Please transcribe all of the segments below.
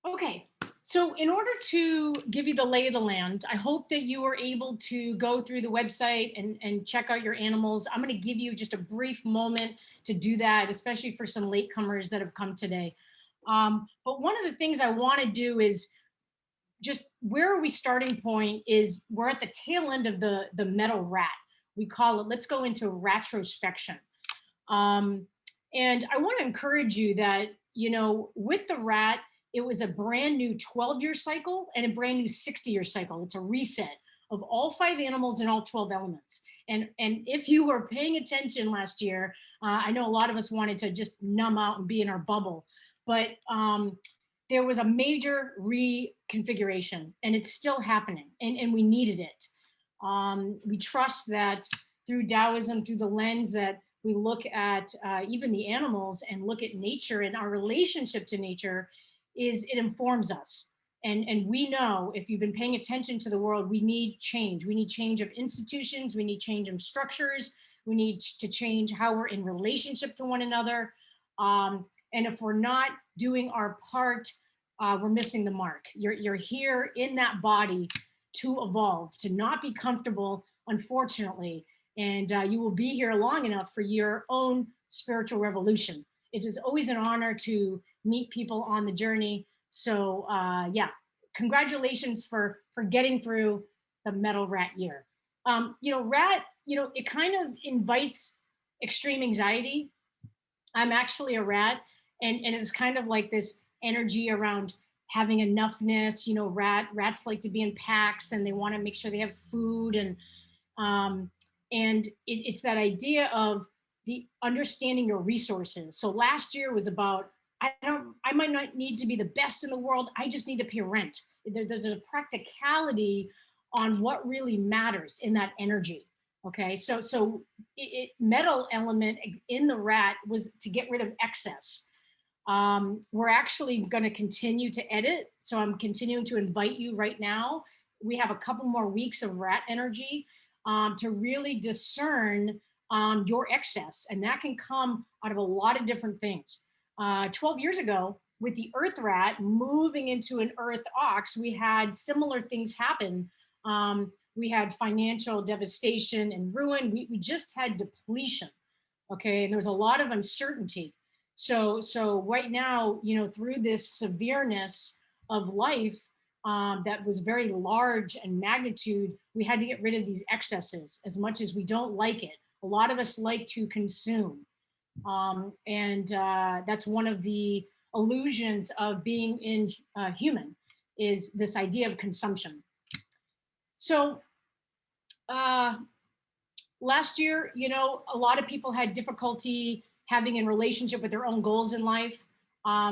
Okay, so in order to give you the lay of the land, I hope that you were able to go through the website and check out your animals. I'm going to give you just a brief moment to do that, especially for some latecomers that have come today. But one of the things I want to do is just where are we starting point is we're at the tail end of the metal rat. We call it, let's go into retrospection. Um, and I want to encourage you that, with the rat, it was a brand new 12-year cycle and a brand new 60-year cycle. It's a reset of all five animals and all 12 elements. And if you were paying attention last year, I know a lot of us wanted to just numb out and be in our bubble, but there was a major reconfiguration and it's still happening and we needed it. We trust that through Taoism, through the lens that we look at even the animals and look at nature and our relationship to nature, is it informs us. And we know, if you've been paying attention to the world, we need change. We need change of institutions. We need change of structures. We need to change how we're in relationship to one another. And if we're not doing our part, we're missing the mark. You're here in that body to evolve, to not be comfortable, unfortunately. And you will be here long enough for your own spiritual revolution. It is always an honor to meet people on the journey. So yeah, congratulations for getting through the metal rat year. Rat, it kind of invites extreme anxiety. I'm actually a rat, and it's kind of like this energy around having enoughness. Rats like to be in packs and they want to make sure they have food, um, it's that idea of the understanding your resources. So last year was about, I might not need to be the best in the world. I just need to pay rent. There's a practicality on what really matters in that energy. Okay, so metal element in the rat was to get rid of excess. We're actually going to continue to edit, so I'm continuing to invite you right now. We have a couple more weeks of rat energy to really discern your excess, and that can come out of a lot of different things. 12 years ago, with the earth rat moving into an earth ox, we had similar things happen. We had financial devastation and ruin. We just had depletion. Okay. And there was a lot of uncertainty. So right now, through this severeness of life, that was very large in magnitude, we had to get rid of these excesses as much as we don't like it. A lot of us like to consume. And that's one of the illusions of being in human, is this idea of consumption. So uh, last year, a lot of people had difficulty having in relationship with their own goals in life.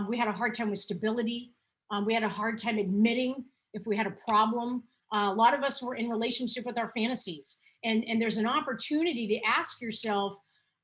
We had a hard time with stability. We had a hard time admitting if we had a problem. A lot of us were in relationship with our fantasies. And there's an opportunity to ask yourself,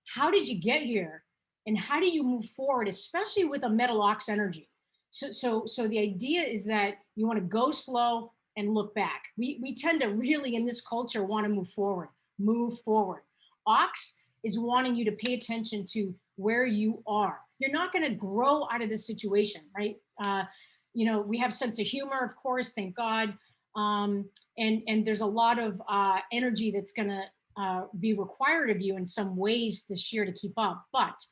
how did you get here? And how do you move forward, especially with a metal ox energy? So the idea is that you want to go slow and look back. We tend to really, in this culture, want to move forward. Move forward. Ox is wanting you to pay attention to where you are. You're not going to grow out of this situation, right? We have sense of humor, of course, thank God. And there's a lot of energy that's going to be required of you in some ways this year to keep up. But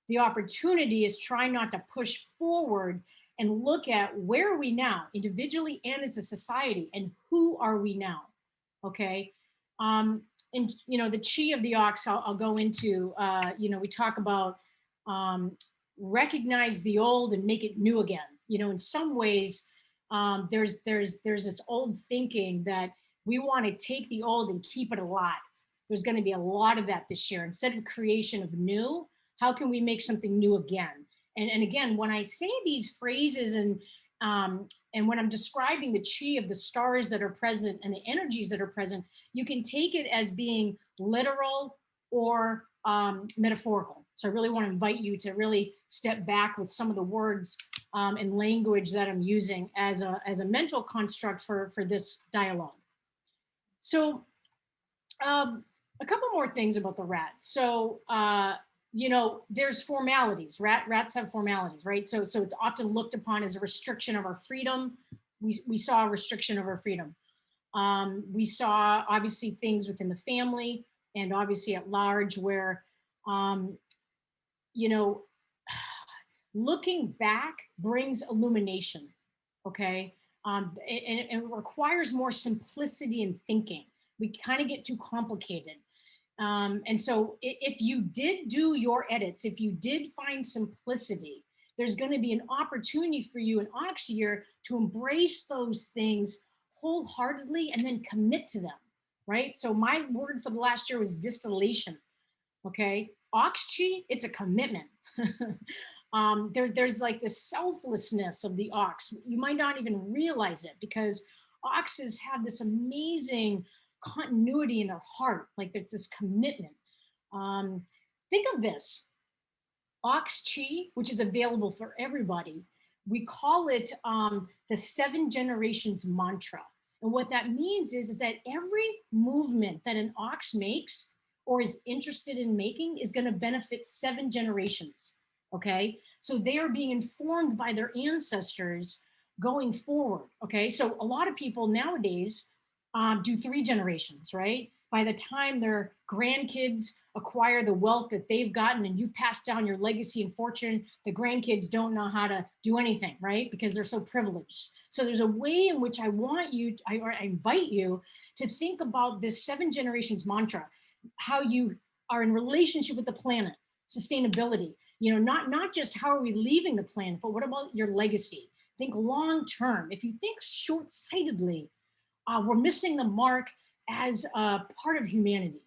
the opportunity is trying not to push forward and look at where are we now, individually and as a society, and who are we now? Okay. And the chi of the ox, I'll go into. We talk about recognize the old and make it new again. In some ways, there's this old thinking that we want to take the old and keep it alive. There's going to be a lot of that this year. Instead of creation of new, how can we make something new again? And again, when I say these phrases and when I'm describing the chi of the stars that are present and the energies that are present, you can take it as being literal or metaphorical. So I really want to invite you to really step back with some of the words and language that I'm using as a mental construct for this dialogue. So a couple more things about the rat. So there's formalities. Rats have formalities, right? So it's often looked upon as a restriction of our freedom. We saw a restriction of our freedom. We saw obviously things within the family and obviously at large where, um, you know, looking back brings illumination. Okay. And it requires more simplicity in thinking. We kind of get too complicated. And so if you did do your edits, if you did find simplicity, there's going to be an opportunity for you in Ox year to embrace those things wholeheartedly and then commit to them, right? So my word for the last year was distillation. Okay. Ox chi, it's a commitment. There's like the selflessness of the ox. You might not even realize it because oxes have this amazing continuity in their heart. Like there's this commitment. Um, think of this ox chi, which is available for everybody. We call it the 7 generations mantra. And what that means is that every movement that an ox makes or is interested in making is going to benefit 7 generations. Okay. So they are being informed by their ancestors going forward. Okay. So a lot of people nowadays do 3 generations, right? By the time their grandkids acquire the wealth that they've gotten and you've passed down your legacy and fortune, the grandkids don't know how to do anything, right? Because they're so privileged. So there's a way in which I want you, I invite you to think about this 7 generations mantra, how you are in relationship with the planet, sustainability, not just how are we leaving the planet, but what about your legacy? Think long term. If you think short sightedly, we're missing the mark as a part of humanity.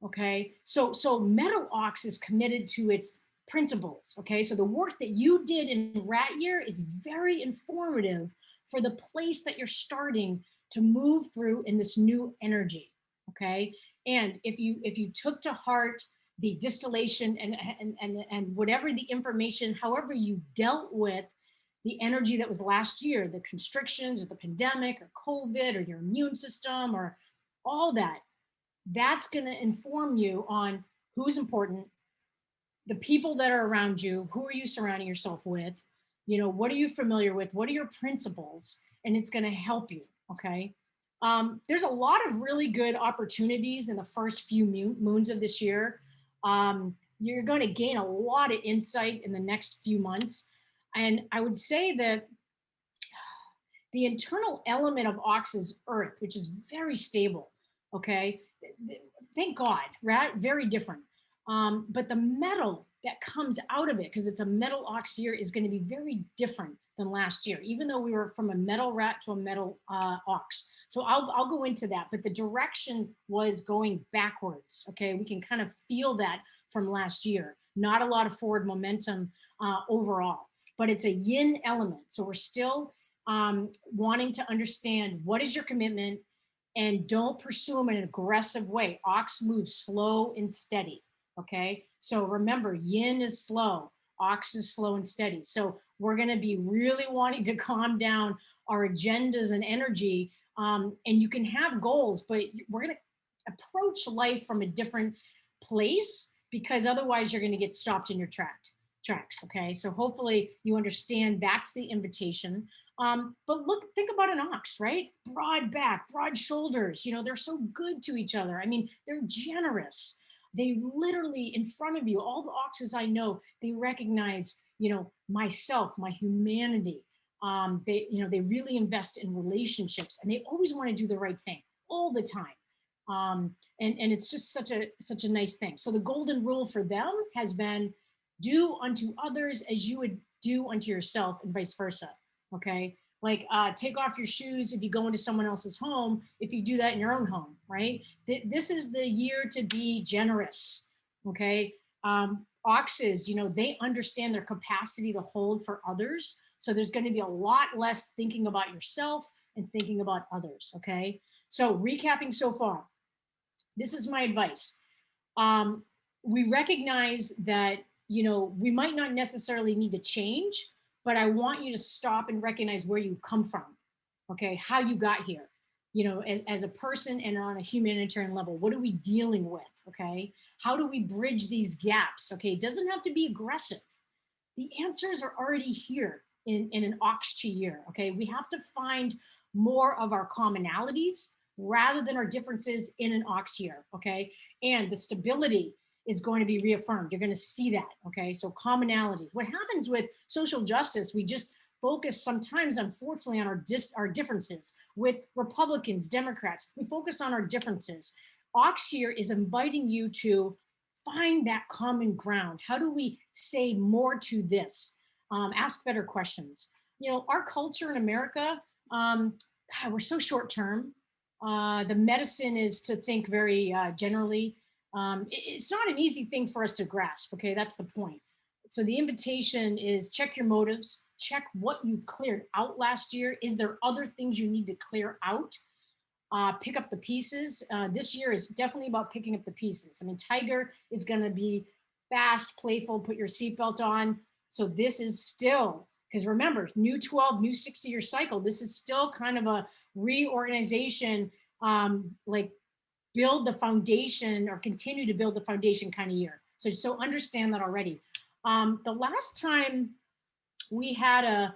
Okay, so Metal Ox is committed to its principles. Okay, so the work that you did in Rat Year is very informative for the place that you're starting to move through in this new energy. Okay, and if you took to heart the distillation and whatever the information, however you dealt with the energy that was last year, the constrictions or the pandemic or COVID or your immune system or all that, that's going to inform you on who's important, the people that are around you, who are you surrounding yourself with, what are you familiar with, what are your principles, and it's going to help you. Okay. There's a lot of really good opportunities in the first few moons of this year. You're going to gain a lot of insight in the next few months. And I would say that the internal element of ox is earth, which is very stable. Okay. Thank God, right? Very different. But the metal that comes out of it, because it's a metal ox year, is going to be very different than last year, even though we were from a metal rat to a metal ox. So I'll go into that. But the direction was going backwards. Okay. We can kind of feel that from last year. Not a lot of forward momentum overall, but it's a yin element. So we're still wanting to understand what is your commitment and don't pursue them in an aggressive way. Ox moves slow and steady. Okay. So remember, yin is slow, ox is slow and steady. So we're going to be really wanting to calm down our agendas and energy. And you can have goals, but we're going to approach life from a different place because otherwise you're going to get stopped in your tracks. Okay. So hopefully you understand that's the invitation. But think about an ox, right? Broad back, broad shoulders. They're so good to each other. I mean, they're generous. They literally in front of you, all the oxes I know, they recognize, myself, my humanity. They really invest in relationships and they always want to do the right thing all the time. And it's just such a nice thing. So the golden rule for them has been do unto others as you would do unto yourself and vice versa. Okay. Like take off your shoes if you go into someone else's home, if you do that in your own home, right? This is the year to be generous. Okay. Oxes, they understand their capacity to hold for others. So there's going to be a lot less thinking about yourself and thinking about others. Okay. So recapping so far, this is my advice. We recognize that, we might not necessarily need to change, but I want you to stop and recognize where you've come from. Okay. How you got here. you know, as a person and on a humanitarian level. What are we dealing with? Okay. How do we bridge these gaps? Okay. It doesn't have to be aggressive. The answers are already here in an Ox-Chi year. Okay. We have to find more of our commonalities rather than our differences in an Ox year. Okay. And the stability is going to be reaffirmed. You're going to see that. Okay. So commonalities. What happens with social justice, we just focus sometimes, unfortunately, on our differences with Republicans, Democrats. We focus on our differences. Ox here is inviting you to find that common ground. How do we say more to this? Ask better questions. You know, our culture in America, God, we're so short term. The medicine is to think very generally. It's not an easy thing for us to grasp. Okay, that's the point. So the invitation is check your motives, check what you cleared out last year. Is there other things you need to clear out? Pick up the pieces. This year is definitely about picking up the pieces. I mean, Tiger is going to be fast, playful, put your seatbelt on. So this is still, because remember, new 12, new 60-year cycle. This is still kind of a reorganization, like build the foundation or continue to build the foundation kind of year. So understand that already. The last time we had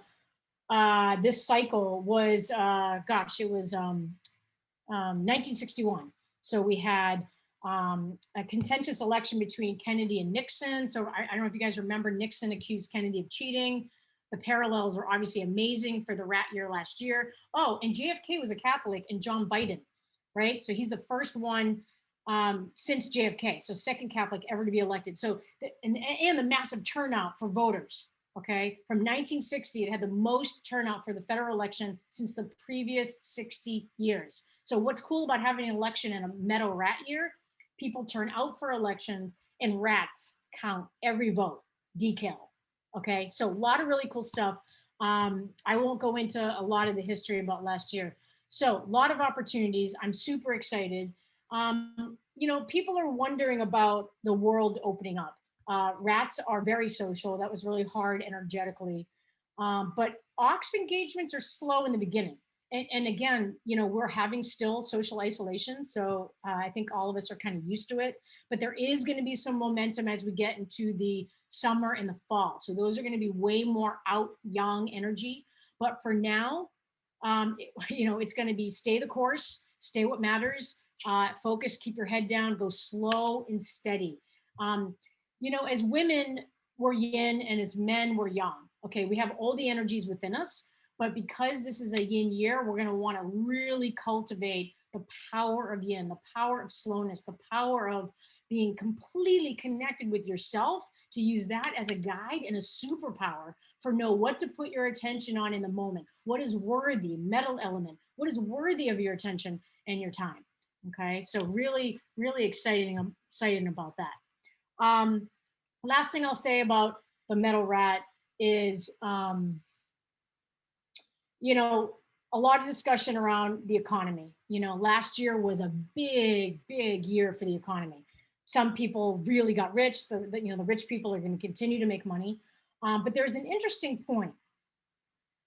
this cycle was, gosh, it was 1961. So we had a contentious election between Kennedy and Nixon. So I don't know if you guys remember, Nixon accused Kennedy of cheating. The parallels are obviously amazing for the rat year last year. Oh, and JFK was a Catholic, and John Biden, right? So he's the first one since JFK, so second Catholic ever to be elected. So and the massive turnout for voters. Okay, from 1960, it had the most turnout for the federal election since the previous 60 years. So what's cool about having an election in a meadow rat year? People turn out for elections, and rats count every vote. Detail. Okay, so a lot of really cool stuff. I won't go into a lot of the history about last year. So a lot of opportunities. I'm super excited. You know, people are wondering about the world opening up. Rats are very social. That was really hard energetically. But ox engagements are slow in the beginning. And again, you know, we're having still social isolation. So I think all of us are kind of used to it. But there is going to be some momentum as we get into the summer and the fall. So those are going to be way more out young energy. But for now, you know, it's going to be stay the course, stay what matters, focus, keep your head down, go slow and steady. You know, as women, we're yin, and as men, we're yang. Okay, we have all the energies within us, but because this is a yin year, we're going to want to really cultivate the power of yin, the power of slowness, the power of being completely connected with yourself, to use that as a guide and a superpower for know what to put your attention on in the moment. What is worthy, metal element, what is worthy of your attention and your time. Okay, so really, really exciting about that. Last thing I'll say about the metal rat is, you know, a lot of discussion around the economy. You know, last year was a big, big year for the economy. Some people really got rich. You know, the rich people are going to continue to make money. But there's an interesting point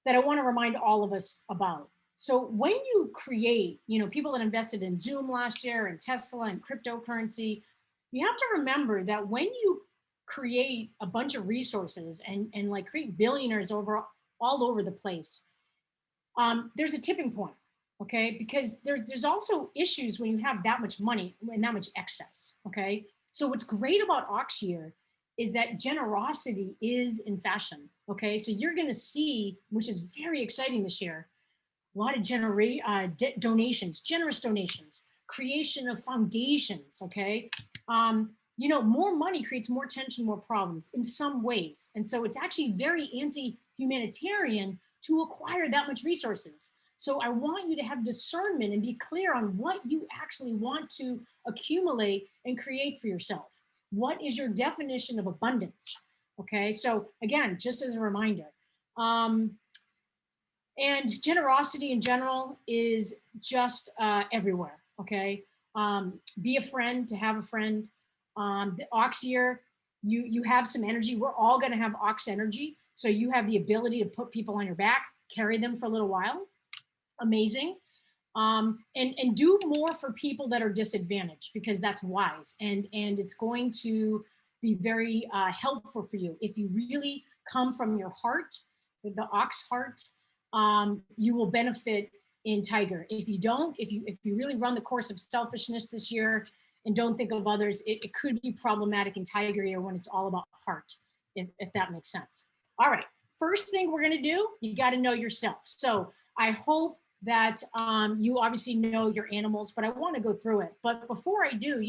that I want to remind all of us about. So when you create, you know, people that invested in Zoom last year and Tesla and cryptocurrency, you have to remember that when you create a bunch of resources and like create billionaires all over the place, there's a tipping point, okay? Because there's also issues when you have that much money and that much excess, okay? So what's great about Ox Year is that generosity is in fashion, okay? So you're gonna see, which is very exciting this year, a lot of donations, generous donations, creation of foundations, okay? You know, more money creates more tension, more problems in some ways. And so it's actually very anti-humanitarian to acquire that much resources. So I want you to have discernment and be clear on what you actually want to accumulate and create for yourself. What is your definition of abundance? Okay, so again, just as a reminder. And generosity in general is just everywhere, okay? Be a friend to have a friend. The ox year, you have some energy. We're all gonna have ox energy. So you have the ability to put people on your back, carry them for a little while. Amazing. And do more for people that are disadvantaged, because that's wise, and it's going to be very helpful for you if you really come from your heart, the ox heart. You will benefit in Tiger. If you don't, if you really run the course of selfishness this year and don't think of others, it could be problematic in Tiger year when it's all about heart, if that makes sense. All right, first thing we're going to do, you got to know yourself. So I hope that you obviously know your animals, but I want to go through it. But before I do,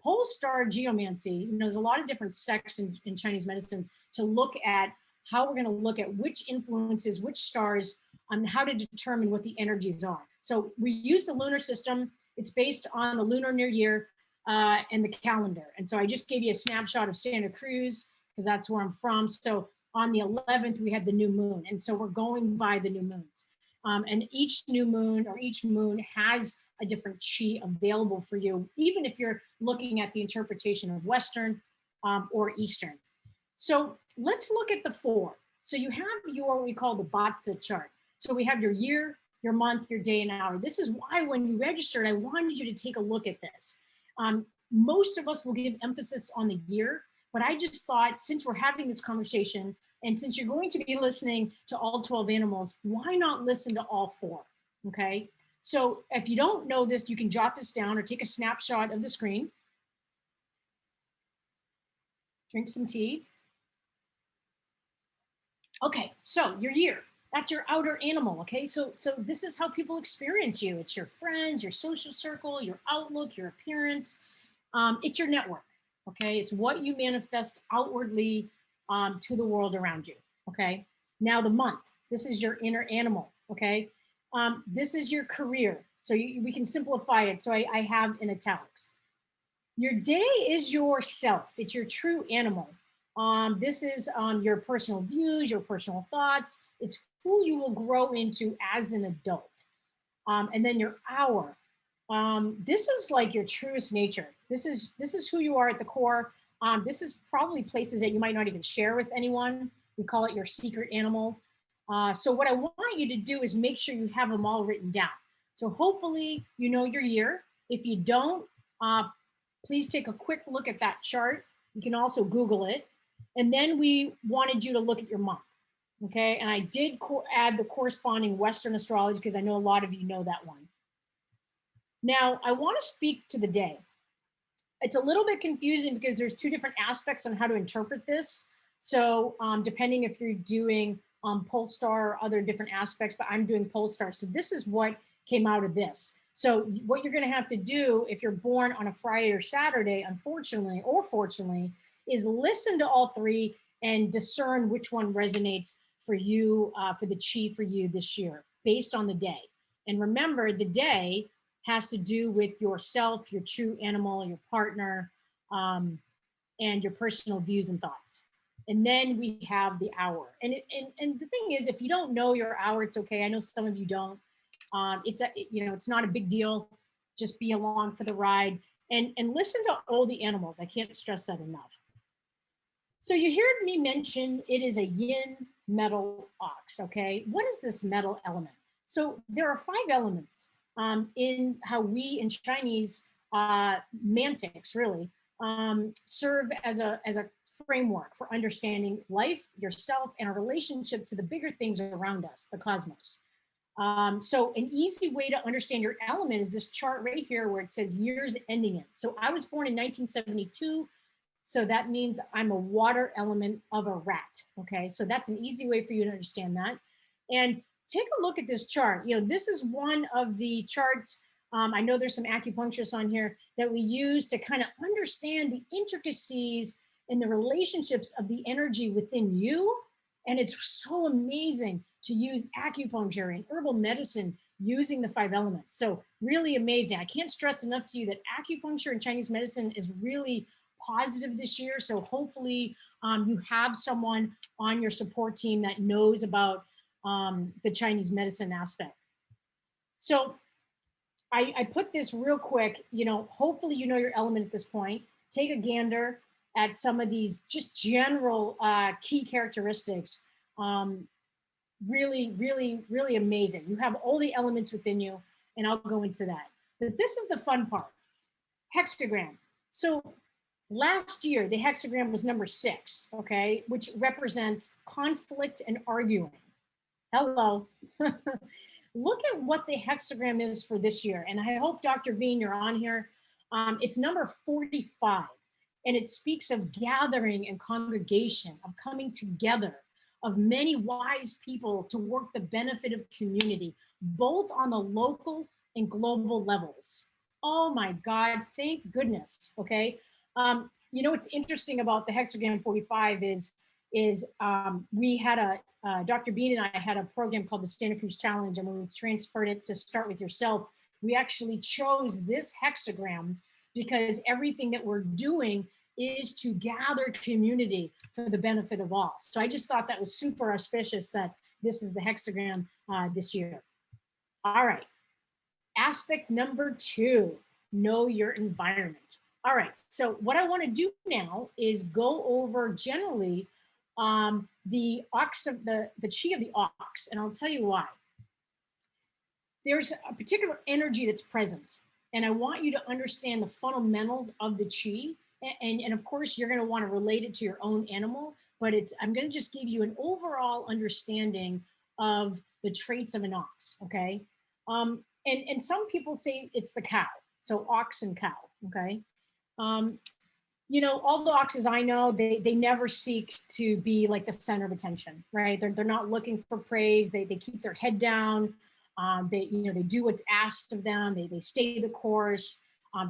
pole star geomancy, there's a lot of different sects in Chinese medicine to look at how we're going to look at which influences, which stars, on how to determine what the energies are. So we use the lunar system. It's based on the lunar new year and the calendar. And so I just gave you a snapshot of Santa Cruz because that's where I'm from. So on the 11th, we had the new moon. And so we're going by the new moons. And each new moon or each moon has a different chi available for you, even if you're looking at the interpretation of Western or Eastern. So let's look at the 4. So you have your, what we call the Batza chart. So we have your year, your month, your day and hour. This is why when you registered, I wanted you to take a look at this. Most of us will give emphasis on the year, but I just thought, since we're having this conversation, and since you're going to be listening to all 12 animals, why not listen to all 4? Okay. So if you don't know this, you can jot this down or take a snapshot of the screen. Drink some tea. Okay, so your year, that's your outer animal, okay? So this is how people experience you. It's your friends, your social circle, your outlook, your appearance. It's your network, okay? It's what you manifest outwardly to the world around you, okay? Now the month, this is your inner animal, okay? This is your career. So we can simplify it. So I have in italics. Your day is yourself. It's your true animal. This is your personal views, your personal thoughts. It's who you will grow into as an adult. And then your hour. This is like your truest nature. This is who you are at the core. This is probably places that you might not even share with anyone. We call it your secret animal. So what I want you to do is make sure you have them all written down. So hopefully you know your year. If you don't, please take a quick look at that chart. You can also Google it. And then we wanted you to look at your month. Okay. And I did add the corresponding Western astrology because I know a lot of you know that one. Now, I want to speak to the day. It's a little bit confusing because there's 2 different aspects on how to interpret this. So depending if you're doing Polestar or other different aspects, but I'm doing Polestar. So this is what came out of this. So what you're going to have to do if you're born on a Friday or Saturday, unfortunately or fortunately, is listen to all 3 and discern which one resonates for you, for the chi for you this year, based on the day. And remember, the day has to do with yourself, your true animal, your partner, and your personal views and thoughts. And then we have the hour. And the thing is, if you don't know your hour, it's okay. I know some of you don't. It's not a big deal. Just be along for the ride and listen to all the animals. I can't stress that enough. So you heard me mention it is a yin metal ox, okay? What is this metal element? So there are 5 elements in how we in Chinese mantics really serve as a framework for understanding life, yourself, and a relationship to the bigger things around us, the cosmos. So an easy way to understand your element is this chart right here where it says years ending in. So I was born in 1972. So that means I'm a water element of a rat. Okay, so that's an easy way for you to understand that. And take a look at this chart. This is one of the charts. I know there's some acupuncturists on here that we use to kind of understand the intricacies and the relationships of the energy within you. And it's so amazing to use acupuncture and herbal medicine using the 5 elements. So really amazing. I can't stress enough to you that acupuncture and Chinese medicine is really positive this year. So hopefully you have someone on your support team that knows about the Chinese medicine aspect. So I put this real quick, hopefully you know your element at this point. Take a gander at some of these just general key characteristics. Really, really, really amazing. You have all the elements within you. and I'll go into that. But this is the fun part. Hexagram. So last year, the hexagram was number 6, okay, which represents conflict and arguing. Hello. Look at what the hexagram is for this year. And I hope, Dr. Bean, you're on here. It's number 45. And it speaks of gathering and congregation, of coming together, of many wise people to work the benefit of community, both on the local and global levels. Oh my God, thank goodness. Okay. You know, what's interesting about the hexagram 45 is we had Dr. Bean and I had a program called the Santa Cruz Challenge, and when we transferred it to Start With Yourself, we actually chose this hexagram because everything that we're doing is to gather community for the benefit of all. So I just thought that was super auspicious that this is the hexagram this year. All right. Aspect number 2, know your environment. All right. So what I want to do now is go over generally the ox of the chi of the ox, and I'll tell you why. There's a particular energy that's present, and I want you to understand the fundamentals of the chi. And of course, you're going to want to relate it to your own animal, but I'm going to just give you an overall understanding of the traits of an ox. Okay. And some people say it's the cow. So ox and cow. Okay. You know, all the oxes I know, they never seek to be like the center of attention, right? They're not looking for praise. They keep their head down. They do what's asked of them. They stay the course.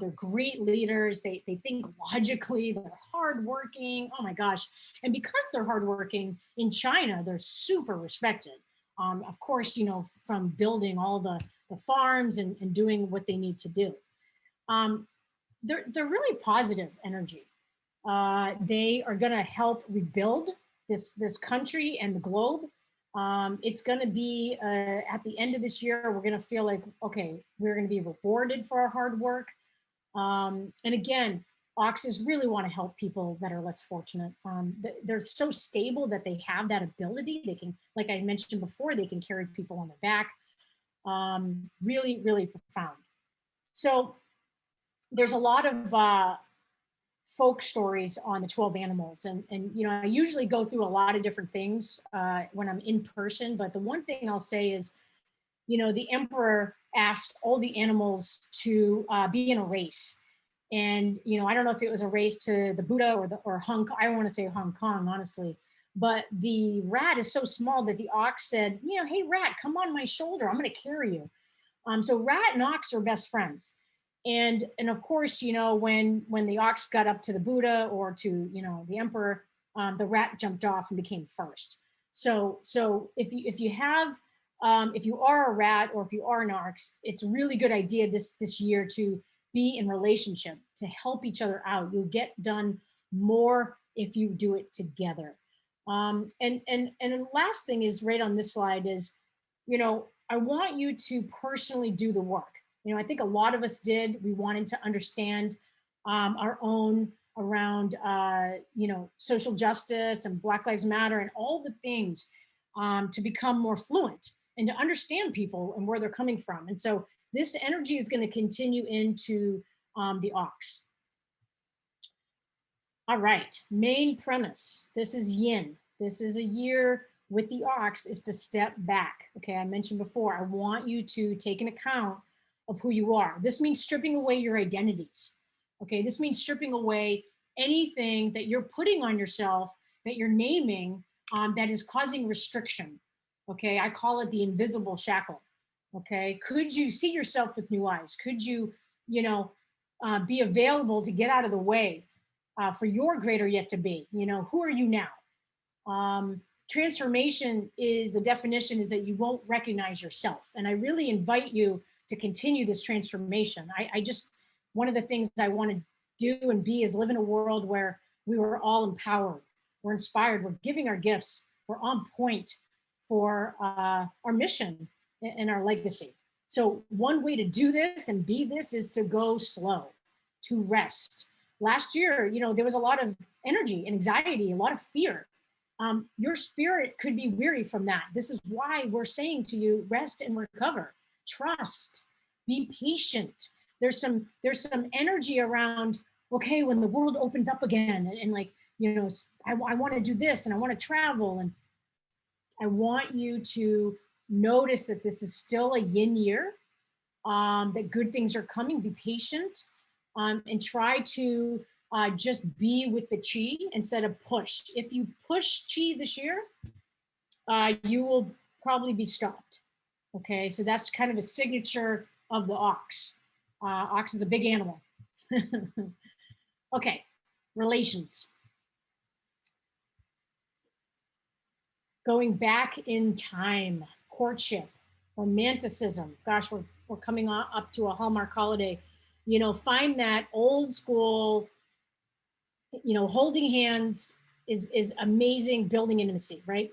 They're great leaders. They think logically. They're hardworking. Oh my gosh! And because they're hardworking in China, they're super respected. Of course, you know, from building all the farms and doing what they need to do. They're really positive energy. They are going to help rebuild this country and the globe. It's going to be at the end of this year, we're going to feel like, okay, we're going to be rewarded for our hard work. And again, oxes really want to help people that are less fortunate. They're so stable that they have that ability. They can, like I mentioned before, they can carry people on their back. Really, really profound. So there's a lot of folk stories on the 12 animals. And you know, I usually go through a lot of different things when I'm in person, but the one thing I'll say is, you know, the emperor asked all the animals to be in a race. And, you know, I don't know if it was a race to the Buddha or Hong Kong. I don't want to say Hong Kong, honestly. But the rat is so small that the ox said, you know, hey, rat, come on my shoulder. I'm going to carry you. So rat and ox are best friends. And of course, you know, when the ox got up to the Buddha or to, you know, the emperor, the rat jumped off and became first. So if you are a rat or if you are an ox, it's a really good idea this year to be in relationship, to help each other out. You'll get done more if you do it together. And the last thing is right on this slide is, you know, I want you to personally do the work. You know, I think a lot of us did. We wanted to understand our own around, you know, social justice and Black Lives Matter and all the things to become more fluent and to understand people and where they're coming from. And so this energy is going to continue into the ox. All right, main premise. This is yin. This is a year with the ox is to step back. Okay, I mentioned before, I want you to take an account of who you are. This means stripping away your identities. Okay, this means stripping away anything that you're putting on yourself, that you're naming, that is causing restriction. Okay, I call it the invisible shackle. Okay, could you see yourself with new eyes? Could you, you know, be available to get out of the way for your greater yet to be? You know, who are you now? Transformation is the definition is that you won't recognize yourself. And I really invite you to continue this transformation. I just, one of the things I want to do and be is live in a world where we were all empowered, we're inspired, we're giving our gifts, we're on point for our mission and our legacy. So one way to do this and be this is to go slow, to rest. Last year, you know, there was a lot of energy and anxiety, a lot of fear. Your spirit could be weary from that. This is why we're saying to you, rest and recover, trust. Be patient. There's some energy around, okay, when the world opens up again, and like, I want to do this and I want to travel, and I want you to notice that this is still a yin year, that good things are coming. Be patient, and try to just be with the chi instead of push. If you push chi this year, you will probably be stopped. Okay, so that's kind of a signature of the ox. Ox is a big animal. Okay, relations. Going back in time, courtship, romanticism. Gosh, we're coming up to a Hallmark holiday. Find that old school, holding hands is amazing, building intimacy, right?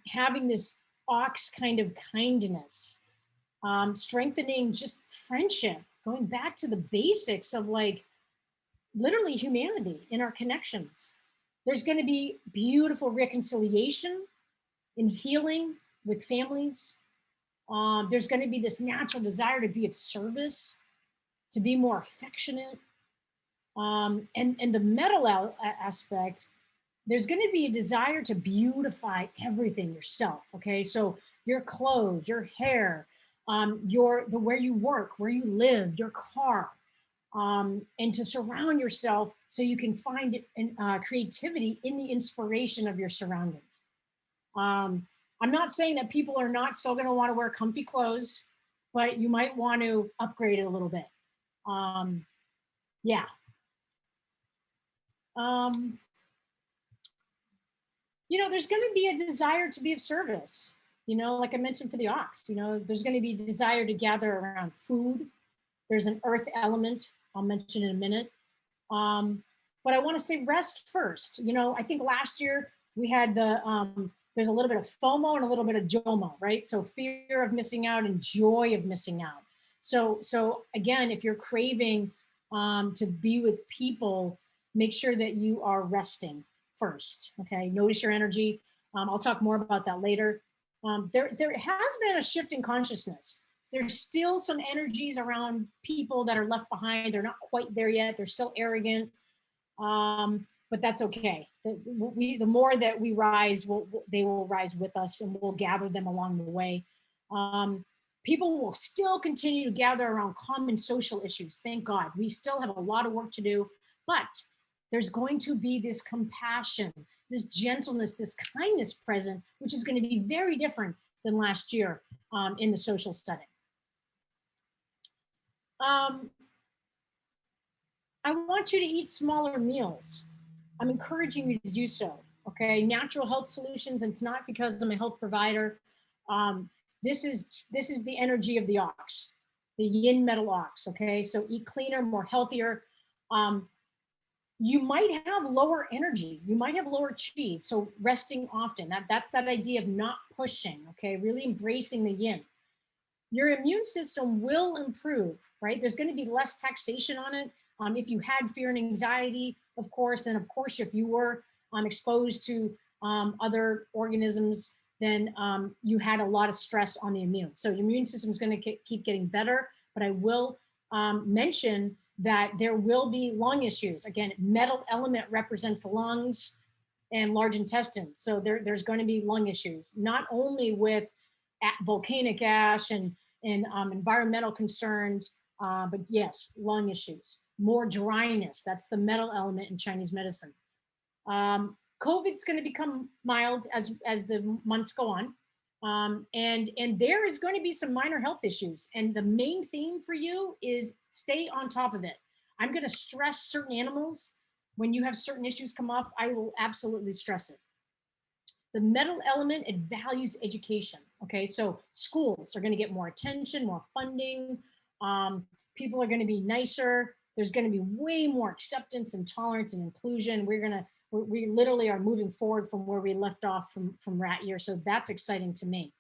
Having this ox kind of kindness, strengthening just friendship, going back to the basics of like literally humanity in our connections. There's going to be beautiful reconciliation and healing with families. There's going to be this natural desire to be of service, to be more affectionate. And the metal aspect, there's going to be a desire to beautify everything yourself. Okay, so your clothes, your hair, the where you work, where you live, your car, and to surround yourself so you can find creativity in the inspiration of your surroundings. I'm not saying that people are not still going to want to wear comfy clothes, but you might want to upgrade it a little bit. Yeah. There's going to be a desire to be of service. Like I mentioned for the ox, there's going to be a desire to gather around food. There's an earth element I'll mention in a minute. But I want to say rest first. I think last year we had there's a little bit of FOMO and a little bit of JOMO, right? So fear of missing out and joy of missing out. So again, if you're craving to be with people, make sure that you are resting first. Okay, notice your energy. I'll talk more about that later. There has been a shift in consciousness. There's still some energies around people that are left behind. They're not quite there yet. They're still arrogant, but that's okay. The more that we rise, they will rise with us, and we'll gather them along the way. People will still continue to gather around common social issues. Thank God. We still have a lot of work to do, but there's going to be this compassion, this gentleness, this kindness present, which is going to be very different than last year in the social setting. I want you to eat smaller meals. I'm encouraging you to do so. Okay, natural health solutions. And it's not because I'm a health provider. This is the energy of the ox, the Yin Metal Ox. Okay, so eat cleaner, more healthier. You might have lower energy. You might have lower chi. So resting often. That's that idea of not pushing. Okay, really embracing the Yin. Your immune system will improve, right? There's going to be less taxation on it. If you had fear and anxiety, of course, and of course, if you were exposed to other organisms, then you had a lot of stress on the immune. So your immune system is going to keep getting better. But I will mention that there will be lung issues. Again, metal element represents the lungs and large intestines. So there's going to be lung issues, not only with volcanic ash and environmental concerns, but yes, lung issues, more dryness. That's the metal element in Chinese medicine. COVID's going to become mild as the months go on. And there is going to be some minor health issues. And the main theme for you is stay on top of it. I'm going to stress certain animals. When you have certain issues come up, I will absolutely stress it. The metal element, it values education. Okay, so schools are going to get more attention, more funding. People are going to be nicer. There's going to be way more acceptance and tolerance and inclusion. We literally are moving forward from where we left off from rat year. So that's exciting to me.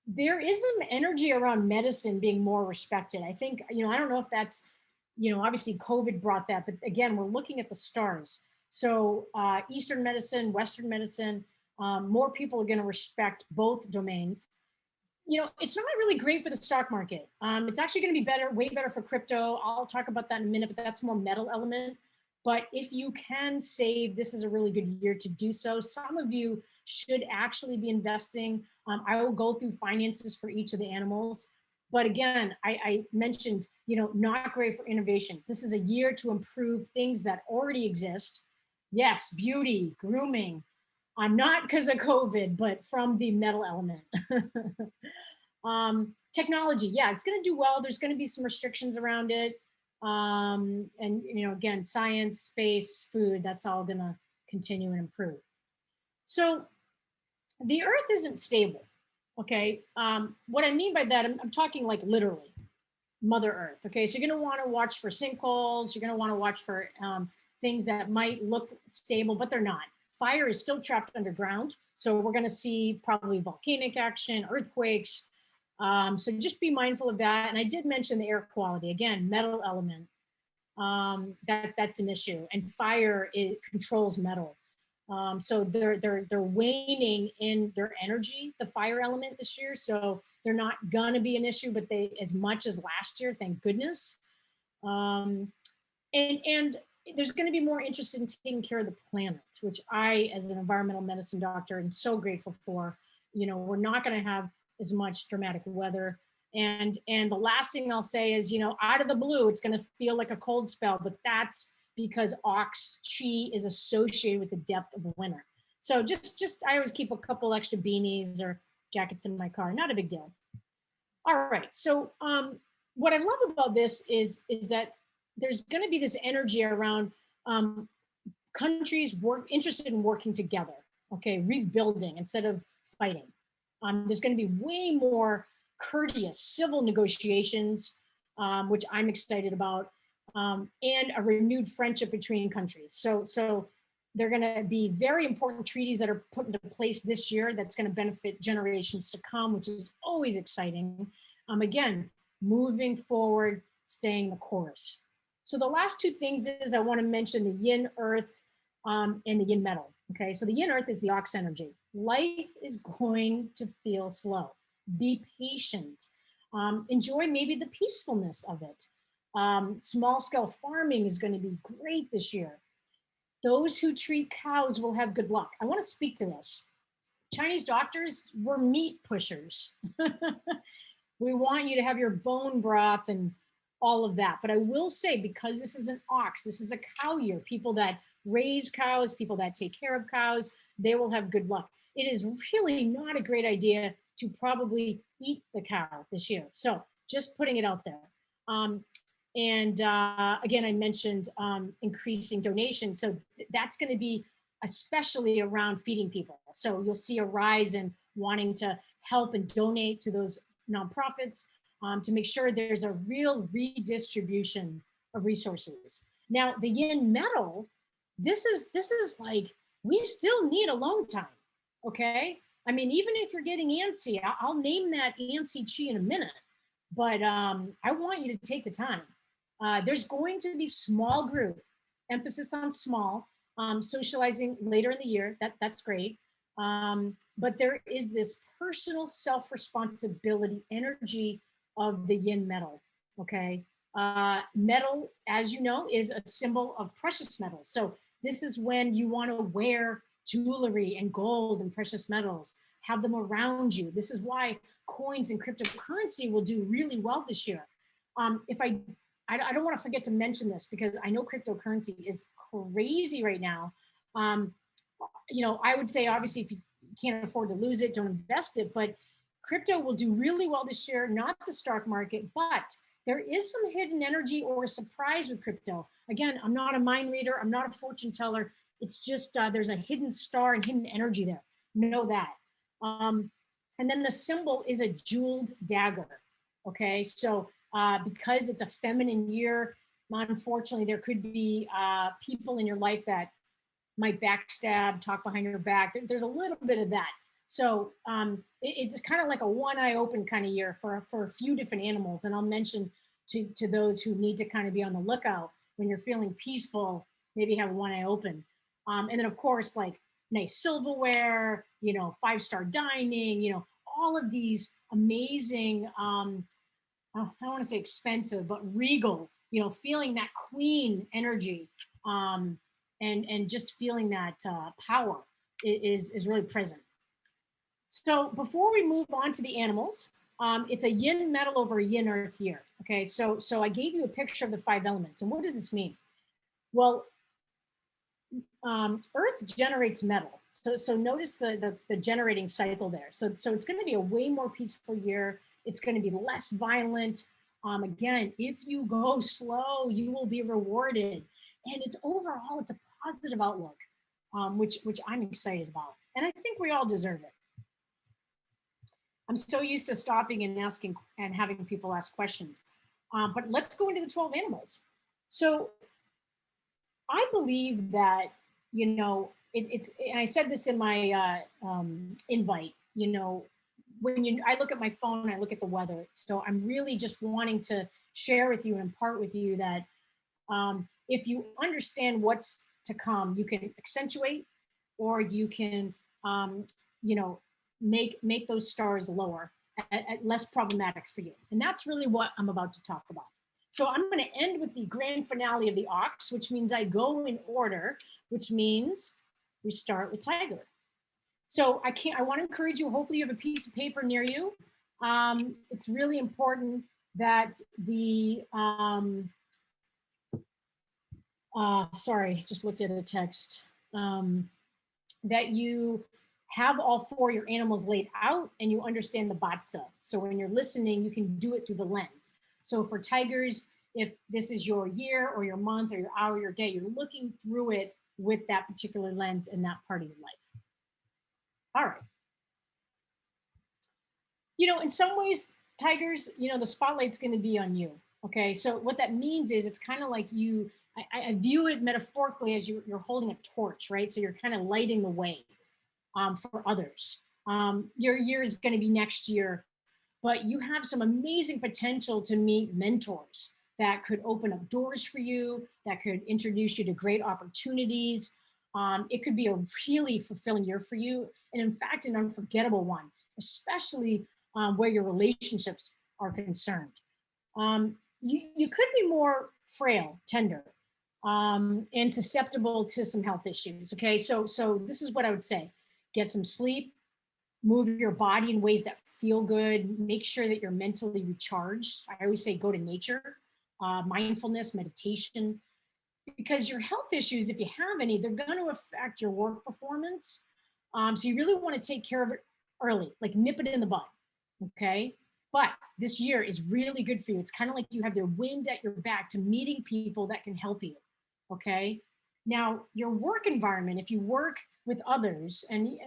There is some energy around medicine being more respected. I think, I don't know if that's, obviously COVID brought that, but again, we're looking at the stars. So Eastern medicine, Western medicine, more people are going to respect both domains. It's not really great for the stock market. It's actually going to be better, way better for crypto. I'll talk about that in a minute, but that's more metal element. But if you can save, this is a really good year to do so. Some of you should actually be investing. I will go through finances for each of the animals. But again, I mentioned, not great for innovations. This is a year to improve things that already exist. Yes, beauty, grooming, not because of COVID, but from the metal element. Technology, yeah, it's going to do well. There's going to be some restrictions around it. And, again, science, space, food, that's all going to continue and improve. So the earth isn't stable. Okay. What I mean by that, I'm talking like literally Mother Earth. Okay. So you're going to want to watch for sinkholes. You're going to want to watch for things that might look stable, but they're not. Fire is still trapped underground. So we're going to see probably volcanic action, earthquakes. So just be mindful of that. And I did mention the air quality, again, metal element. That's an issue. And fire, it controls metal. So they're waning in their energy, the fire element this year. So they're not gonna be an issue, but they as much as last year, thank goodness. And there's going to be more interest in taking care of the planet, which I, as an environmental medicine doctor, am so grateful for. We're not going to have as much dramatic weather. And the last thing I'll say is, out of the blue, it's going to feel like a cold spell, but that's because ox chi is associated with the depth of winter. So just I always keep a couple extra beanies or jackets in my car. Not a big deal. All right. So what I love about this is that there's going to be this energy around countries interested in working together. Okay, rebuilding instead of fighting. There's going to be way more courteous civil negotiations, which I'm excited about, and a renewed friendship between countries. So they're going to be very important treaties that are put into place this year that's going to benefit generations to come, which is always exciting. Again, moving forward, staying the course. So the last two things is I want to mention the yin earth and the yin metal. Okay, so the yin earth is the ox energy. Life is going to feel slow. Be patient. Enjoy maybe the peacefulness of it. Small scale farming is going to be great this year. Those who treat cows will have good luck. I want to speak to this. Chinese doctors were meat pushers. We want you to have your bone broth and all of that. But I will say, because this is an ox, this is a cow year, people that raise cows, people that take care of cows, they will have good luck. It is really not a great idea to probably eat the cow this year. So just putting it out there. Again, I mentioned increasing donations. So that's going to be especially around feeding people. So you'll see a rise in wanting to help and donate to those nonprofits to make sure there's a real redistribution of resources. Now, the yin metal, this is like, we still need alone time, okay? I mean, even if you're getting antsy, I'll name that antsy chi in a minute, but I want you to take the time. There's going to be small group, emphasis on small, socializing later in the year, that's great. But there is this personal self-responsibility energy of the yin metal, okay? Metal, as you know, is a symbol of precious metals. So this is when you want to wear jewelry and gold and precious metals, have them around you. This is why coins and cryptocurrency will do really well this year. If I don't want to forget to mention this because I know cryptocurrency is crazy right now. I would say, obviously, if you can't afford to lose it, don't invest it, but crypto will do really well this year, not the stock market, but there is some hidden energy or a surprise with crypto. Again, I'm not a mind reader. I'm not a fortune teller. It's just there's a hidden star and hidden energy there. Know that. And then the symbol is a jeweled dagger. Okay, so because it's a feminine year, unfortunately, there could be people in your life that might backstab, talk behind your back. There's a little bit of that. So it's kind of like a one eye open kind of year for a few different animals. And I'll mention to those who need to kind of be on the lookout when you're feeling peaceful, maybe have one eye open. And then of course, like nice silverware, 5-star dining, all of these amazing, I don't want to say expensive, but regal, feeling that queen energy, and just feeling that power is really present. So before we move on to the animals, it's a yin metal over a yin earth year. Okay, so I gave you a picture of the 5 elements. And what does this mean? Well, earth generates metal. So notice the generating cycle there. So it's going to be a way more peaceful year. It's going to be less violent. Again, if you go slow, you will be rewarded. And it's overall, it's a positive outlook, which I'm excited about. And I think we all deserve it. I'm so used to stopping and asking and having people ask questions. But let's go into the 12 animals. So I believe that, it's, and I said this in my invite, I look at my phone, I look at the weather. So I'm really just wanting to share with you and impart with you that if you understand what's to come, you can accentuate, or you can, make those stars lower, less problematic for you. And that's really what I'm about to talk about. So I'm going to end with the grand finale of the ox, which means I go in order, which means we start with tiger. So I want to encourage you, hopefully you have a piece of paper near you. It's really important that sorry, just looked at a text, that you have all 4 of your animals laid out and you understand the batsa. So when you're listening, you can do it through the lens. So for tigers, if this is your year or your month or your hour, your day, you're looking through it with that particular lens in that part of your life. All right. In some ways, tigers, the spotlight's going to be on you. Okay. So what that means is it's kind of like I view it metaphorically as you're holding a torch, right? So you're kind of lighting the way for others. Your year is going to be next year, but you have some amazing potential to meet mentors that could open up doors for you, that could introduce you to great opportunities. It could be a really fulfilling year for you. And in fact, an unforgettable one, especially where your relationships are concerned. You could be more frail, tender, and susceptible to some health issues. Okay, so this is what I would say: get some sleep, move your body in ways that feel good, make sure that you're mentally recharged. I always say go to nature, mindfulness, meditation, because your health issues, if you have any, they're going to affect your work performance. So you really want to take care of it early, like nip it in the bud. Okay. But this year is really good for you. It's kind of like you have the wind at your back to meeting people that can help you. Okay. Now, your work environment, if you work with others, and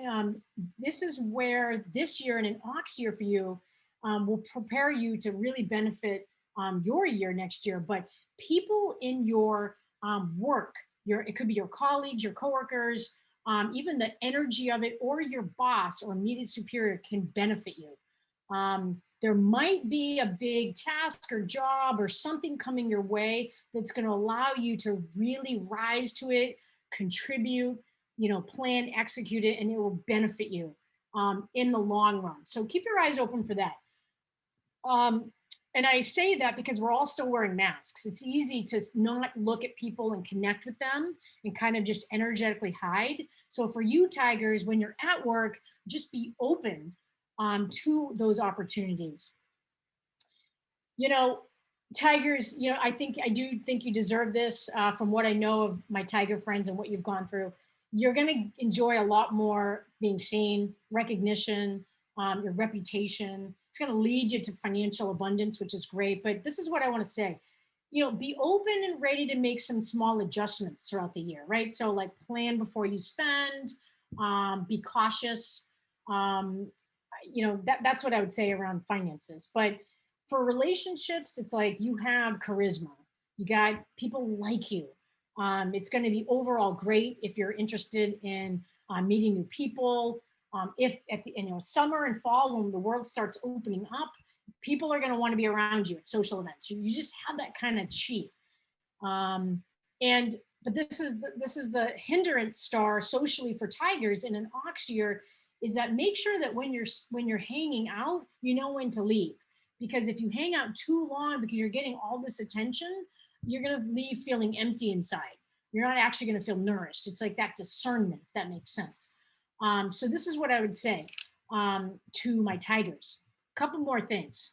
this is where this year and an ox year for you will prepare you to really benefit your year next year. But people in your work, it could be your colleagues, your coworkers, even the energy of it, or your boss or immediate superior can benefit you. There might be a big task or job or something coming your way that's going to allow you to really rise to it, contribute, plan, execute it, and it will benefit you in the long run. So keep your eyes open for that. And I say that because we're all still wearing masks. It's easy to not look at people and connect with them and kind of just energetically hide. So for you, tigers, when you're at work, just be open to those opportunities. Tigers, I do think you deserve this from what I know of my tiger friends and what you've gone through. You're going to enjoy a lot more being seen, recognition, your reputation. It's going to lead you to financial abundance, which is great. But this is what I want to say. Be open and ready to make some small adjustments throughout the year, right? So like plan before you spend, be cautious. That's what I would say around finances. But for relationships, it's like you have charisma. You got people like you. It's going to be overall great if you're interested in meeting new people. If at the summer and fall, when the world starts opening up, people are going to want to be around you at social events. You just have that kind of chi. But this is the hindrance star socially for tigers in an ox year is that make sure that when you're hanging out, you know when to leave. Because if you hang out too long because you're getting all this attention, you're going to leave feeling empty inside. You're not actually going to feel nourished. It's like that discernment, if that makes sense. So this is what I would say to my tigers. A couple more things.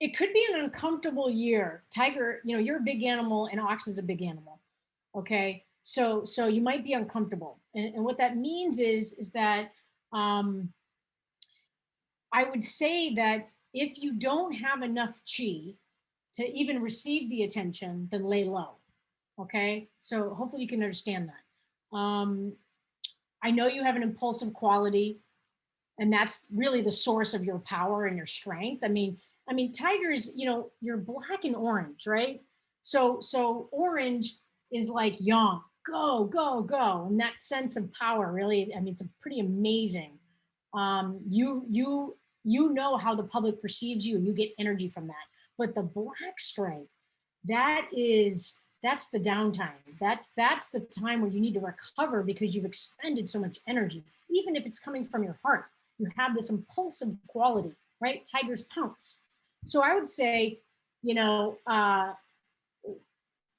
It could be an uncomfortable year. Tiger, you know, you're a big animal and ox is a big animal. Okay. So you might be uncomfortable. And what that means is that I would say that if you don't have enough chi to even receive the attention, then lay low. Okay. So hopefully you can understand that. I know you have an impulsive quality, and that's really the source of your power and your strength. I mean, tigers, you know, you're black and orange, right? So orange is like young, go, go, go. And that sense of power really, I mean, it's a pretty amazing. You know how the public perceives you and you get energy from that. But the black stripe, that's the downtime. That's the time where you need to recover because you've expended so much energy, even if it's coming from your heart. You have this impulsive quality, right? Tigers pounce. So I would say, you know,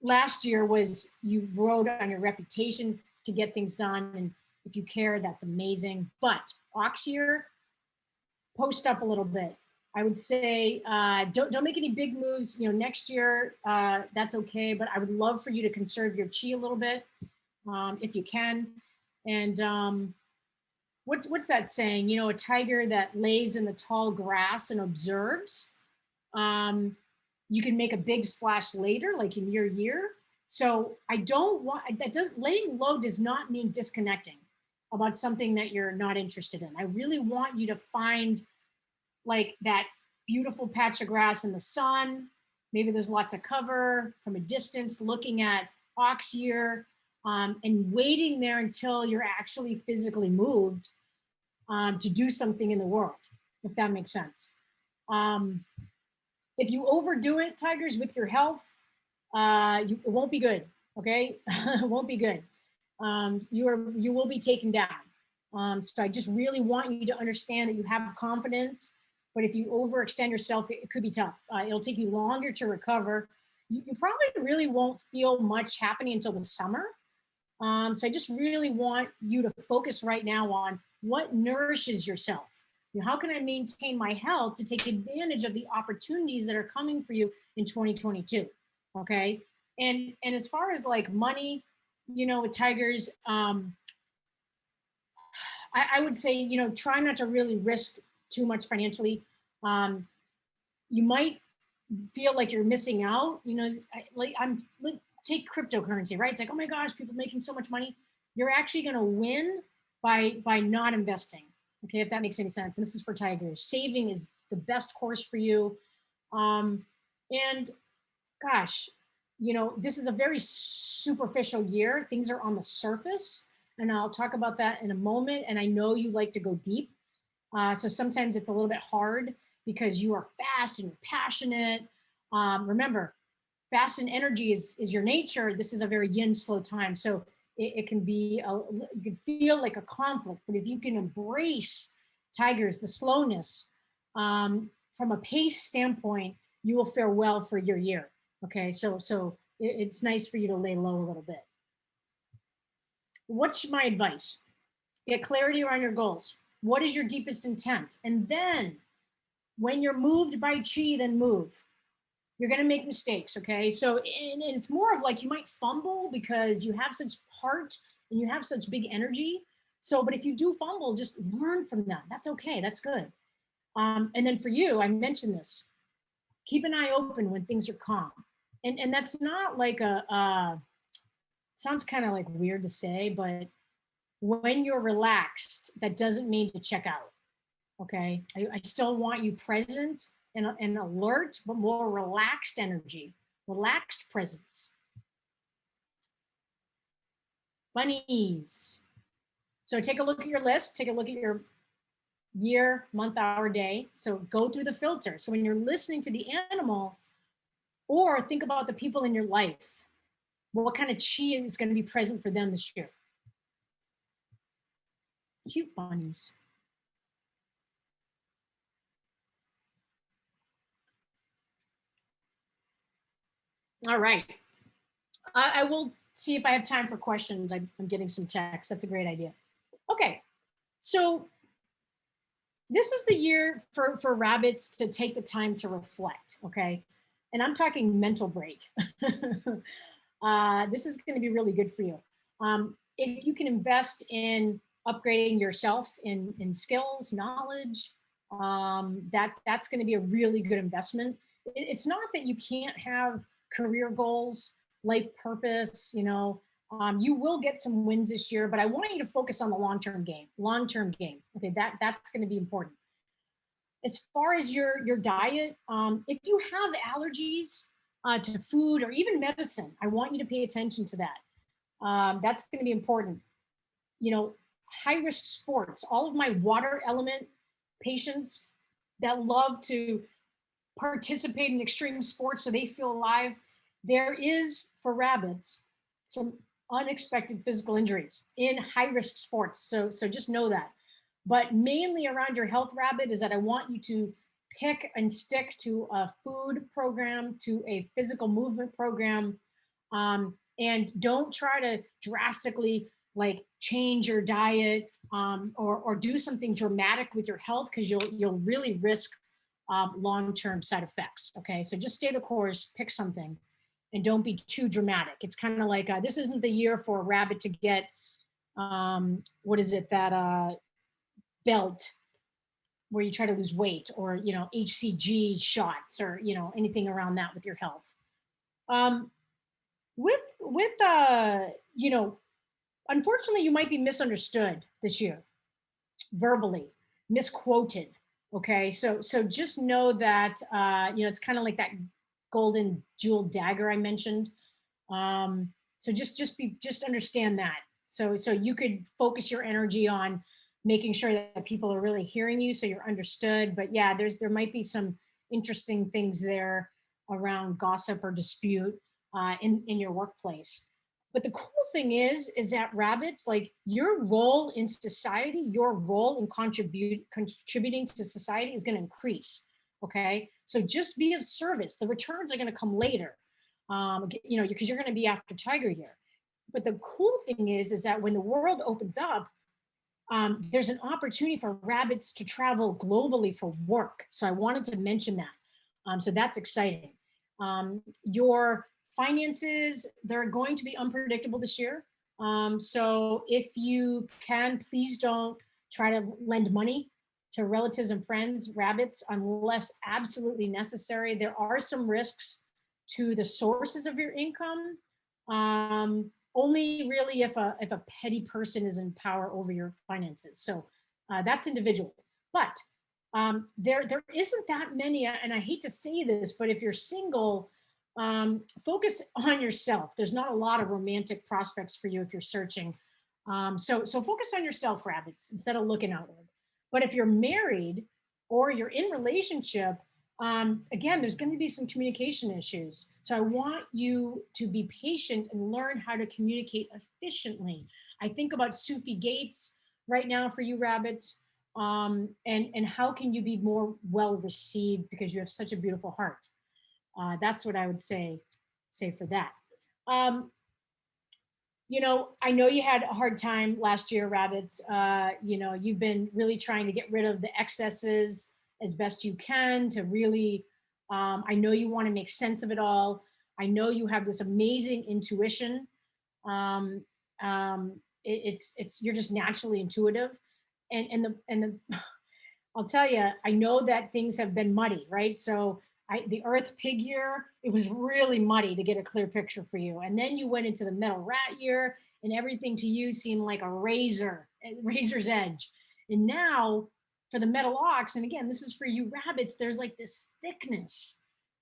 last year was you rode on your reputation to get things done. And if you care, that's amazing. But ox year, post up a little bit. I would say don't make any big moves. You know, next year that's okay. But I would love for you to conserve your chi a little bit if you can. And what's that saying? You know, a tiger that lays in the tall grass and observes. You can make a big splash later, like in your year. So I don't want that. Laying low does not mean disconnecting about something that you're not interested in. I really want you to find like that beautiful patch of grass in the sun. Maybe there's lots of cover from a distance, looking at ox year, and waiting there until you're actually physically moved to do something in the world, if that makes sense. If you overdo it, tigers, with your health, it won't be good. Okay, it won't be good. You will be taken down. So I just really want you to understand that you have confidence, but if you overextend yourself, it could be tough. It'll take you longer to recover. You probably really won't feel much happening until the summer. So I just really want you to focus right now on what nourishes yourself. You know, how can I maintain my health to take advantage of the opportunities that are coming for you in 2022? Okay. And as far as like money, you know, with tigers, I would say, you know, try not to really risk too much financially. You might feel like you're missing out. You know, take cryptocurrency, right? It's like, oh my gosh, people making so much money. You're actually going to win by not investing. Okay, if that makes any sense. And this is for tigers. Saving is the best course for you. And gosh, you know, this is a very superficial year. Things are on the surface, and I'll talk about that in a moment. And I know you like to go deep. So sometimes it's a little bit hard because you are fast and you're passionate. Remember, fast and energy is your nature. This is a very yin slow time. So it can be, you can feel like a conflict, but if you can embrace tigers, the slowness, from a pace standpoint, you will fare well for your year. Okay, so it's nice for you to lay low a little bit. What's my advice? Get clarity around your goals. What is your deepest intent? And then when you're moved by chi, then move. You're going to make mistakes. Okay. So and it's more of like you might fumble because you have such heart and you have such big energy. So, but if you do fumble, just learn from that. That's okay. That's good. And then for you, I mentioned this, keep an eye open when things are calm. And that's not like sounds kind of like weird to say, but when you're relaxed, that doesn't mean to check out. Okay. I still want you present and alert, but more relaxed energy, relaxed presence. Bunnies. So take a look at your list, take a look at your year, month, hour, day. So go through the filter. So when you're listening to the animal, or think about the people in your life, what kind of chi is going to be present for them this year? Cute bunnies. All right. I will see if I have time for questions. I'm getting some text. That's a great idea. Okay. So this is the year for rabbits to take the time to reflect. Okay. And I'm talking mental break. This is going to be really good for you. If you can invest in upgrading yourself in skills, knowledge, that's going to be a really good investment. It's not that you can't have career goals, life purpose, you will get some wins this year, but I want you to focus on the long-term game. Okay, that's going to be important. As far as your diet, if you have allergies to food or even medicine, I want you to pay attention to that. That's going to be important. High risk sports, all of my water element patients that love to participate in extreme sports so they feel alive, there is for rabbits some unexpected physical injuries in high risk sports. So just know that. But mainly around your health, rabbit, is that I want you to pick and stick to a food program, to a physical movement program, and don't try to drastically like change your diet or do something dramatic with your health, because you'll really risk long-term side effects. Okay, so just stay the course, pick something, and don't be too dramatic. It's kind of like this isn't the year for a rabbit to get what is it, that belt where you try to lose weight, or HCG shots, or anything around that with your health. With unfortunately, you might be misunderstood this year, verbally, misquoted. Okay, so just know that it's kind of like that golden jewel dagger I mentioned. So just understand that. So you could focus your energy on making sure that people are really hearing you, so you're understood. But yeah, there might be some interesting things there around gossip or dispute in your workplace. But the cool thing is that rabbits, like, your role in society, your role in contributing to society is going to increase. Okay, so just be of service. The returns are going to come later, because you're going to be after Tiger Year. But the cool thing is that when the world opens up, there's an opportunity for rabbits to travel globally for work. So I wanted to mention that. So that's exciting. Your finances, they're going to be unpredictable this year. So if you can, please don't try to lend money to relatives and friends, rabbits, unless absolutely necessary. There are some risks to the sources of your income. Only really if a petty person is in power over your finances. So that's individual. But there isn't that many, and I hate to say this, but if you're single, focus on yourself. There's not a lot of romantic prospects for you if you're searching. So focus on yourself, rabbits, instead of looking outward. But if you're married or you're in relationship, again, there's going to be some communication issues. So I want you to be patient and learn how to communicate efficiently. I think about Sufi Gates right now for you rabbits, and how can you be more well received because you have such a beautiful heart. That's what I would say for that. I know you had a hard time last year, rabbits. You've been really trying to get rid of the excesses as best you can to really, I know you want to make sense of it all. I know you have this amazing intuition. You're just naturally intuitive. And the I'll tell you, I know that things have been muddy, right? So the Earth pig year, it was really muddy to get a clear picture for you. And then you went into the metal rat year, and everything to you seemed like a razor's edge. And now for the metal ox, and again, this is for you rabbits, there's like this thickness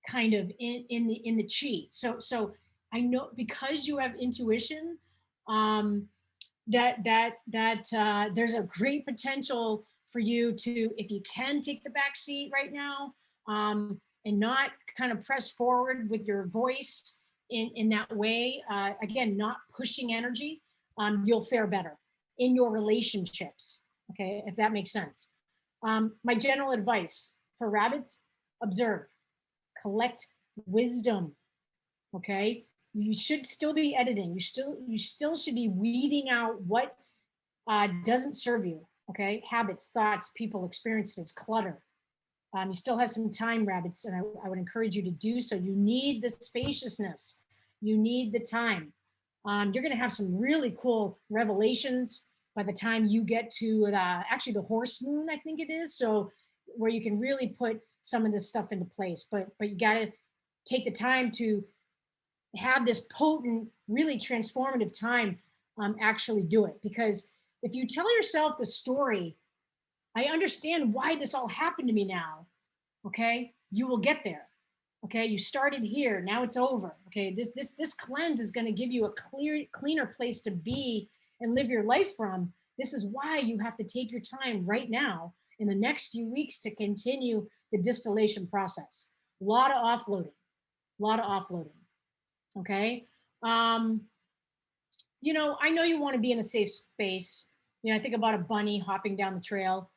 kind of in the chi. So I know, because you have intuition, that there's a great potential for you to, if you can, take the back seat right now, and not kind of press forward with your voice in that way, again, not pushing energy, you'll fare better in your relationships. Okay, if that makes sense. My general advice for rabbits: observe, collect wisdom. Okay, you should still be editing. You still should be weeding out what doesn't serve you. Okay, habits, thoughts, people, experiences, clutter. You still have some time, rabbits, and I would encourage you to do so. You need the spaciousness. You need the time. You're going to have some really cool revelations by the time you get to actually the horse moon, I think it is. So where you can really put some of this stuff into place. But you got to take the time to have this potent, really transformative time actually do it. Because if you tell yourself the story, I understand why this all happened to me now. Okay, you will get there. Okay, you started here, now it's over. Okay, this cleanse is going to give you a cleaner place to be and live your life from. This is why you have to take your time right now in the next few weeks to continue the distillation process. A lot of offloading, a lot of offloading. Okay. Um, I know you want to be in a safe space. I think about a bunny hopping down the trail.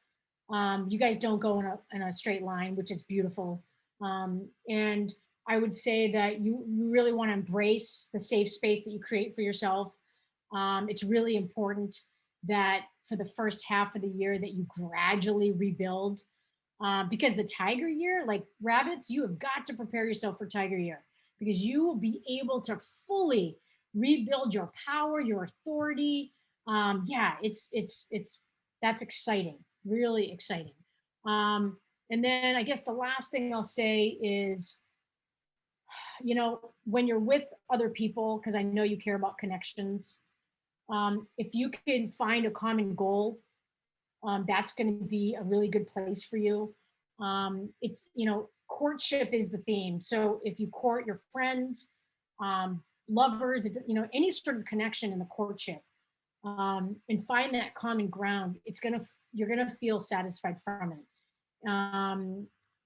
You guys don't go in a straight line, which is beautiful. And I would say that you really want to embrace the safe space that you create for yourself. It's really important that for the first half of the year that you gradually rebuild. Because the tiger year, like rabbits, you have got to prepare yourself for tiger year, because you will be able to fully rebuild your power, your authority. Yeah, it's that's exciting, really exciting. And then I guess the last thing I'll say is, when you're with other people, because I know you care about connections, if you can find a common goal, that's going to be a really good place for you. It's, courtship is the theme. So if you court your friends, lovers, any sort of connection in the courtship, and find that common ground, you're going to feel satisfied from it.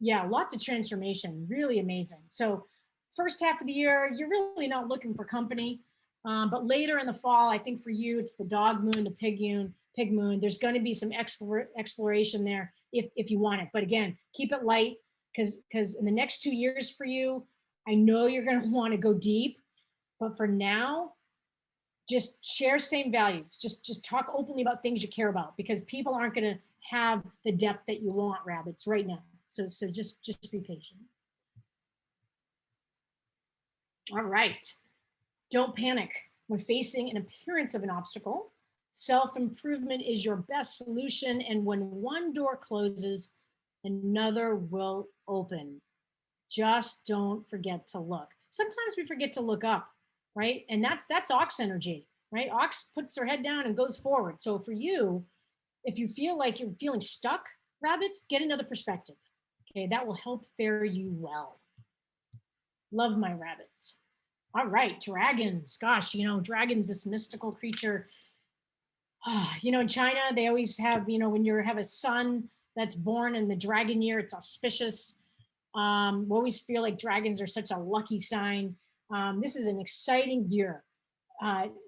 Yeah, lots of transformation, really amazing. So first half of the year, you're really not looking for company. But later in the fall, I think for you, it's the dog moon, the pig moon. There's going to be some exploration there if you want it. But again, keep it light, because in the next 2 years for you, I know you're going to want to go deep. But for now, just share same values. Just talk openly about things you care about, because people aren't going to have the depth that you want, rabbits, right now. So just be patient. All right. Don't panic when facing an appearance of an obstacle. Self-improvement is your best solution, and when one door closes, another will open. Just don't forget to look. Sometimes we forget to look up, right? And that's ox energy, right? Ox puts her head down and goes forward. So for you, if you feel like you're feeling stuck, rabbits, get another perspective. Okay, that will help fare you well. Love my rabbits. All right, dragons. Gosh, dragons, this mystical creature. In China, they always have, when you have a son that's born in the dragon year, it's auspicious. We always feel like dragons are such a lucky sign. This is an exciting year.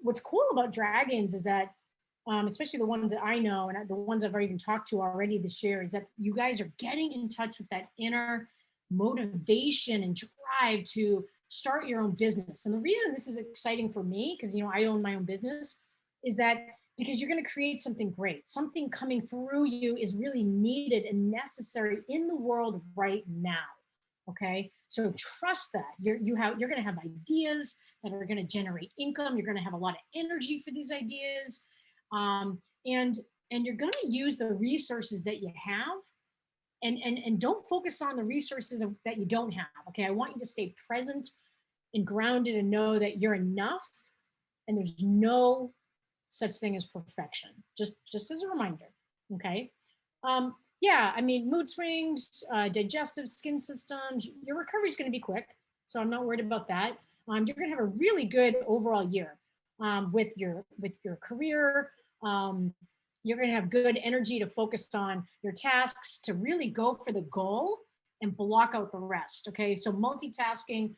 What's cool about dragons is that, especially the ones that I know and the ones I've even talked to already this year, is that you guys are getting in touch with that inner motivation and drive to start your own business. And the reason this is exciting for me, because I own my own business, is that because you're going to create something great. Something coming through you is really needed and necessary in the world right now. Okay, so trust that you're going to have ideas that are going to generate income. You're going to have a lot of energy for these ideas, and you're going to use the resources that you have. And don't focus on the resources that you don't have. Okay, I want you to stay present and grounded and know that you're enough, and there's no such thing as perfection. Just as a reminder. Okay. Yeah, I mean, mood swings, digestive, skin systems, your recovery is going to be quick. So I'm not worried about that. You're going to have a really good overall year with your career. You're going to have good energy to focus on your tasks, to really go for the goal and block out the rest. Okay, so multitasking,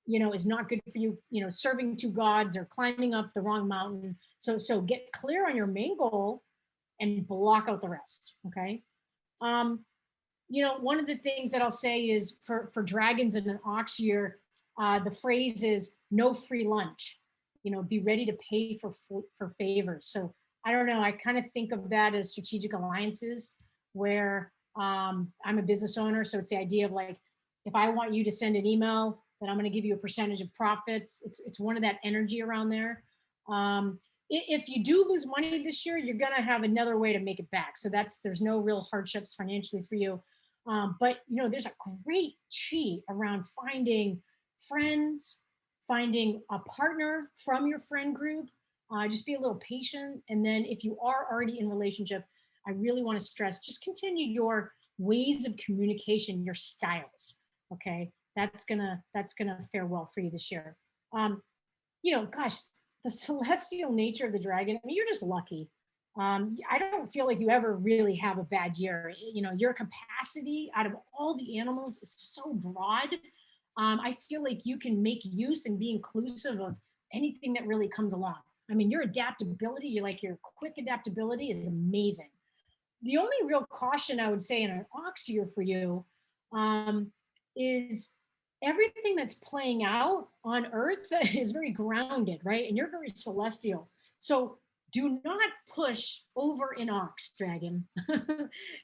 is not good for you, serving two gods or climbing up the wrong mountain. So get clear on your main goal and block out the rest. Okay. One of the things that I'll say is for dragons in an ox year, the phrase is no free lunch. Be ready to pay for favors. So I don't know. I kind of think of that as strategic alliances, where I'm a business owner, so it's the idea of like, if I want you to send an email, then I'm going to give you a percentage of profits. It's one of that energy around there. If you do lose money this year, you're going to have another way to make it back. So there's no real hardships financially for you. But there's a great chi around finding friends, finding a partner from your friend group. Just be a little patient. And then if you are already in relationship, I really want to stress, just continue your ways of communication, your styles. Okay. That's gonna fare well for you this year. Gosh, the celestial nature of the dragon, I mean, you're just lucky. I don't feel like you ever really have a bad year. Your capacity out of all the animals is so broad. I feel like you can make use and be inclusive of anything that really comes along. I mean, your adaptability, your quick adaptability is amazing. The only real caution I would say in an ox year for you is everything that's playing out on Earth is very grounded, right? And you're very celestial. So do not push over an ox, dragon.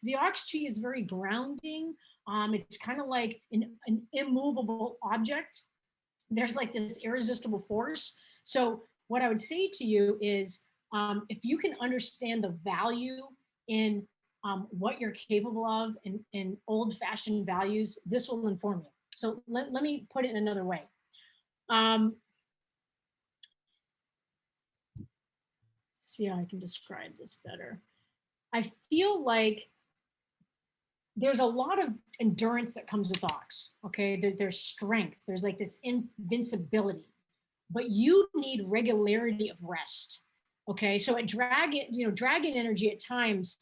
The ox chi is very grounding. It's kind of like an immovable object. There's like this irresistible force. So what I would say to you is, if you can understand the value in what you're capable of in old-fashioned values, this will inform you. So let me put it in another way. See how I can describe this better. I feel like there's a lot of endurance that comes with ox. Okay, there's strength. There's like this invincibility, but you need regularity of rest. Okay, so at dragon energy at times,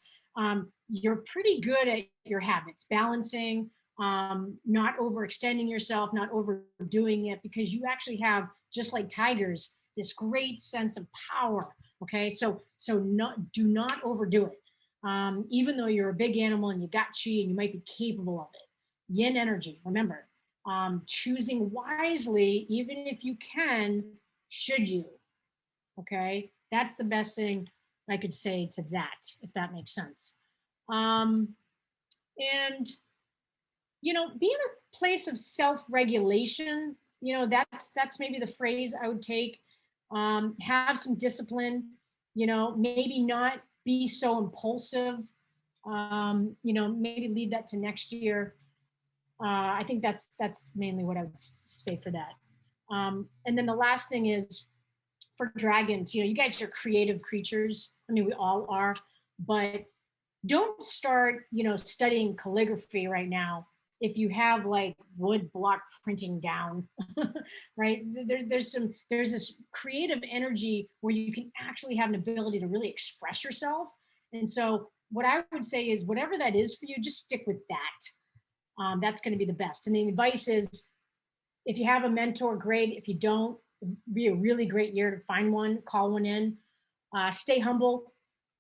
you're pretty good at your habits, balancing, not overextending yourself, not overdoing it, because you actually have, just like tigers, this great sense of power. Okay, so do not overdo it. Even though you're a big animal and you got chi and you might be capable of it. Yin energy, remember, choosing wisely, even if you can, should you. Okay, that's the best thing I could say to that, if that makes sense. And be in a place of self-regulation. That's maybe the phrase I would take. Have some discipline. Maybe not be so impulsive. Maybe leave that to next year. I think that's mainly what I would say for that. And then the last thing is, for dragons, you guys are creative creatures. I mean, we all are, but don't start, studying calligraphy right now if you have like wood block printing down, right? There's this creative energy where you can actually have an ability to really express yourself. And so what I would say is, whatever that is for you, just stick with that. That's going to be the best. And the advice is, if you have a mentor, great. If you don't, it'd be a really great year to find one, call one in. Stay humble,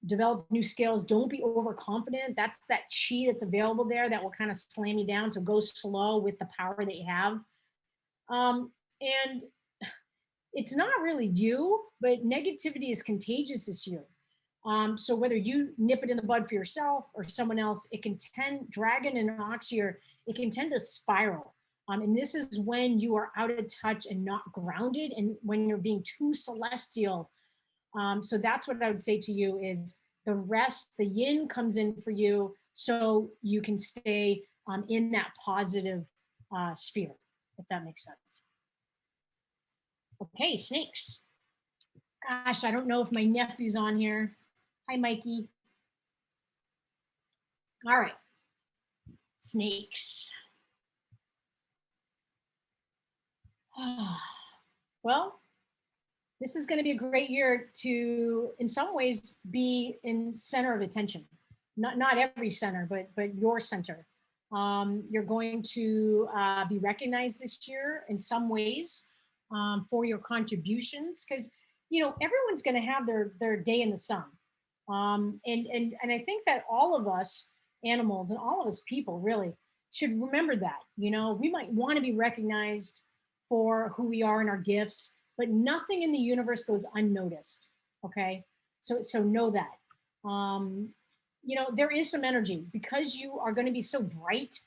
develop new skills. Don't be overconfident. That's that chi that's available there that will kind of slam you down. So go slow with the power that you have. And it's not really you, but negativity is contagious this year. So whether you nip it in the bud for yourself or someone else, dragon and ox year, it can tend to spiral. And this is when you are out of touch and not grounded, and when you're being too celestial. So that's what I would say to you is, the rest, the yin comes in for you so you can stay in that positive sphere, if that makes sense. Okay, snakes. Gosh, I don't know if my nephew's on here. Hi, Mikey. All right, snakes. Well, this is going to be a great year to, in some ways, be in center of attention. Not every center, but your center. You're going to be recognized this year in some ways for your contributions, because everyone's going to have their day in the sun. And I think that all of us animals and all of us people really should remember that. We might want to be recognized for who we are and our gifts, but nothing in the universe goes unnoticed. Okay, so know that. Um, there is some energy because you are going to be so bright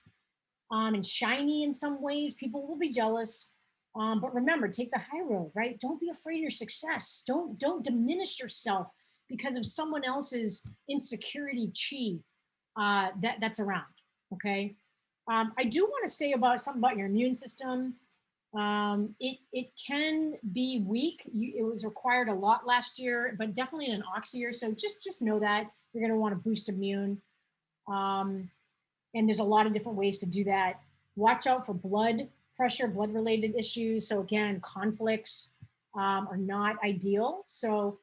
and shiny in some ways. People will be jealous. But remember, take the high road, right? Don't be afraid of your success. Don't diminish yourself because of someone else's insecurity chi that's around. Okay. I do want to say about something about your immune system. It can be weak. It was required a lot last year, but definitely in an ox year. So just know that you're going to want to boost immune. Um, and there's a lot of different ways to do that. Watch out for blood pressure, blood related issues. So again, conflicts are not ideal. So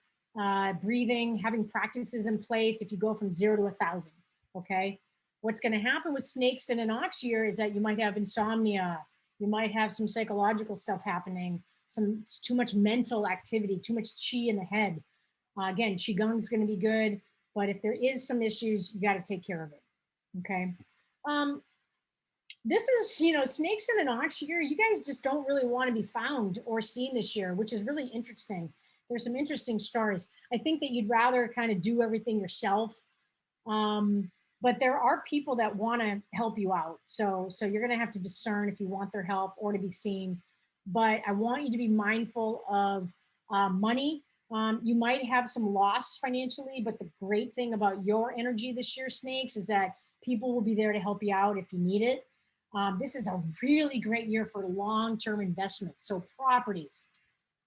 breathing, having practices in place if you go from 0 to 1,000. Okay. What's going to happen with snakes in an ox year is that you might have insomnia. You might have some psychological stuff happening, some too much mental activity, too much chi in the head. Again, qigong is going to be good, but if there is some issues, you got to take care of it. Okay. Um, this is, snakes in an ox year. You guys just don't really want to be found or seen this year, which is really interesting. There's some interesting stars. I think that you'd rather kind of do everything yourself. But there are people that want to help you out. So you're going to have to discern if you want their help or to be seen. But I want you to be mindful of money. You might have some loss financially, but the great thing about your energy this year, snakes, is that people will be there to help you out if you need it. This is a really great year for long-term investments. So properties,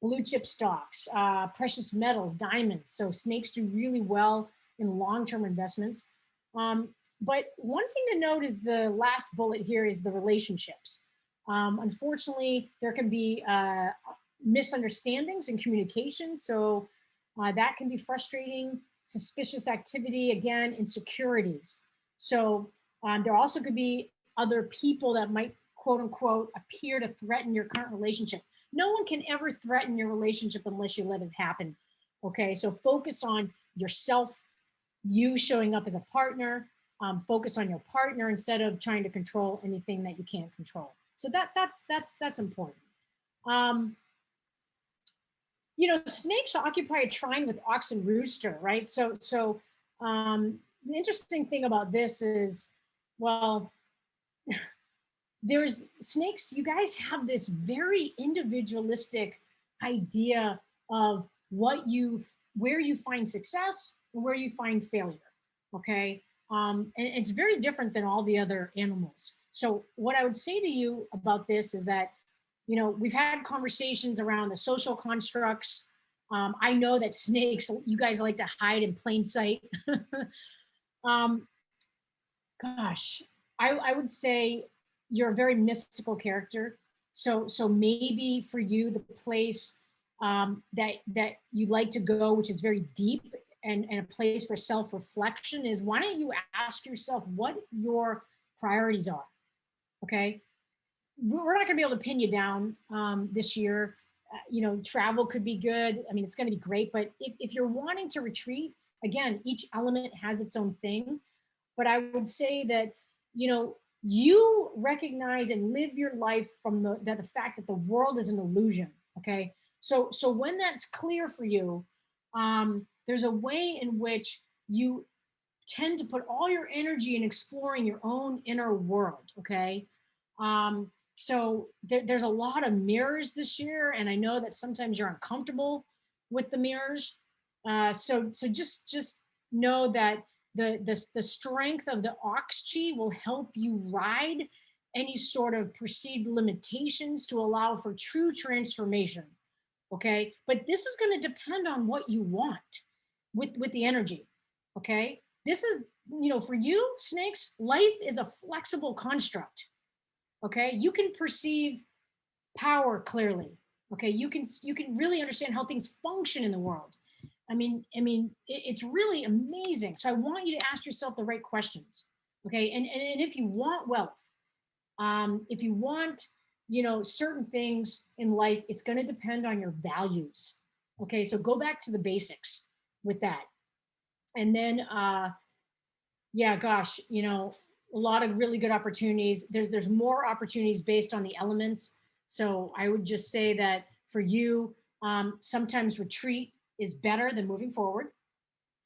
blue chip stocks, precious metals, diamonds. So snakes do really well in long-term investments. But one thing to note is the last bullet here is the relationships. Unfortunately, there can be misunderstandings in communication. So that can be frustrating, suspicious activity, again, insecurities. So there also could be other people that might, quote unquote, appear to threaten your current relationship. No one can ever threaten your relationship unless you let it happen. Okay, so focus on yourself, you showing up as a partner, focus on your partner instead of trying to control anything that you can't control. So that's important. Snakes occupy a trine with ox and rooster, right? So the interesting thing about this is, well, there's snakes. You guys have this very individualistic idea of where you find success and where you find failure. Okay. And it's very different than all the other animals. So what I would say to you about this is that, we've had conversations around the social constructs. I know that snakes, you guys like to hide in plain sight. um, Gosh, I would say you're a very mystical character. So maybe for you, the place that you like to go, which is very deep and a place for self-reflection, is why don't you ask yourself what your priorities are? Okay. We're not going to be able to pin you down this year. Travel could be good. I mean, it's going to be great. But if you're wanting to retreat, again, each element has its own thing. But I would say that, you recognize and live your life from the fact that the world is an illusion. Okay. So when that's clear for you, there's a way in which you tend to put all your energy in exploring your own inner world. Okay. So there's a lot of mirrors this year, and I know that sometimes you're uncomfortable with the mirrors. So just know that the strength of the ox chi will help you ride any sort of perceived limitations to allow for true transformation. Okay, but this is going to depend on what you want with the energy. Okay, this is, for you snakes, life is a flexible construct. Okay, you can perceive power clearly. Okay, you can really understand how things function in the world. I mean, it's really amazing. So I want you to ask yourself the right questions. Okay. And if you want wealth, if you want, certain things in life, it's going to depend on your values. Okay. So go back to the basics with that. And then, yeah, gosh, a lot of really good opportunities. There's more opportunities based on the elements. So I would just say that for you, sometimes retreat is better than moving forward.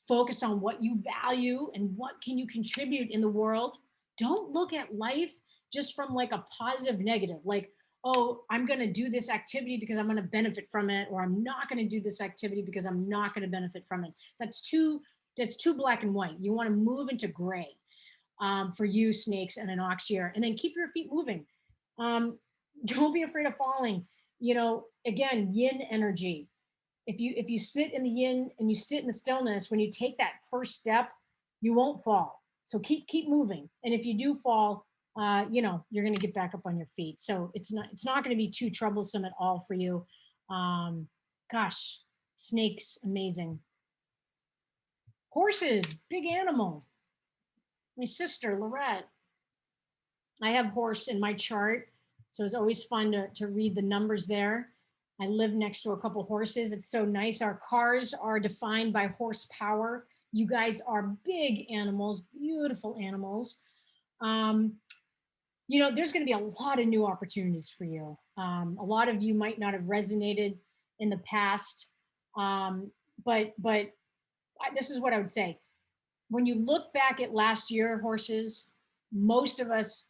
Focus on what you value and what can you contribute in the world. Don't look at life just from like a positive negative, like, oh, I'm going to do this activity because I'm going to benefit from it, or I'm not going to do this activity because I'm not going to benefit from it. That's too black and white. You want to move into gray, for you, snakes, and an ox year, and then keep your feet moving. um, don't be afraid of falling. Again, yin energy. If you sit in the yin and you sit in the stillness, when you take that first step, you won't fall. So keep moving. And if you do fall, you're going to get back up on your feet. So it's not going to be too troublesome at all for you. Um, Gosh, snakes, amazing. Horses, big animal. My sister Lorette, I have horse in my chart, so it's always fun to read the numbers there. I live next to a couple horses. It's so nice. Our cars are defined by horsepower. You guys are big animals, beautiful animals. Um, there's going to be a lot of new opportunities for you. A lot of you might not have resonated in the past, but this is what I would say. When you look back at last year, horses, most of us,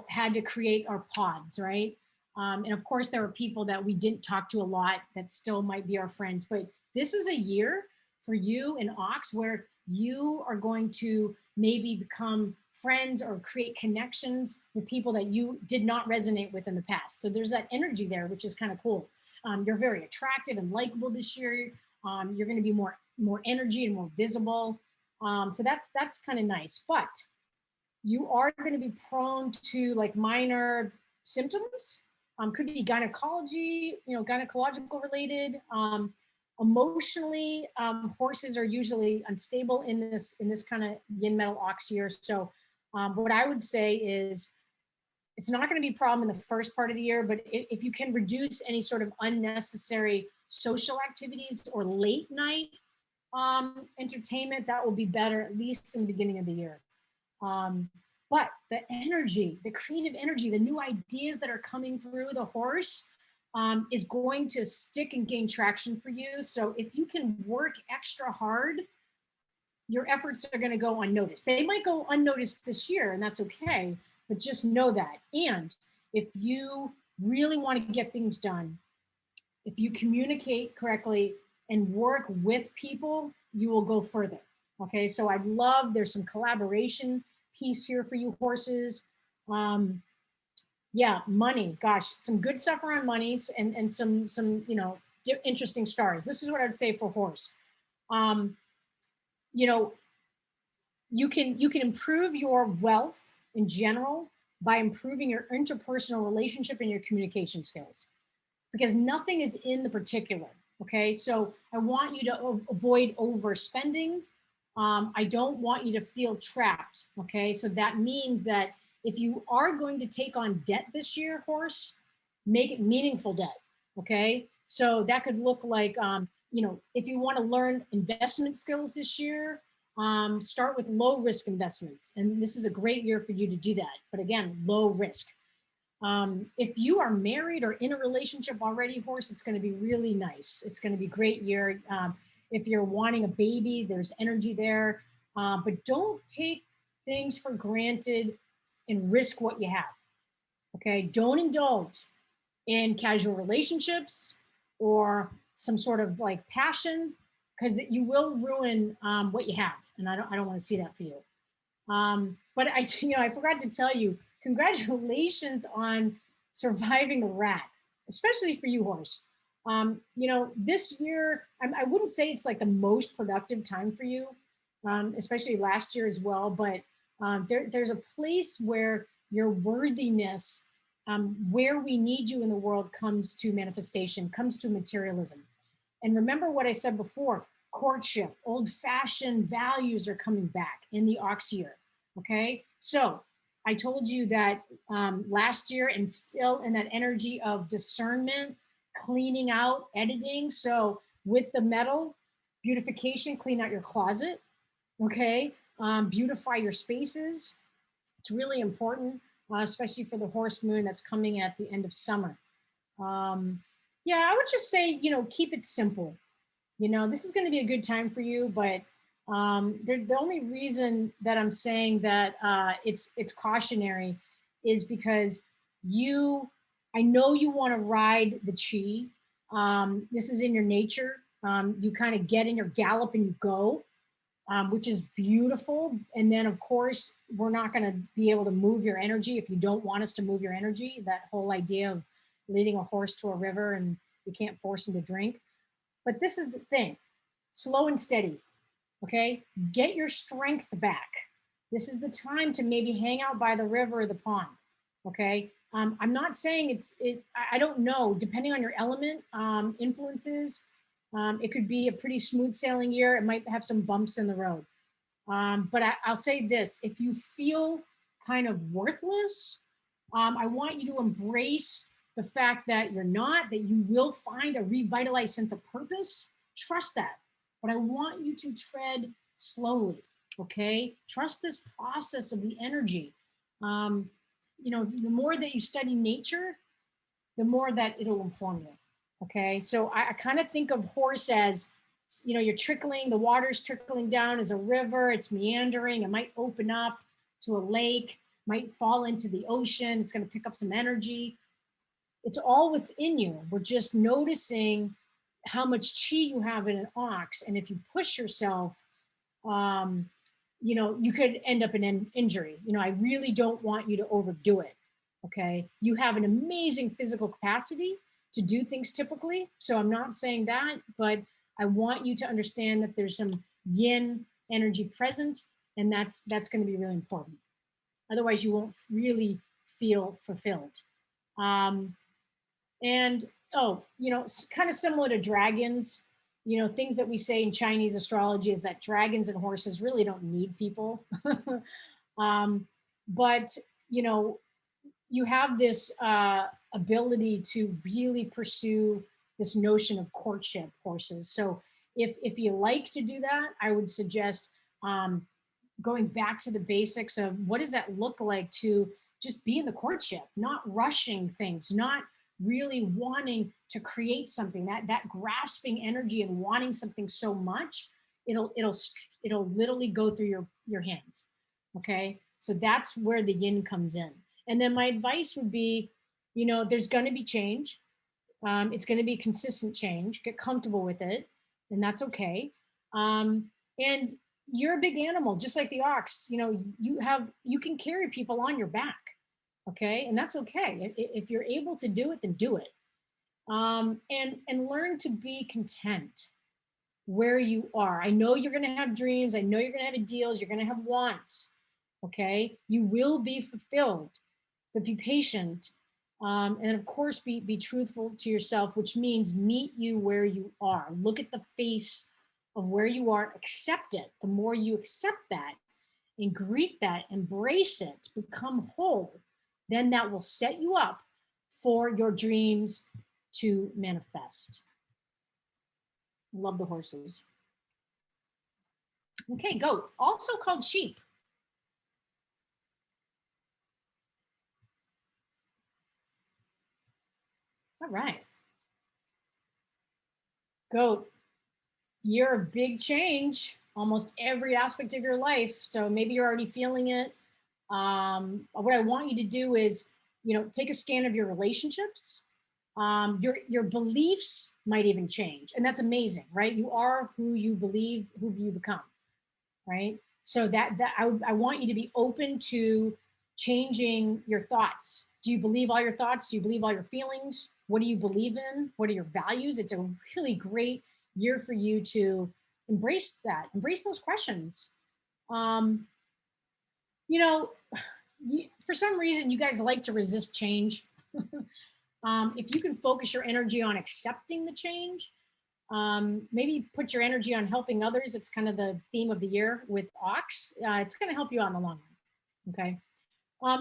had to create our pods, right? And of course, there were people that we didn't talk to a lot that still might be our friends. But this is a year for you and Ox where you are going to maybe become friends or create connections with people that you did not resonate with in the past. So there's that energy there, which is kind of cool. You're very attractive and likable this year. You're going to be more energy and more visible. So that's kind of nice, but you are going to be prone to like minor symptoms. Could be gynecology, gynecological related. Emotionally, horses are usually unstable in this kind of yin metal ox year. So, what I would say is it's not going to be a problem in the first part of the year, but if you can reduce any sort of unnecessary social activities or late night entertainment, that will be better, at least in the beginning of the year. Um, but the energy, the creative energy, the new ideas that are coming through the horse is going to stick and gain traction for you. So if you can work extra hard, your efforts are going to go unnoticed. They might go unnoticed this year, and that's okay, but just know that. And if you really want to get things done, if you communicate correctly and work with people, you will go further. Okay, so I'd love, there's some collaboration piece here for you horses. Yeah, money, gosh, some good stuff around monies and some interesting stars. This is what I'd say for horse. Um, you know, you can improve your wealth in general by improving your interpersonal relationship and your communication skills, because nothing is in the particular. Okay, so I want you to avoid overspending. I don't want you to feel trapped. Okay, so that means that if you are going to take on debt this year, horse, make it meaningful debt. Okay, so that could look like, if you want to learn investment skills this year, start with low risk investments. And this is a great year for you to do that. But again, low risk. If you are married or in a relationship already, horse, it's going to be really nice. It's going to be a great year. If you're wanting a baby, there's energy there. But don't take things for granted and risk what you have. Okay. Don't indulge in casual relationships or some sort of like passion, because you will ruin what you have. And I don't want to see that for you. But I forgot to tell you, congratulations on surviving the rat, especially for you, horse. This year, I wouldn't say it's like the most productive time for you, especially last year as well. But there's a place where your worthiness, where we need you in the world, comes to manifestation, comes to materialism. And remember what I said before, courtship, old fashioned values are coming back in the ox year. Okay, so I told you that last year, and still in that energy of discernment, cleaning out, editing. So with the metal beautification, clean out your closet. Okay, beautify your spaces. It's really important, especially for the horse moon that's coming at the end of summer. Um, yeah, I would just say, keep it simple. This is going to be a good time for you, but the only reason that I'm saying that it's cautionary is because you, I know you want to ride the chi. This is in your nature. You kind of get in your gallop and you go, which is beautiful. And then, of course, we're not going to be able to move your energy if you don't want us to move your energy. That whole idea of leading a horse to a river and you can't force him to drink. But this is the thing, slow and steady. Okay, get your strength back. This is the time to maybe hang out by the river or the pond. Okay, I'm not saying I don't know, depending on your element influences. It could be a pretty smooth sailing year. It might have some bumps in the road. But I'll say this: if you feel kind of worthless, I want you to embrace the fact that you're not, that you will find a revitalized sense of purpose. Trust that. But I want you to tread slowly, okay? Trust this process of the energy. The more that you study nature, the more that it'll inform you, okay? So I kind of think of horse as, you're trickling, the water's trickling down as a river, it's meandering, it might open up to a lake, might fall into the ocean, it's going to pick up some energy. It's all within you. We're just noticing how much chi you have in an ox. And if you push yourself, um, you could end up in an injury. I really don't want you to overdo it. Okay. You have an amazing physical capacity to do things typically. So I'm not saying that, but I want you to understand that there's some yin energy present, and that's going to be really important. Otherwise, you won't really feel fulfilled. Um, and kind of similar to dragons, things that we say in Chinese astrology is that dragons and horses really don't need people. But you have this ability to really pursue this notion of courtship, horses. So if you like to do that, I would suggest going back to the basics of what does that look like to just be in the courtship, not rushing things, not really wanting to create something, that grasping energy and wanting something so much, it'll literally go through your hands. Okay, so that's where the yin comes in. And then my advice would be, there's going to be change. It's going to be consistent change. Get comfortable with it, and that's okay. And you're a big animal, just like the ox. You can carry people on your back, okay, and that's okay. If you're able to do it, then do it. And learn to be content where you are. I know you're going to have dreams. I know you're going to have ideals. You're going to have wants. Okay, you will be fulfilled, but be patient. And of course, be truthful to yourself, which means meet you where you are. Look at the face of where you are, accept it. The more you accept that and greet that, embrace it, become whole, then that will set you up for your dreams to manifest. Love the horses. Okay, goat, also called sheep. All right. Goat, you're a big change, almost every aspect of your life. So maybe you're already feeling it. What I want you to do is, take a scan of your relationships. Your beliefs might even change, and that's amazing, right? You are who you believe, who you become, right? So I want you to be open to changing your thoughts. Do you believe all your thoughts? Do you believe all your feelings? What do you believe in? What are your values? It's a really great year for you to embrace that, embrace those questions. Um, you know, for some reason, you guys like to resist change. If you can focus your energy on accepting the change, maybe put your energy on helping others. It's kind of the theme of the year with Ox. It's going to help you out in the long run. Okay.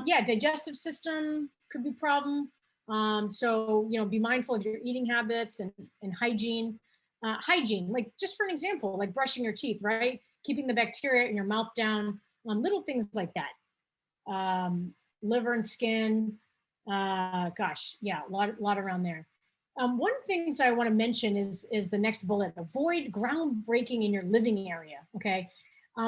Yeah, digestive system could be a problem. So, be mindful of your eating habits and hygiene. Hygiene, like just for an example, like brushing your teeth, right? Keeping the bacteria in your mouth down, little things like that. Liver and skin, gosh, yeah, a lot around there. One of the things I want to mention is the next bullet: avoid groundbreaking in your living area. Okay,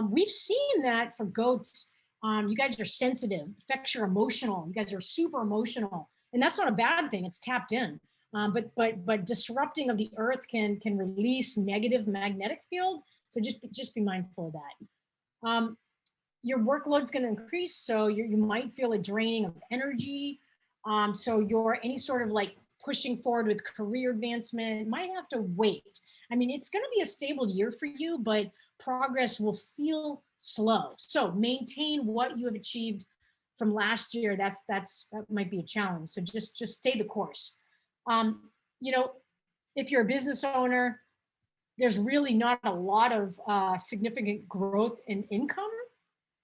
we've seen that for goats. You guys are sensitive, affects your emotional. You guys are super emotional, and that's not a bad thing. It's tapped in. But disrupting of the earth can release negative magnetic field. So just be mindful of that. Your workload's going to increase, so you might feel a draining of energy. So your any sort of like pushing forward with career advancement might have to wait. I mean, it's going to be a stable year for you, but progress will feel slow. So maintain what you have achieved from last year. That might be a challenge. So just stay the course. Um, you know, if you're a business owner, there's really not a lot of significant growth in income,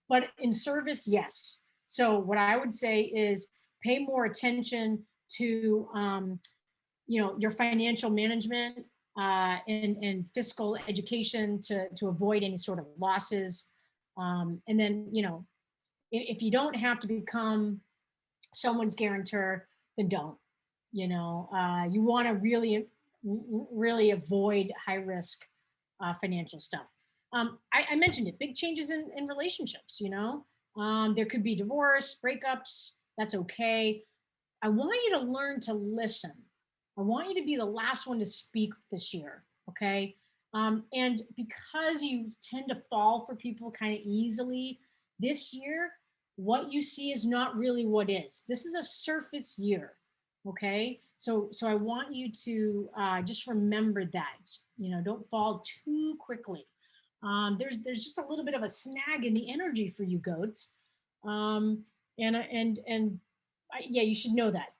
but in service, yes. So what I would say is pay more attention to your financial management and fiscal education to avoid any sort of losses. And then if you don't have to become someone's guarantor, then don't. You want to really avoid high risk financial stuff. I mentioned it, big changes in relationships. There could be divorce, breakups. That's okay. I want you to learn to listen. I want you to be the last one to speak this year. Okay. And because you tend to fall for people kind of easily this year, what you see is not really what is. This is a surface year. Okay. So I want you to just remember that, don't fall too quickly. There's just a little bit of a snag in the energy for you goats. Yeah, you should know that.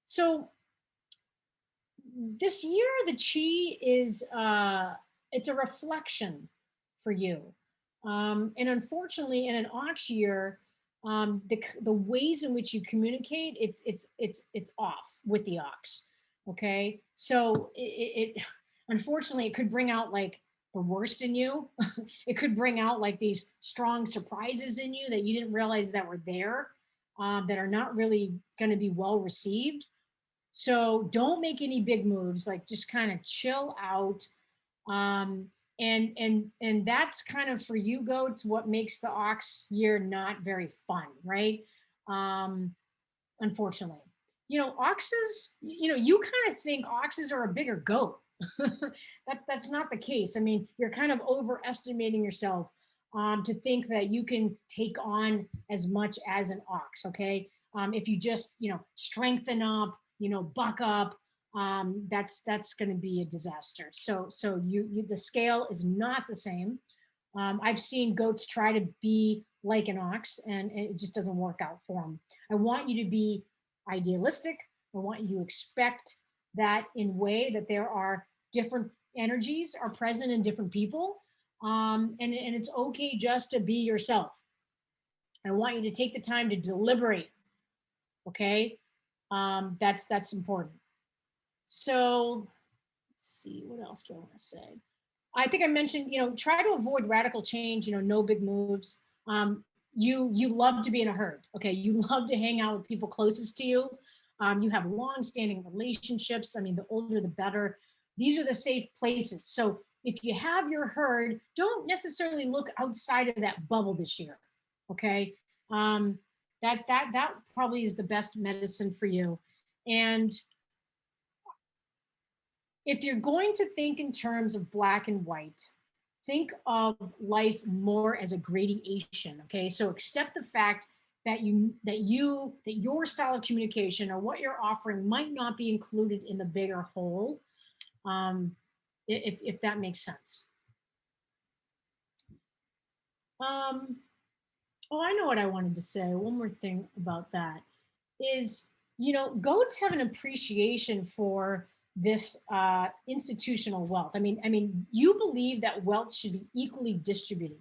So this year, the chi is it's a reflection for you. And unfortunately, in an ox year, the ways in which you communicate, it's off with the ox. Okay, so it unfortunately it could bring out like the worst in you. It could bring out like these strong surprises in you that you didn't realize that were there, that are not really going to be well received. So don't make any big moves, like just kind of chill out. Um, and that's kind of for you goats what makes the ox year not very fun, right? Um, Unfortunately. Oxes, you kind of think oxes are a bigger goat. That's not the case. I mean, you're kind of overestimating yourself to think that you can take on as much as an ox. Okay, if you just strengthen up, buck up, that's going to be a disaster. So you the scale is not the same. I've seen goats try to be like an ox, and it just doesn't work out for them. I want you to be idealistic. I want you to expect that in way that there are different energies are present in different people, and it's okay just to be yourself. I want you to take the time to deliberate. Okay, that's important. So let's see, what else do I want to say? I think I mentioned, try to avoid radical change, no big moves. You love to be in a herd. Okay. You love to hang out with people closest to you. You have long-standing relationships. I mean, the older, the better. These are the safe places. So if you have your herd, don't necessarily look outside of that bubble this year. Okay. That probably is the best medicine for you. And if you're going to think in terms of black and white, think of life more as a gradation. Okay, so accept the fact that your style of communication or what you're offering might not be included in the bigger whole, if that makes sense. Oh, I know what I wanted to say. One more thing about that is, goats have an appreciation for this institutional wealth. I mean, you believe that wealth should be equally distributed.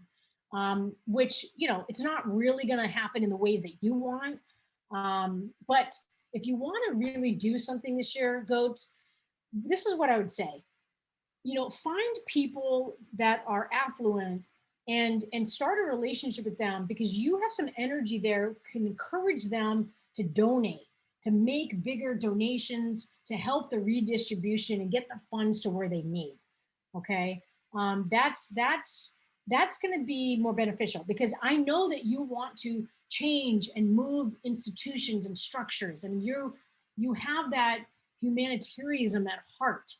which, it's not really going to happen in the ways that you want. But if you want to really do something this year, goats, this is what I would say. Find people that are affluent and start a relationship with them, because you have some energy there, can encourage them to donate, to make bigger donations, to help the redistribution and get the funds to where they need. Okay. That's going to be more beneficial, because I know that you want to change and move institutions and structures, and you have that humanitarianism at heart,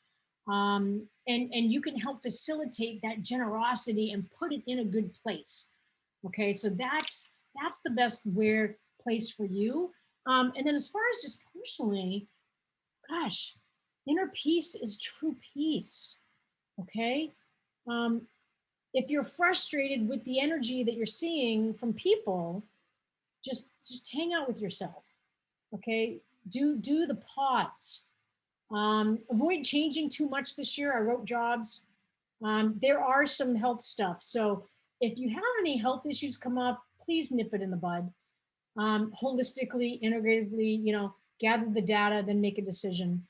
and you can help facilitate that generosity and put it in a good place. Okay, so that's the best where place for you. And then as far as just personally, gosh, inner peace is true peace. Okay. Um, if you're frustrated with the energy that you're seeing from people, just hang out with yourself. Okay. Do the pause. Avoid changing too much this year. I wrote jobs. There are some health stuff. So if you have any health issues come up, please nip it in the bud. Holistically, integratively, gather the data, then make a decision.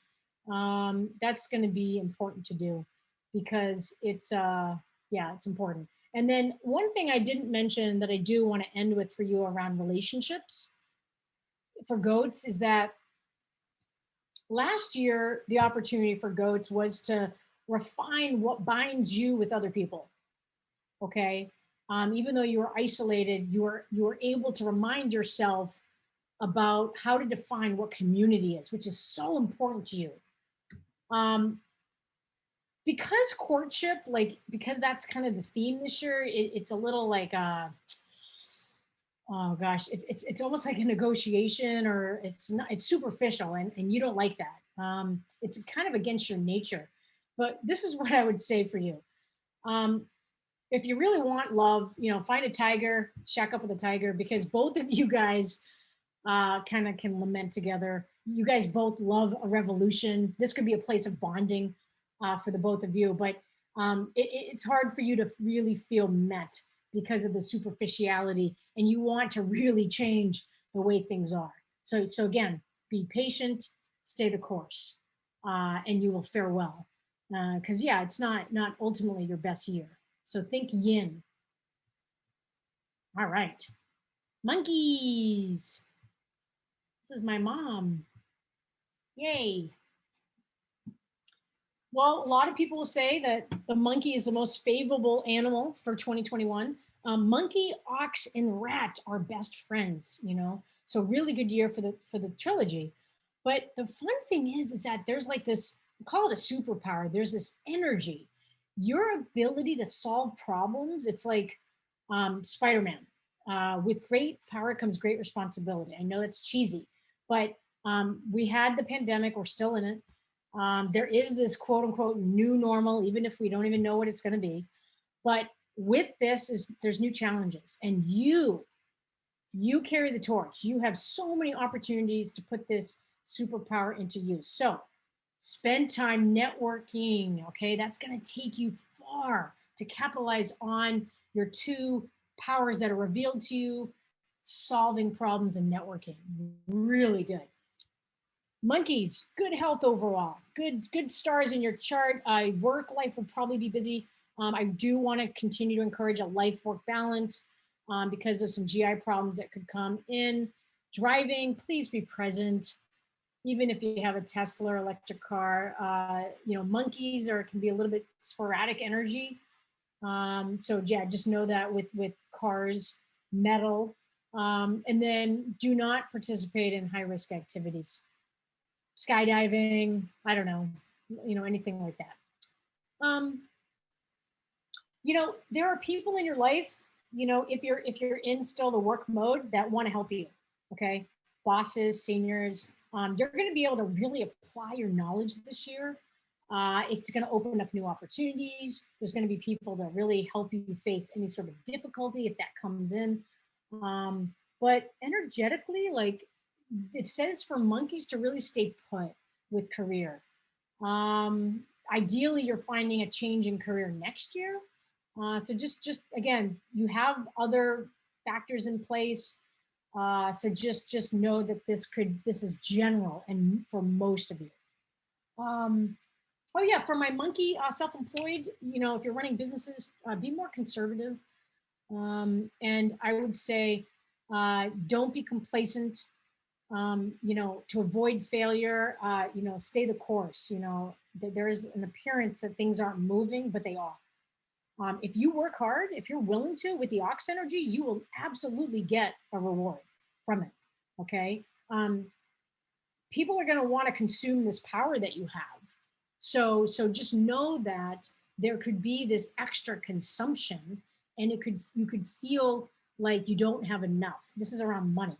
That's going to be important to do, because it's important. And then one thing I didn't mention that I do want to end with for you around relationships for goats is that last year, the opportunity for goats was to refine what binds you with other people. Okay. Even though you were isolated, you were able to remind yourself about how to define what community is, which is so important to you. Um, because courtship, because that's kind of the theme this year, it's a little like oh gosh, it's almost like a negotiation, or it's superficial, and you don't like that. It's kind of against your nature. But this is what I would say for you. Um, if you really want love, find a tiger, shack up with a tiger, because both of you guys kind of can lament together. You guys both love a revolution. This could be a place of bonding for the both of you, but it's hard for you to really feel met because of the superficiality, and you want to really change the way things are. So again, be patient, stay the course, and you will fare well. Because yeah, it's not ultimately your best year. So think yin. All right, monkeys. This is my mom. Yay. Well, a lot of people will say that the monkey is the most favorable animal for 2021. Monkey, ox, and rat are best friends. So really good year for the trilogy. But the fun thing is that there's like this, we call it a superpower. There's this energy. Your ability to solve problems, it's like Spider-Man. With great power comes great responsibility. I know it's cheesy, but we had the pandemic. We're still in it. There is this quote unquote new normal, even if we don't even know what it's going to be. But with this, there's new challenges, and you carry the torch. You have so many opportunities to put this superpower into use. So spend time networking. Okay, that's going to take you far to capitalize on your two powers that are revealed to you: solving problems and networking. Really good. Monkeys, good health overall. Good stars in your chart. Work life will probably be busy. I do want to continue to encourage a life-work balance because of some GI problems that could come in. Driving, please be present. Even if you have a Tesla or electric car, monkeys can be a little bit sporadic energy. So yeah, just know that with cars, metal, and then do not participate in high risk activities. Skydiving, I don't know, anything like that. Um, there are people in your life, if you're in still the work mode, that want to help you. Okay, bosses, seniors, you're going to be able to really apply your knowledge this year. It's going to open up new opportunities. There's going to be people that really help you face any sort of difficulty if that comes in. But energetically, it says for monkeys to really stay put with career. Ideally, you're finding a change in career next year. So just again, you have other factors in place. So just know that this is general and for most of you. Um, oh yeah, for my monkey self-employed, if you're running businesses, be more conservative. And I would say, don't be complacent. To avoid failure, stay the course. There is an appearance that things aren't moving, but they are. If you work hard, if you're willing to with the ox energy, you will absolutely get a reward from it. Okay. People are going to want to consume this power that you have. So just know that there could be this extra consumption, and you could feel like you don't have enough. This is around money.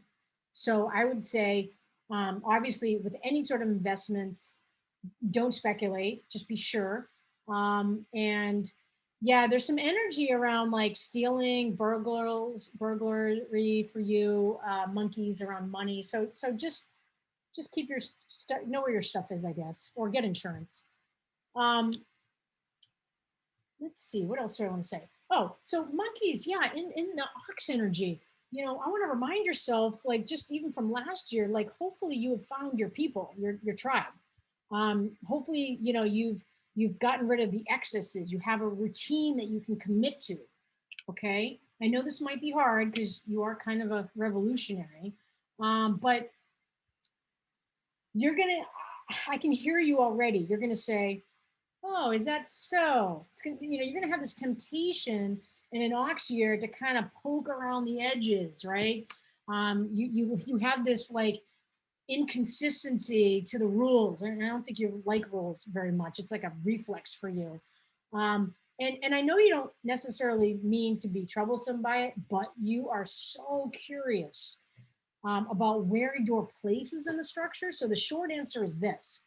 So I would say, obviously, with any sort of investments, don't speculate. Just be sure. And yeah, there's some energy around like stealing, burglary for you, monkeys around money. So just keep your stuff, know where your stuff is, I guess, or get insurance. Um, let's see, what else do I want to say? Oh, so monkeys, yeah, in the ox energy, I want to remind yourself, like just even from last year, like hopefully you have found your people, your tribe. Hopefully, you've gotten rid of the excesses. You have a routine that you can commit to. Okay, I know this might be hard because you are kind of a revolutionary, but you're gonna. I can hear you already. You're gonna say, "Oh, is that so?" It's gonna, you're gonna have this temptation in an ox year to kind of poke around the edges, right? You have this like inconsistency to the rules, and I don't think you like rules very much. It's like a reflex for you. And I know you don't necessarily mean to be troublesome by it, but you are so curious about where your place is in the structure. So the short answer is this: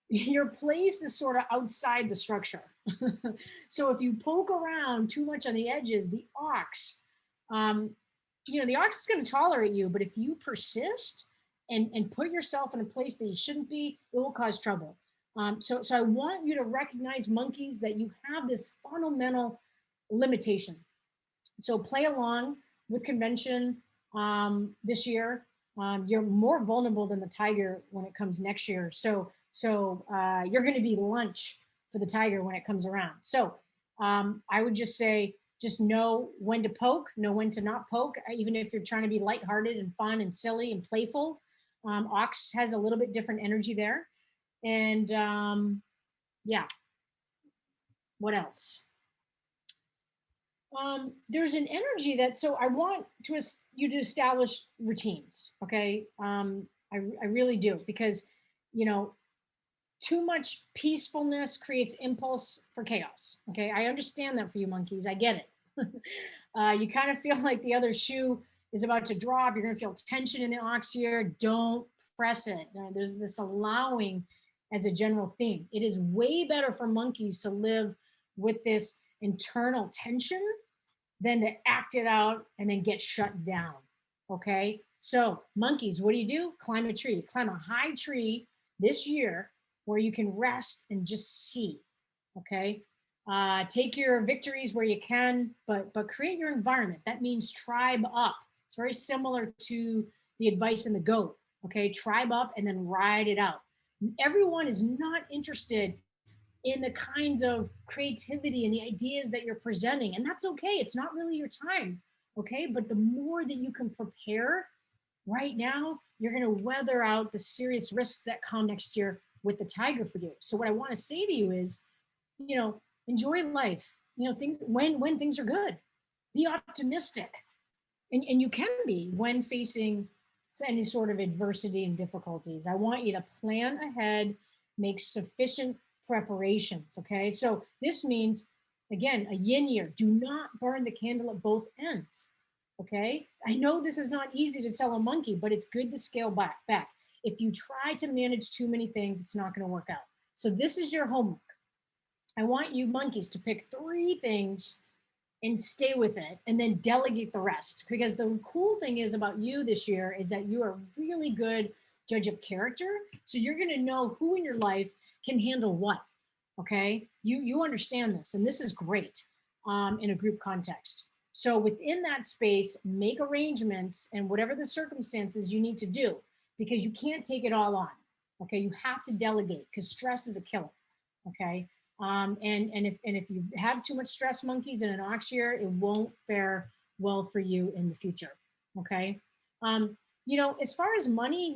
your place is sort of outside the structure. So if you poke around too much on the edges, um, the ox is going to tolerate you, but if you persist and put yourself in a place that you shouldn't be, it will cause trouble. So I want you to recognize, monkeys, that you have this fundamental limitation. So play along with convention this year. You're more vulnerable than the tiger when it comes next year. So you're going to be lunch for the tiger when it comes around. So I would just say, just know when to poke, know when to not poke, even if you're trying to be lighthearted and fun and silly and playful. Ox has a little bit different energy there. And yeah, what else? There's an energy that, so I want you to establish routines. Okay. I really do, because you know too much peacefulness creates impulse for chaos. Okay, I understand that for you, monkeys. I get it. You kind of feel like the other shoe is about to drop. You're going to feel tension in the ox here. Don't press it. There's this allowing as a general theme. It is way better for monkeys to live with this internal tension than to act it out and then get shut down. Okay. So, monkeys, what do? Climb a tree. Climb a high tree this year where you can rest and just see. Okay. Take your victories where you can, but create your environment. That means tribe up. It's very similar to the advice in the goat. Okay. Tribe up and then ride it out. Everyone is not interested in the kinds of creativity and the ideas that you're presenting. And that's okay. It's not really your time. Okay. But the more that you can prepare right now, you're going to weather out the serious risks that come next year with the tiger for you. So what I want to say to you is, enjoy life. Things when things are good, be optimistic. And you can be when facing any sort of adversity and difficulties. I want you to plan ahead, make sufficient preparations. Okay. So this means, again, a yin year. Do not burn the candle at both ends. Okay. I know this is not easy to tell a monkey, but it's good to scale back. If you try to manage too many things, it's not going to work out. So this is your homework. I want you monkeys to pick 3 things and stay with it, and then delegate the rest. Because the cool thing is about you this year is that you are really good judge of character. So you're going to know who in your life can handle what. Okay. You understand this, and this is great. in a group context. So within that space, make arrangements and whatever the circumstances you need to do, because you can't take it all on. Okay, you have to delegate because stress is a killer. Okay, and if you have too much stress monkeys in an ox year, it won't fare well for you in the future. Okay, as far as money,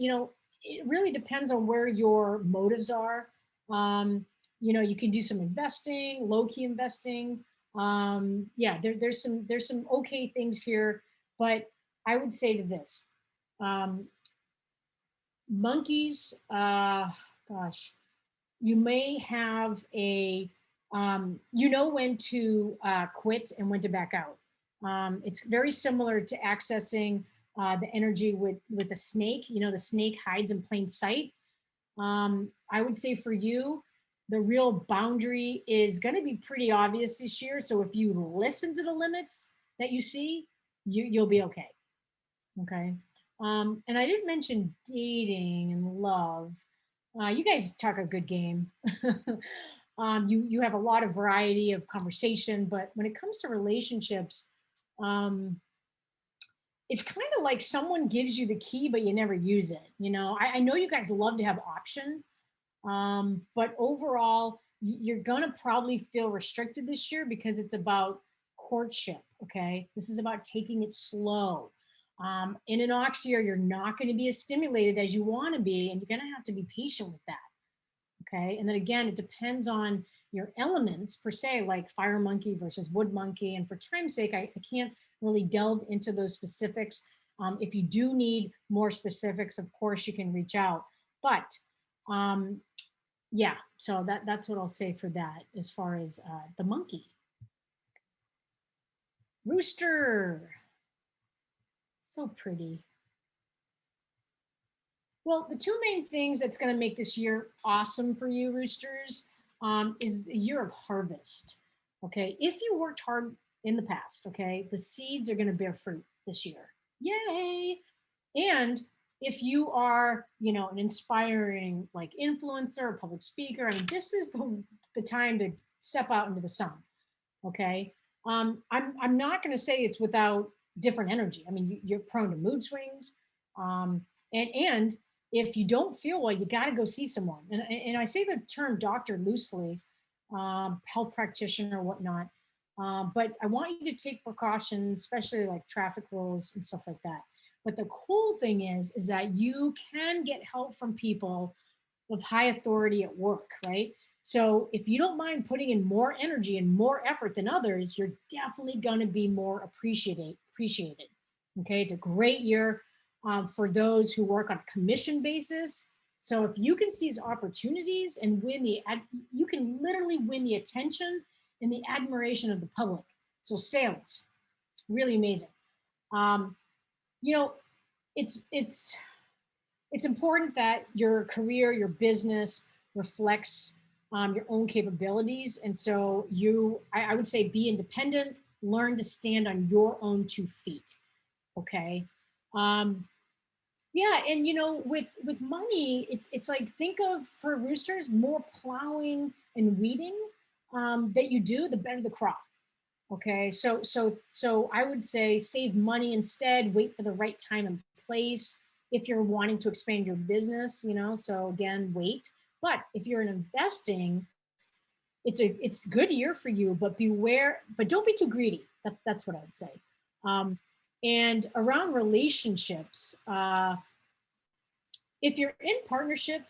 it really depends on where your motives are. Um, you can do some investing, low key investing. Yeah, there's some okay things here, but I would say to this, um, monkeys. Gosh, you may have when to quit and when to back out. It's very similar to accessing the energy with the snake. The snake hides in plain sight. I would say for you, the real boundary is going to be pretty obvious this year. So if you listen to the limits that you see, you'll be okay. Okay. And I didn't mention dating and love. You guys talk a good game. You have a lot of variety of conversation, but when it comes to relationships, um, it's kind of like someone gives you the key, but you never use it. I know you guys love to have option, but overall, you're gonna probably feel restricted this year because it's about courtship. Okay, this is about taking it slow. In an ox year, you're not going to be as stimulated as you want to be, and you're going to have to be patient with that. Okay, and then again, it depends on your elements per se, like fire monkey versus wood monkey. And for time's sake, I can't really delve into those specifics. If you do need more specifics, of course, you can reach out. But um, yeah, so that's what I'll say for that as far as the monkey. Rooster, so pretty. Well, the two main things that's going to make this year awesome for you, roosters, is the year of harvest. Okay, if you worked hard in the past, okay, the seeds are going to bear fruit this year. Yay! And if you are, an inspiring like influencer or public speaker, I mean, this is the time to step out into the sun. Okay, I'm not going to say it's without different energy. I mean, you're prone to mood swings, and if you don't feel well, you got to go see someone. And I say the term doctor loosely, health practitioner or whatnot. But I want you to take precautions, especially like traffic rules and stuff like that. But the cool thing is that you can get help from people of high authority at work, right? So if you don't mind putting in more energy and more effort than others, you're definitely going to be more appreciated. Okay, it's a great year for those who work on a commission basis. So if you can seize opportunities and you can literally win the attention and the admiration of the public. So sales, really amazing. Um, you know, it's important that your career, your business reflects your own capabilities. And so I would say be independent, learn to stand on your own 2 feet. Okay. Um, yeah. And with money, it's like, think of, for roosters, more plowing and weeding that you do, the better the crop. Okay. So I would say save money instead, wait for the right time and place if you're wanting to expand your business, so again, wait. But if you're investing, it's a good year for you, but beware, but don't be too greedy. That's what I would say. And around relationships, if you're in partnership,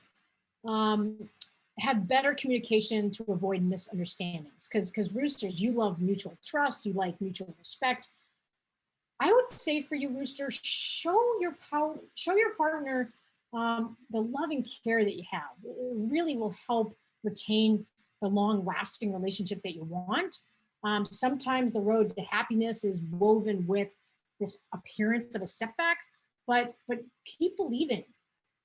um, have better communication to avoid misunderstandings. Because roosters, you love mutual trust, you like mutual respect. I would say for you, rooster, show your partner the love and care that you have. It really will help retain the long-lasting relationship that you want. Sometimes the road to happiness is woven with this appearance of a setback, but keep believing,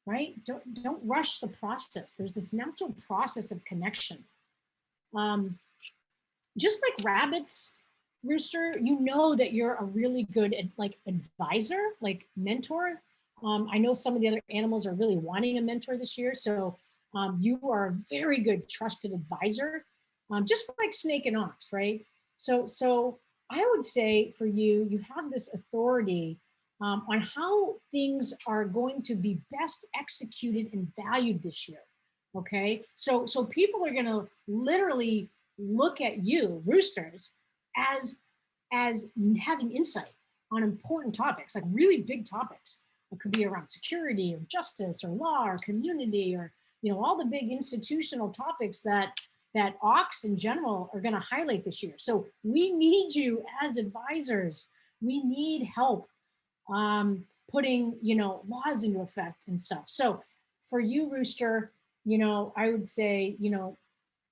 right? Don't rush the process. There's this natural process of connection. Um, just like rabbits, rooster, that you're a really good like advisor, like mentor. I know some of the other animals are really wanting a mentor this year, so you are a very good trusted advisor, just like snake and ox, right? So I would say for you, you have this authority on how things are going to be best executed and valued this year. Okay, so people are going to literally look at you, roosters, as as having insight on important topics, like really big topics. It could be around security or justice or law or community or all the big institutional topics that Ox in general are going to highlight this year. So we need you as advisors. We need help putting laws into effect and stuff. So for you, Rooster, I would say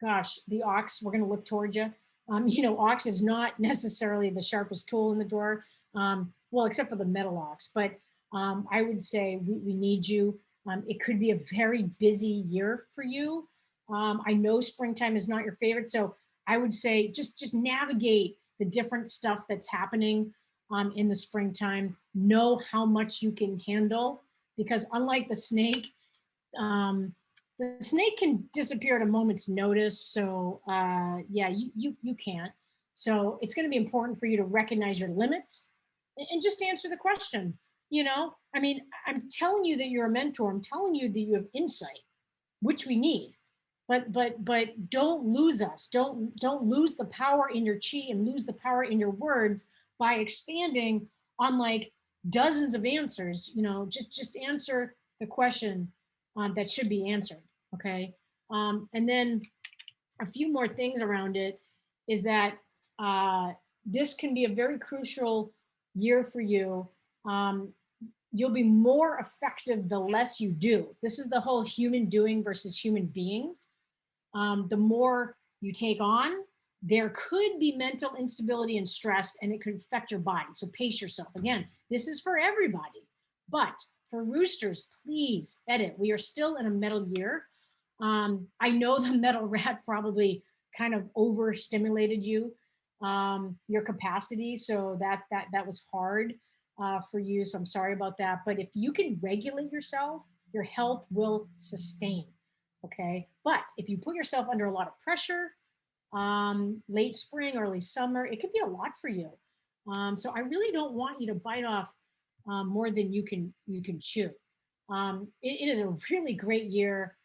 gosh, the Ox, we're going to look toward you. Ox is not necessarily the sharpest tool in the drawer, well, except for the metal ox. But I would say we need you. It could be a very busy year for you. I know springtime is not your favorite, so I would say just navigate the different stuff that's happening in the springtime. Know how much you can handle, because unlike um, the snake can disappear at a moment's notice. So yeah, you can't. So it's going to be important for you to recognize your limits and just answer the question. I mean, I'm telling you that you're a mentor. I'm telling you that you have insight, which we need. But don't lose us. Don't lose the power in your chi and lose the power in your words by expanding on like dozens of answers. Just answer the question that should be answered. Okay. And then a few more things around it is that this can be a very crucial year for you. You'll be more effective the less you do. This is the whole human doing versus human being. The more you take on, there could be mental instability and stress, and it could affect your body. So pace yourself. Again, this is for everybody. But for roosters, please edit. We are still in a metal year. I know the metal rat probably kind of overstimulated you, your capacity. So that was hard for you. So I'm sorry about that. But if you can regulate yourself, your health will sustain. Okay. But if you put yourself under a lot of pressure, late spring, early summer, it could be a lot for you. So I really don't want you to bite off more than you can chew. It is a really great year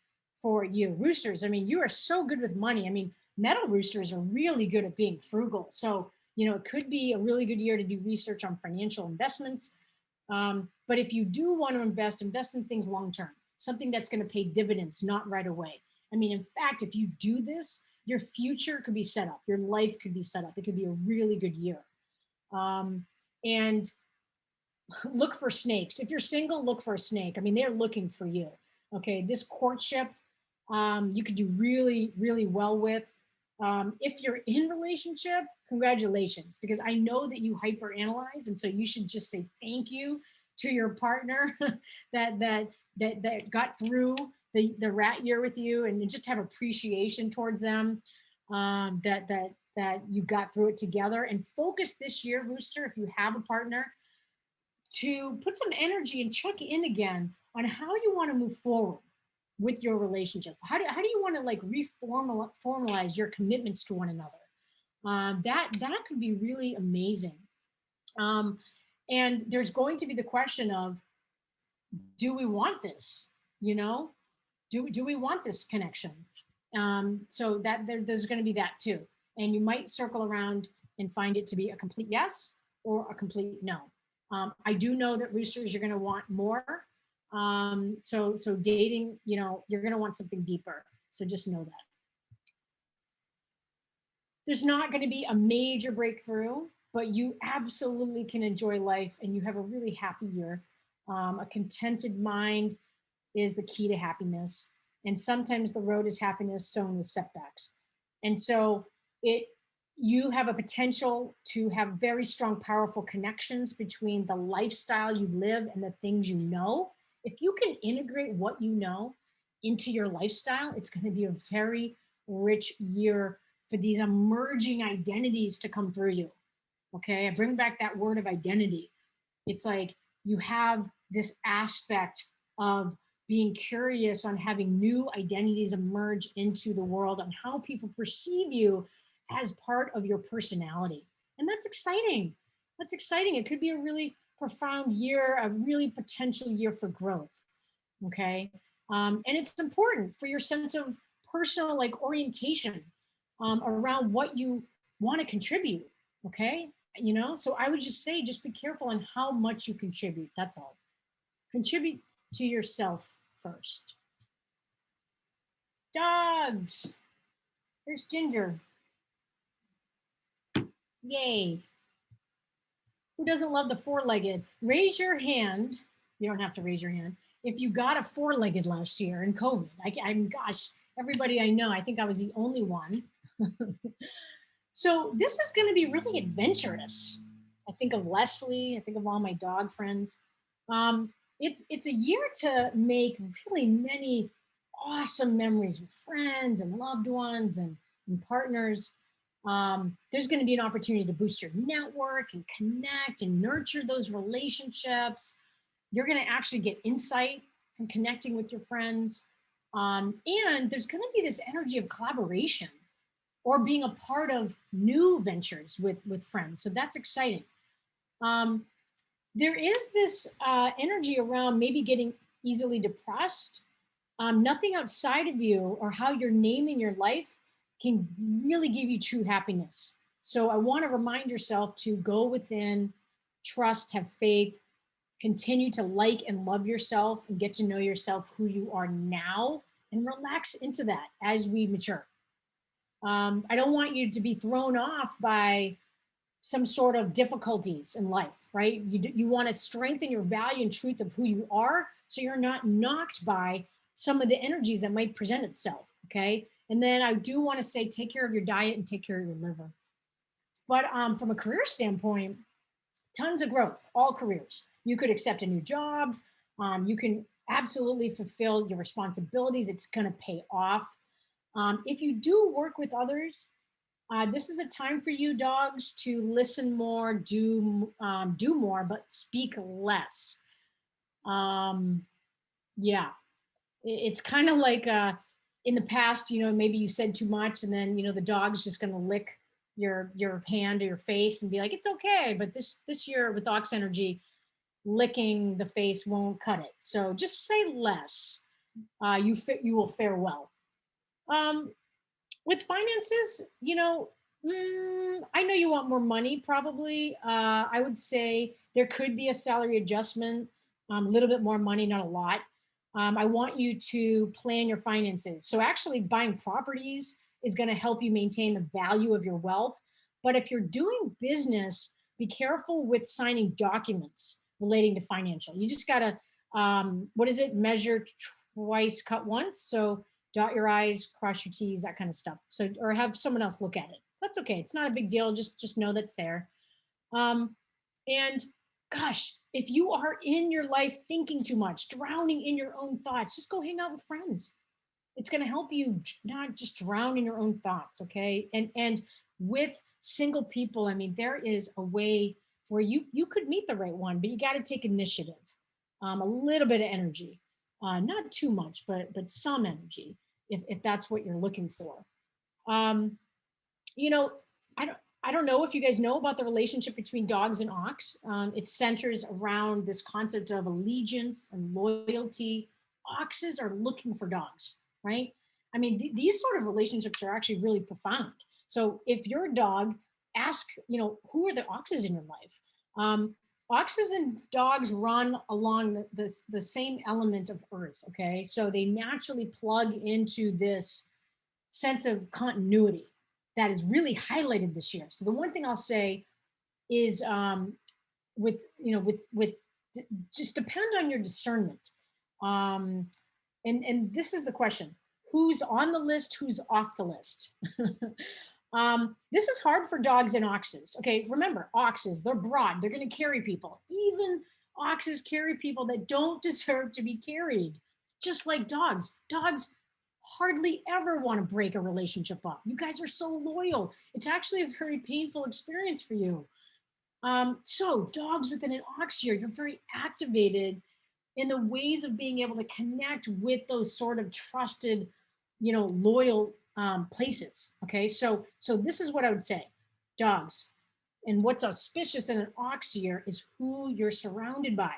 for you. Roosters, I mean, you are so good with money. I mean, metal roosters are really good at being frugal. So, it could be a really good year to do research on financial investments. But if you do want to invest in things long term, something that's going to pay dividends, not right away. I mean, in fact, if you do this, your future could be set up, your life could be set up. It could be a really good year. And look for snakes. If you're single, look for a snake. I mean, they're looking for you. Okay, this courtship, you could do really, really well with. If you're in relationship, congratulations, because I know that you hyperanalyze, and so you should just say thank you to your partner that got through the rat year with you, and just have appreciation towards them. That you got through it together, and focus this year, Rooster, if you have a partner, to put some energy and check in again on how you want to move forward with your relationship. How do you want to like formalize your commitments to one another? That could be really amazing. And there's going to be the question of, do we want this? Do we want this connection? So there's going to be that too. And you might circle around and find it to be a complete yes or a complete no. I do know that roosters, you're going to want more. So dating, you're going to want something deeper. So just know that. There's not going to be a major breakthrough, but you absolutely can enjoy life, and you have a really happy year. A contented mind is the key to happiness. And sometimes the road is happiness sown with setbacks. And so you have a potential to have very strong, powerful connections between the lifestyle you live and the things you know. If you can integrate what you know into your lifestyle, it's going to be a very rich year for these emerging identities to come through you. Okay, I bring back that word of identity. It's like you have this aspect of being curious on having new identities emerge into the world, on how people perceive you as part of your personality. And that's exciting. That's exciting. It could be a really profound year, a really potential year for growth. Okay. And it's important for your sense of personal like orientation around what you want to contribute. Okay. So I would just say, just be careful on how much you contribute. That's all. Contribute to yourself first. Dogs. There's Ginger. Yay. Who doesn't love the four-legged? Raise your hand. You don't have to raise your hand. If you got a four-legged last year in COVID, I'm gosh, everybody I know, I think I was the only one. So this is going to be really adventurous. I think of Leslie. I think of all my dog friends. It's a year to make really many awesome memories with friends and loved ones and partners. There's going to be an opportunity to boost your network and connect and nurture those relationships. You're going to actually get insight from connecting with your friends. And there's going to be this energy of collaboration or being a part of new ventures with friends. So that's exciting. There is this energy around maybe getting easily depressed. Nothing outside of you or how you're naming your life can really give you true happiness. So I want to remind yourself to go within, trust, have faith, continue to like and love yourself and get to know yourself, who you are now, and relax into that as we mature. I don't want you to be thrown off by some sort of difficulties in life, right? You want to strengthen your value and truth of who you are so you're not knocked by some of the energies that might present itself, okay? And then I do want to say, take care of your diet and take care of your liver. But from a career standpoint, tons of growth, all careers. You could accept a new job. You can absolutely fulfill your responsibilities. It's going to pay off. If you do work with others, this is a time for you, dogs, to listen more, do more, but speak less. Yeah, it's kind of like in the past, maybe you said too much, and then the dog's just going to lick your hand or your face and be like, it's okay. But this year with Ox energy, licking the face won't cut it. So just say less. You will fare well. With finances, I know you want more money, probably. I would say there could be a salary adjustment, a little bit more money, not a lot. I want you to plan your finances. So actually buying properties is going to help you maintain the value of your wealth. But if you're doing business, be careful with signing documents relating to financial. You just got to, what is it? Measure twice, cut once. So dot your I's, cross your T's, that kind of stuff. So, or have someone else look at it. That's okay. It's not a big deal. Just know that's there. And gosh, if you are in your life thinking too much, drowning in your own thoughts, just go hang out with friends. It's going to help you not just drown in your own thoughts. Okay. And with single people, I mean, there is a way where you could meet the right one, but you got to take initiative, a little bit of energy, not too much, but some energy if that's what you're looking for. You know, I don't know if you guys know about the relationship between dogs and ox. It centers around this concept of allegiance and loyalty. Oxes are looking for dogs, right? I mean, these sort of relationships are actually really profound. So if you're a dog, ask, who are the oxes in your life? Oxes and dogs run along the same element of earth, okay? So they naturally plug into this sense of continuity that is really highlighted this year. So the one thing I'll say is with just depend on your discernment. And this is the question: who's on the list, who's off the list? This is hard for dogs and oxes. Okay, remember, oxes, they're broad, they're going to carry people. Even oxes carry people that don't deserve to be carried, just like dogs. Dogs hardly ever want to break a relationship up. You guys are so loyal. It's actually a very painful experience for you. So dogs within an ox year, you're very activated in the ways of being able to connect with those sort of trusted, loyal places. Okay, so this is what I would say, dogs. And what's auspicious in an ox year is who you're surrounded by.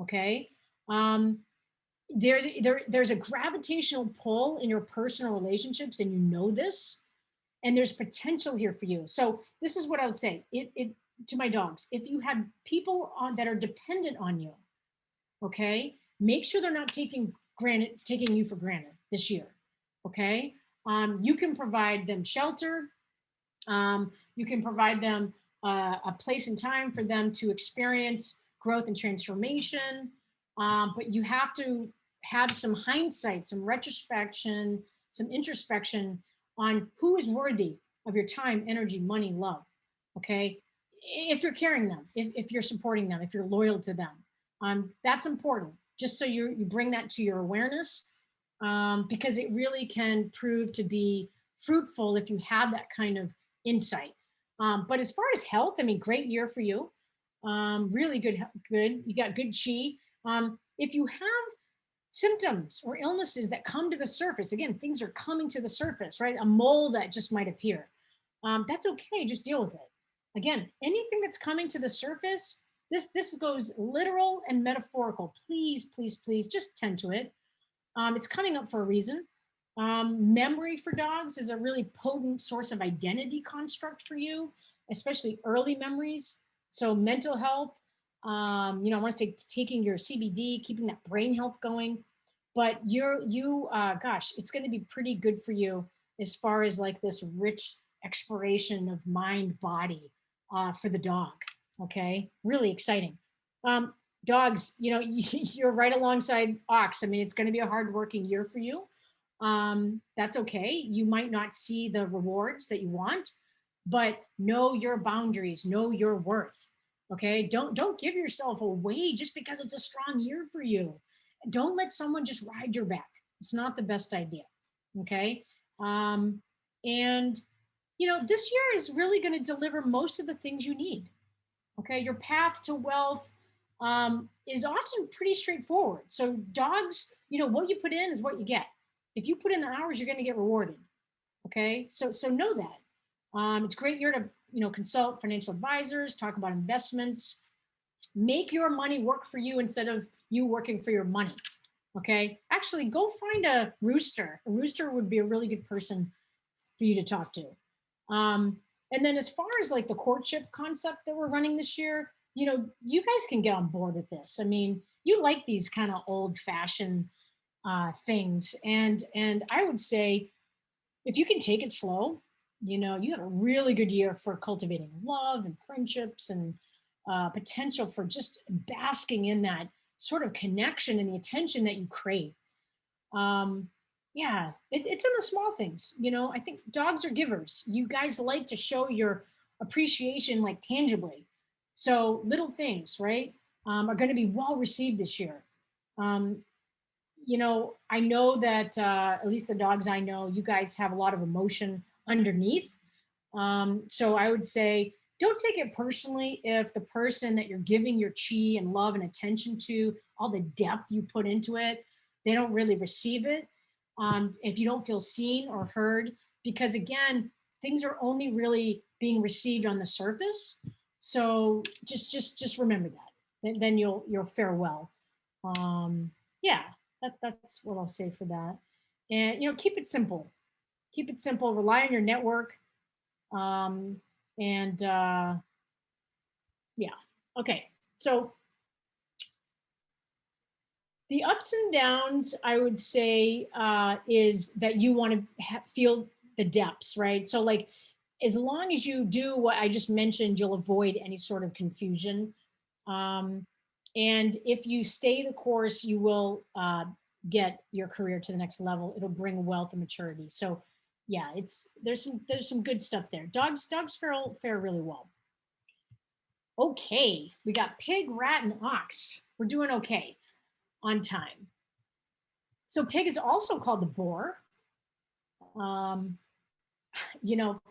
Okay, um, there's a gravitational pull in your personal relationships, and you know this, and there's potential here for you. So this is what I would say. If to my dogs, if you have people that are dependent on you, okay, make sure they're not taking you for granted this year. Okay, you can provide them shelter. You can provide them a place and time for them to experience growth and transformation. But you have to have some hindsight, some retrospection, some introspection on who is worthy of your time, energy, money, love. Okay. If you're carrying them, if you're supporting them, if you're loyal to them, that's important. Just so you bring that to your awareness, because it really can prove to be fruitful if you have that kind of insight. But as far as health, I mean, great year for you. Really good. You got good chi. If you have symptoms or illnesses that come to the surface, again, things are coming to the surface, right? A mole that just might appear. That's okay. Just deal with it. Again, anything that's coming to the surface, this goes literal and metaphorical. Please, please, please, just tend to it. It's coming up for a reason. Memory for dogs is a really potent source of identity construct for you, especially early memories. So mental health, I want to say taking your CBD, keeping that brain health going. But gosh, it's going to be pretty good for you as far as like this rich exploration of mind body for the dog. Okay, really exciting. Dogs, you're right alongside ox. I mean, it's going to be a hardworking year for you. That's okay. You might not see the rewards that you want, but know your boundaries, know your worth. Okay. Don't give yourself away just because it's a strong year for you. Don't let someone just ride your back. It's not the best idea. Okay. And this year is really going to deliver most of the things you need. Okay. Your path to wealth is often pretty straightforward. So dogs, what you put in is what you get. If you put in the hours, you're going to get rewarded. Okay, so know that. It's a great year to consult financial advisors, talk about investments, make your money work for you instead of you working for your money. Okay, actually, go find a rooster. A rooster would be a really good person for you to talk to. And then as far as like the courtship concept that we're running this year, you guys can get on board with this. I mean, you like these kind of old-fashioned things, and I would say if you can take it slow, you have a really good year for cultivating love and friendships and potential for just basking in that sort of connection and the attention that you crave. Yeah, it's in the small things. I think dogs are givers. You guys like to show your appreciation like tangibly. So little things, right, are going to be well received this year. I know that at least the dogs I know, you guys have a lot of emotion underneath. So I would say don't take it personally if the person that you're giving your chi and love and attention to, all the depth you put into it, they don't really receive it. If you don't feel seen or heard, because again, things are only really being received on the surface. So just remember that. Then you'll fare well. Yeah, that's what I'll say for that. And keep it simple. Keep it simple. Rely on your network. And yeah. Okay. So the ups and downs, I would say, is that you want to feel the depths, right? So like, as long as you do what I just mentioned, you'll avoid any sort of confusion. And if you stay the course, you will get your career to the next level. It'll bring wealth and maturity. So yeah, there's some good stuff there. Dogs fare really well. Okay, we got pig, rat, and ox. We're doing okay on time. So pig is also called the boar.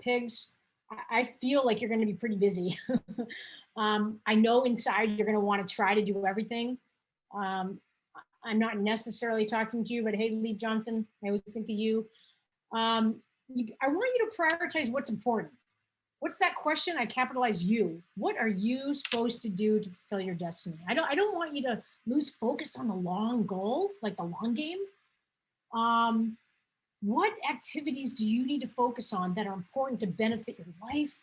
Pigs, I feel like you're going to be pretty busy. I know inside you're going to want to try to do everything. I'm not necessarily talking to you, but hey, Lee Johnson, I always think of you. I want you to prioritize what's important. What's that question? I capitalize you. What are you supposed to do to fulfill your destiny? I don't want you to lose focus on the long goal, like the long game. Um, what activities do you need to focus on that are important to benefit your life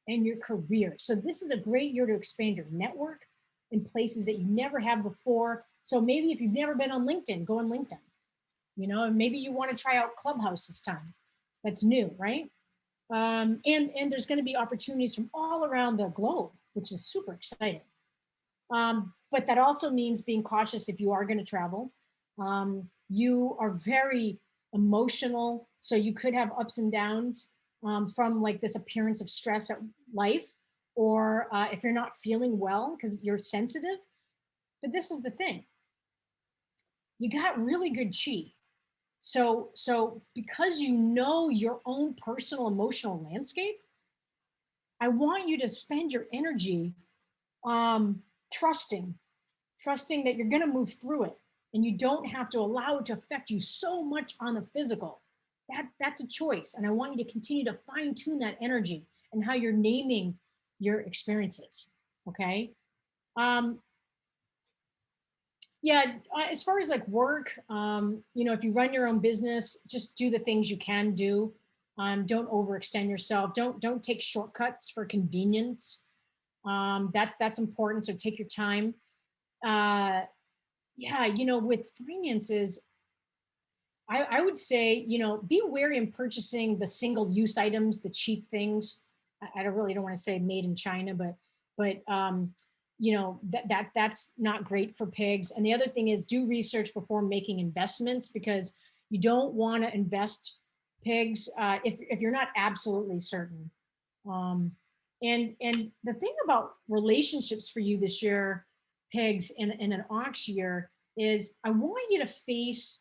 and your career? So this is a great year to expand your network in places that you never have before. So maybe if you've never been on LinkedIn, go on LinkedIn. And maybe you want to try out Clubhouse this time. That's new, right? And there's going to be opportunities from all around the globe, which is super exciting. But that also means being cautious if you are going to travel. You are very emotional, so you could have ups and downs from like this appearance of stress at life, or if you're not feeling well because you're sensitive. But this is the thing: you got really good chi. So because you know your own personal emotional landscape, I want you to spend your energy um, trusting, trusting that you're going to move through it, and you don't have to allow it to affect you so much on the physical. That's a choice, and I want you to continue to fine tune that energy and how you're naming your experiences. Okay. Um, yeah. As far as like work, if you run your own business, just do the things you can do. Don't overextend yourself. Don't take shortcuts for convenience. That's important. So take your time. Uh, yeah, with finances, I would say, be wary in purchasing the single use items, the cheap things. I don't want to say made in China, but that's not great for pigs. And the other thing is do research before making investments, because you don't want to invest pigs if you're not absolutely certain. Um, and the thing about relationships for you this year, pigs, in an ox year, is I want you to face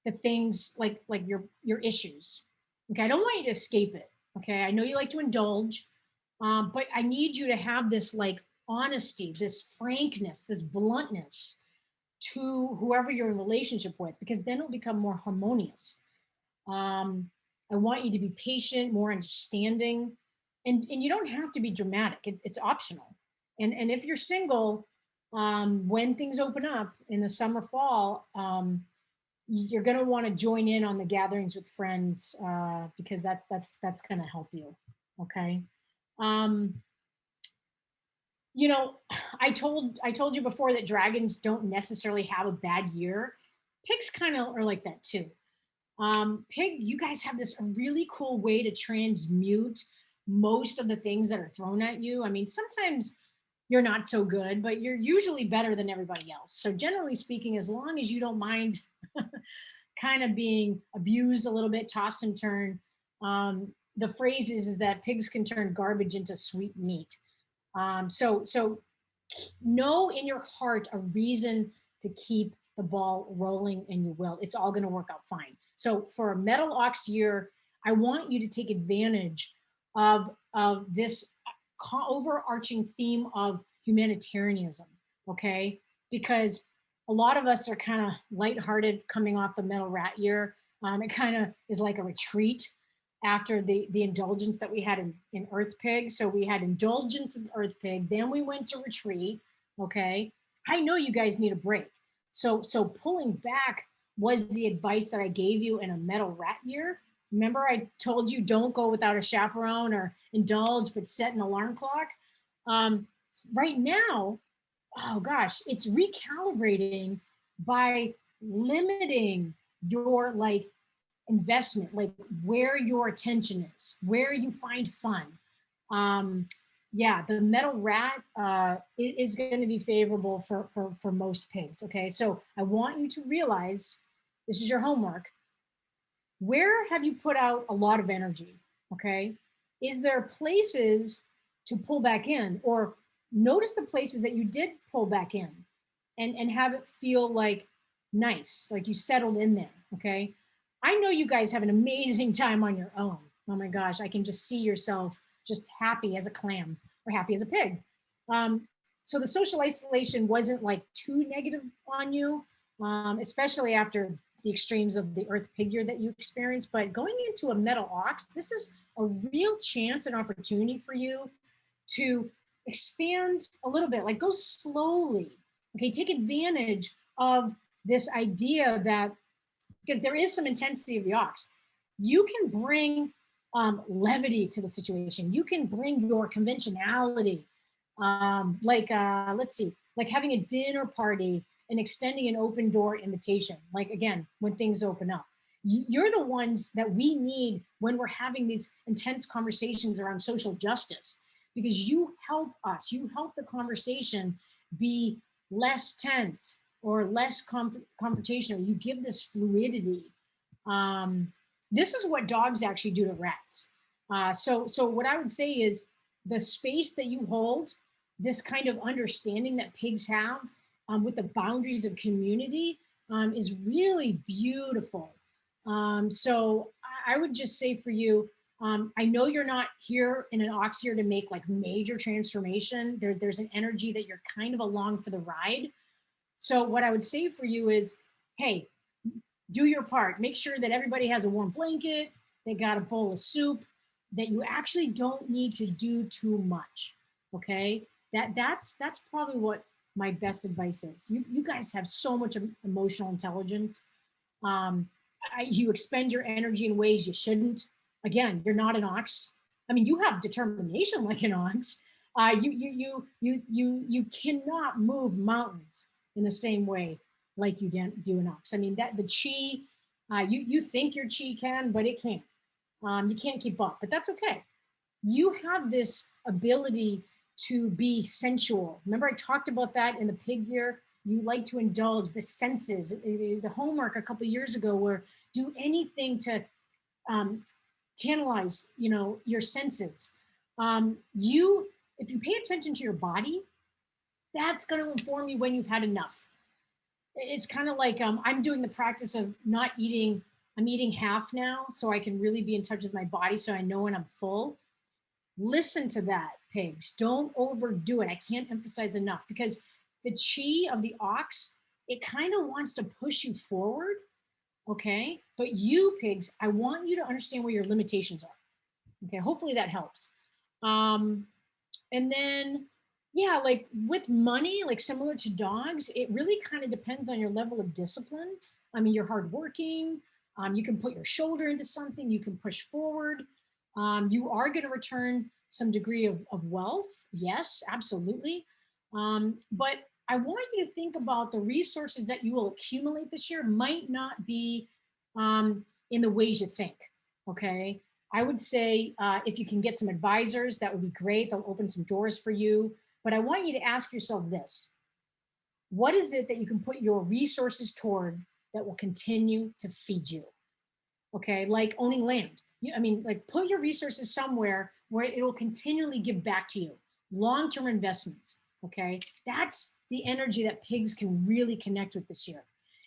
the things like your issues. Okay, I don't want you to escape it. Okay, I know you like to indulge, but I need you to have this like honesty, this frankness, this bluntness to whoever you're in relationship with, because then it'll become more harmonious. I want you to be patient, more understanding, and you don't have to be dramatic. It's optional. And if you're single, when things open up in the summer, fall, you're going to want to join in on the gatherings with friends, because that's going to help you. Okay. Um, you know, I told you before that dragons don't necessarily have a bad year. Pigs kind of are like that too. Pig, you guys have this really cool way to transmute most of the things that are thrown at you. I mean, sometimes you're not so good, but you're usually better than everybody else. So generally speaking, as long as you don't mind kind of being abused a little bit, tossed and turned, the phrase is that pigs can turn garbage into sweet meat. So know in your heart a reason to keep the ball rolling, and you will. It's all going to work out fine. So for a metal ox year, I want you to take advantage of this overarching theme of humanitarianism. Okay, because a lot of us are kind of lighthearted coming off the metal rat year. It kind of is like a retreat after the indulgence that we had in Earth Pig. So we had indulgence in Earth Pig, then we went to retreat. Okay. I know you guys need a break. So pulling back was the advice that I gave you in a metal rat year. Remember, I told you don't go without a chaperone or indulge, but set an alarm clock. Um, right now, oh gosh, it's recalibrating by limiting your like investment, like where your attention is, where you find fun. Um, yeah, the metal rat is going to be favorable for most pigs. Okay, so I want you to realize this is your homework. Where have you put out a lot of energy? Okay, is there places to pull back in, or notice the places that you did pull back in, and have it feel like nice, like you settled in there. Okay, I know you guys have an amazing time on your own. Oh my gosh, I can just see yourself just happy as a clam or happy as a pig. Um, so the social isolation wasn't like too negative on you, especially after the extremes of the earth pig year that you experienced. But going into a metal ox, this is a real chance and opportunity for you to expand a little bit, like go slowly. Okay, take advantage of this idea that, because there is some intensity of the ox, you can bring levity to the situation. You can bring your conventionality, let's see, like having a dinner party and extending an open door invitation. Like again, when things open up, you're the ones that we need when we're having these intense conversations around social justice, because you help us, you help the conversation be less tense or less confrontational. You give this fluidity. This is what dogs actually do to rats. So what I would say is the space that you hold, this kind of understanding that pigs have with the boundaries of community is really beautiful. So I would just say for you, I know you're not here in an ox year to make like major transformation. There's an energy that you're kind of along for the ride. So what I would say for you is, hey, do your part. Make sure that everybody has a warm blanket, they got a bowl of soup, that you actually don't need to do too much. Okay? That's probably what my best advice is. You guys have so much emotional intelligence. Um, you expend your energy in ways you shouldn't. Again, you're not an ox. I mean, you have determination like an ox. You cannot move mountains in the same way like you do an ox. I mean, that the chi, you think your chi can, but it can't. You can't keep up, but that's okay. You have this ability to be sensual. Remember, I talked about that in the pig year. You like to indulge the senses. The homework a couple of years ago were do anything to tantalize, your senses. If you pay attention to your body, that's going to inform you when you've had enough. It's kind of like I'm doing the practice of not eating. I'm eating half now, so I can really be in touch with my body, so I know when I'm full. Listen to that, pigs. Don't overdo it. I can't emphasize enough, because the chi of the ox, it kind of wants to push you forward. Okay. But you, pigs, I want you to understand where your limitations are. Okay. Hopefully that helps. And then, yeah, like with money, like similar to dogs, it really kind of depends on your level of discipline. I mean, you're hardworking. You can put your shoulder into something. You can push forward. You are going to return some degree of wealth. Yes, absolutely. But I want you to think about the resources that you will accumulate this year might not be in the ways you think. Okay. I would say if you can get some advisors, that would be great. They'll open some doors for you. But I want you to ask yourself this: what is it that you can put your resources toward that will continue to feed you? Okay, like owning land. Like put your resources somewhere where it will continually give back to you. Long-term investments. Okay, that's the energy that pigs can really connect with this year.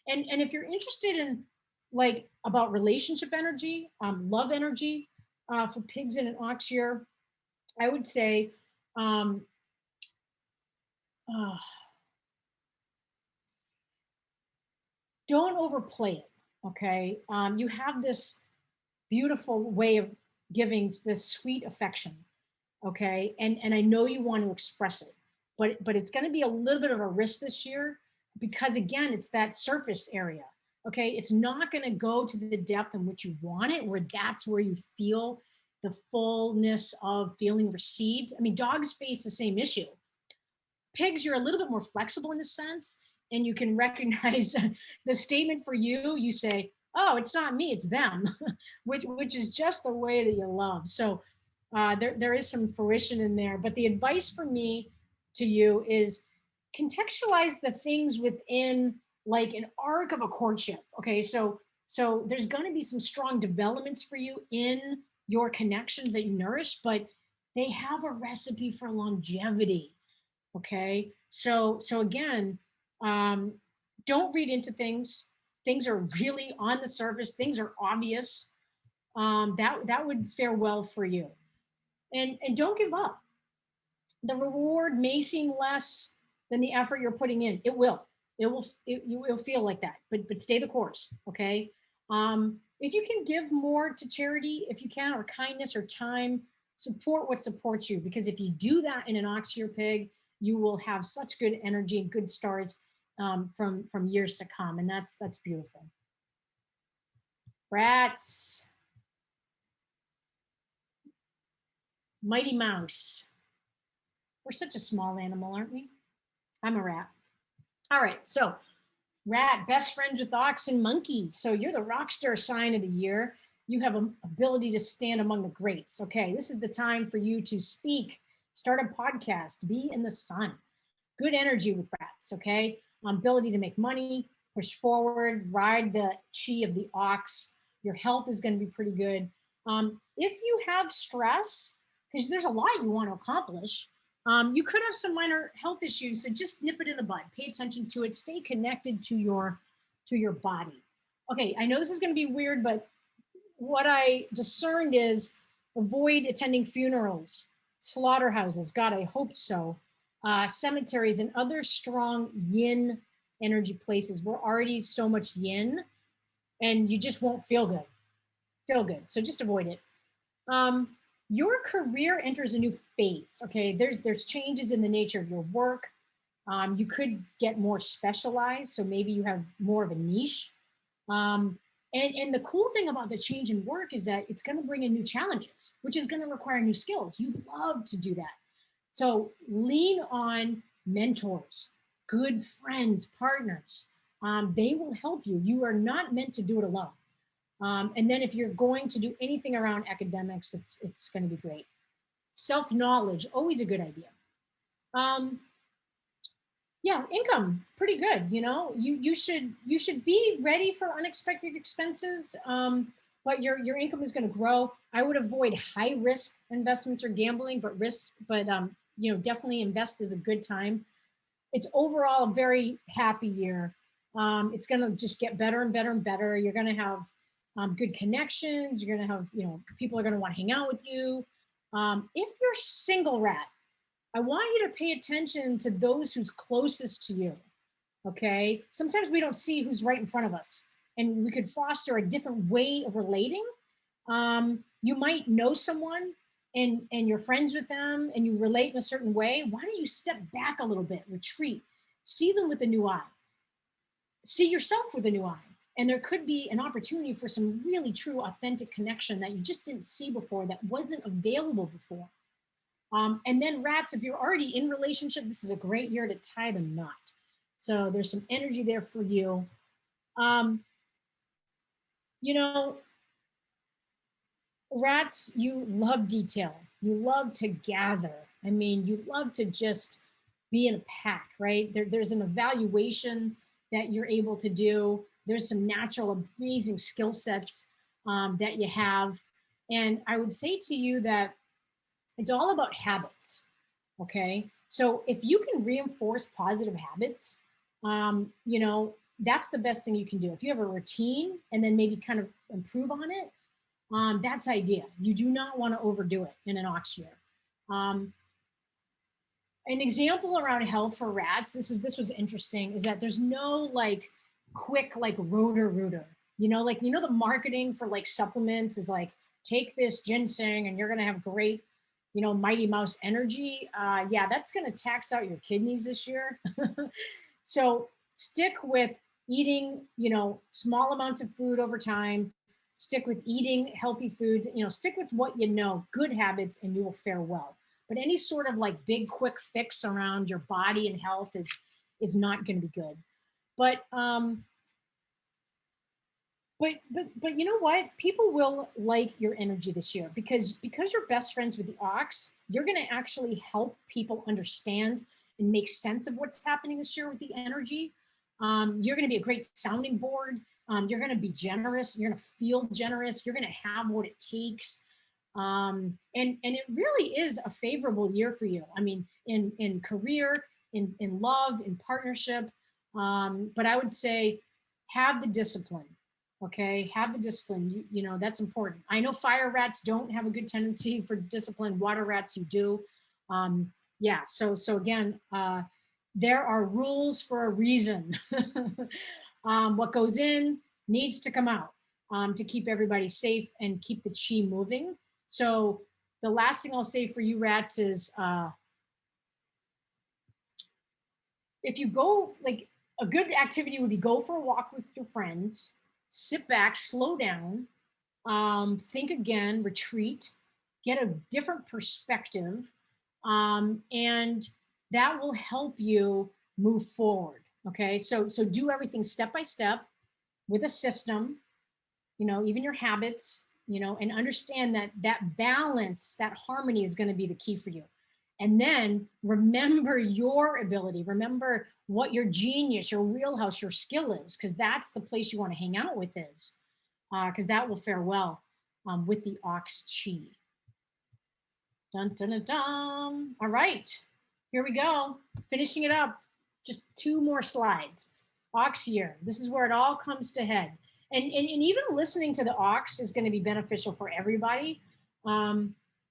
And if you're interested in like about relationship energy, love energy for pigs in an ox year, I would say uh, don't overplay it. Okay, you have this beautiful way of giving this sweet affection. Okay, and I know you want to express it, but it's going to be a little bit of a risk this year, because again, it's that surface area. Okay, it's not going to go to the depth in which you want it, where that's where you feel the fullness of feeling received. I mean, dogs face the same issue. Pigs, you're a little bit more flexible in a sense, and you can recognize the statement for you. You say, "Oh, it's not me, it's them," which is just the way that you love. So there is some fruition in there. But the advice for me to you is contextualize the things within like an arc of a courtship. Okay, so there's going to be some strong developments for you in your connections that you nourish, but they have a recipe for longevity. Okay, so again, um, don't read into things. Things are really on the surface. Things are obvious. That would fare well for you. And don't give up. The reward may seem less than the effort you're putting in. It will. It'll feel like that, but stay the course. Okay. If you can give more to charity, if you can, or kindness or time, support what supports you. Because if you do that in an ox year pig, you will have such good energy and good stars from years to come. And that's beautiful. Rats. Mighty Mouse. We're such a small animal, aren't we? I'm a rat. All right, so rat, best friends with ox and monkey. So you're the rock star sign of the year. You have an ability to stand among the greats. Okay, this is the time for you to speak, start a podcast, be in the sun. Good energy with rats, okay? Ability to make money, push forward, ride the chi of the ox. Your health is going to be pretty good. If you have stress, because there's a lot you want to accomplish, you could have some minor health issues, so just nip it in the bud. Pay attention to it. Stay connected to your body. Okay, I know this is going to be weird, but what I discerned is avoid attending funerals, slaughterhouses. God, I hope so. Cemeteries and other strong yin energy places. We're already so much yin, and you just won't feel good. So just avoid it. Your career enters a new phase. Okay, there's changes in the nature of your work. You could get more specialized, so maybe you have more of a niche. And the cool thing about the change in work is that it's going to bring in new challenges, which is going to require new skills. You love to do that. So lean on mentors, good friends, partners. They will help you. You are not meant to do it alone. And then if you're going to do anything around academics, it's going to be great. Self-knowledge, always a good idea. Yeah, income, pretty good. You should be ready for unexpected expenses, but your income is going to grow. I would avoid high risk investments or gambling, but definitely invest is a good time. It's overall a very happy year. It's going to just get better and better and better. You're going to have good connections. You're going to have, people are going to want to hang out with you. If you're single, rat, I want you to pay attention to those who's closest to you. Okay. Sometimes we don't see who's right in front of us, and we could foster a different way of relating. You might know someone and you're friends with them and you relate in a certain way. Why don't you step back a little bit, retreat, see them with a new eye, see yourself with a new eye. And there could be an opportunity for some really true, authentic connection that you just didn't see before, that wasn't available before. And then rats, if you're already in relationship, this is a great year to tie the knot. So there's some energy there for you. Rats, you love detail. You love to gather. I mean, you love to just be in a pack, right? There's an evaluation that you're able to do. There's some natural, amazing skill sets that you have. And I would say to you that it's all about habits, okay? So if you can reinforce positive habits, that's the best thing you can do. If you have a routine and then maybe kind of improve on it, that's ideal. You do not want to overdo it in an ox year. An example around health for rats, this was interesting, is that there's no like quick like rooter. The marketing for like supplements is like, take this ginseng and you're gonna have great, Mighty Mouse energy. Yeah, that's gonna tax out your kidneys this year. So stick with eating, small amounts of food over time. Stick with eating healthy foods, stick with what good habits, and you will fare well. But any sort of like big quick fix around your body and health is not going to be good. But you know what? People will like your energy this year because you're best friends with the ox. You're going to actually help people understand and make sense of what's happening this year with the energy. You're going to be a great sounding board. You're going to be generous. You're going to feel generous. You're going to have what it takes. And it really is a favorable year for you. I mean, in career, in love, in partnership. But I would say have the discipline. Okay, have the discipline. That's important. I know fire rats don't have a good tendency for discipline. Water rats, you do. Yeah. So again, There are rules for a reason. What goes in needs to come out to keep everybody safe and keep the chi moving. So the last thing I'll say for you rats is if you go, like, a good activity would be go for a walk with your friends, sit back, slow down, think again, retreat, get a different perspective, and that will help you move forward. Okay, so do everything step by step with a system, even your habits, and understand that that balance, that harmony is going to be the key for you. And then remember your ability, remember what your genius, your wheelhouse, your skill is, because that's the place you want to hang out with is, because that will fare well with the ox chi. Dun, dun, dun, dun. All right, here we go. Finishing it up. Just 2 more slides. Ox year. This is where it all comes to head. And even listening to the ox is going to be beneficial for everybody.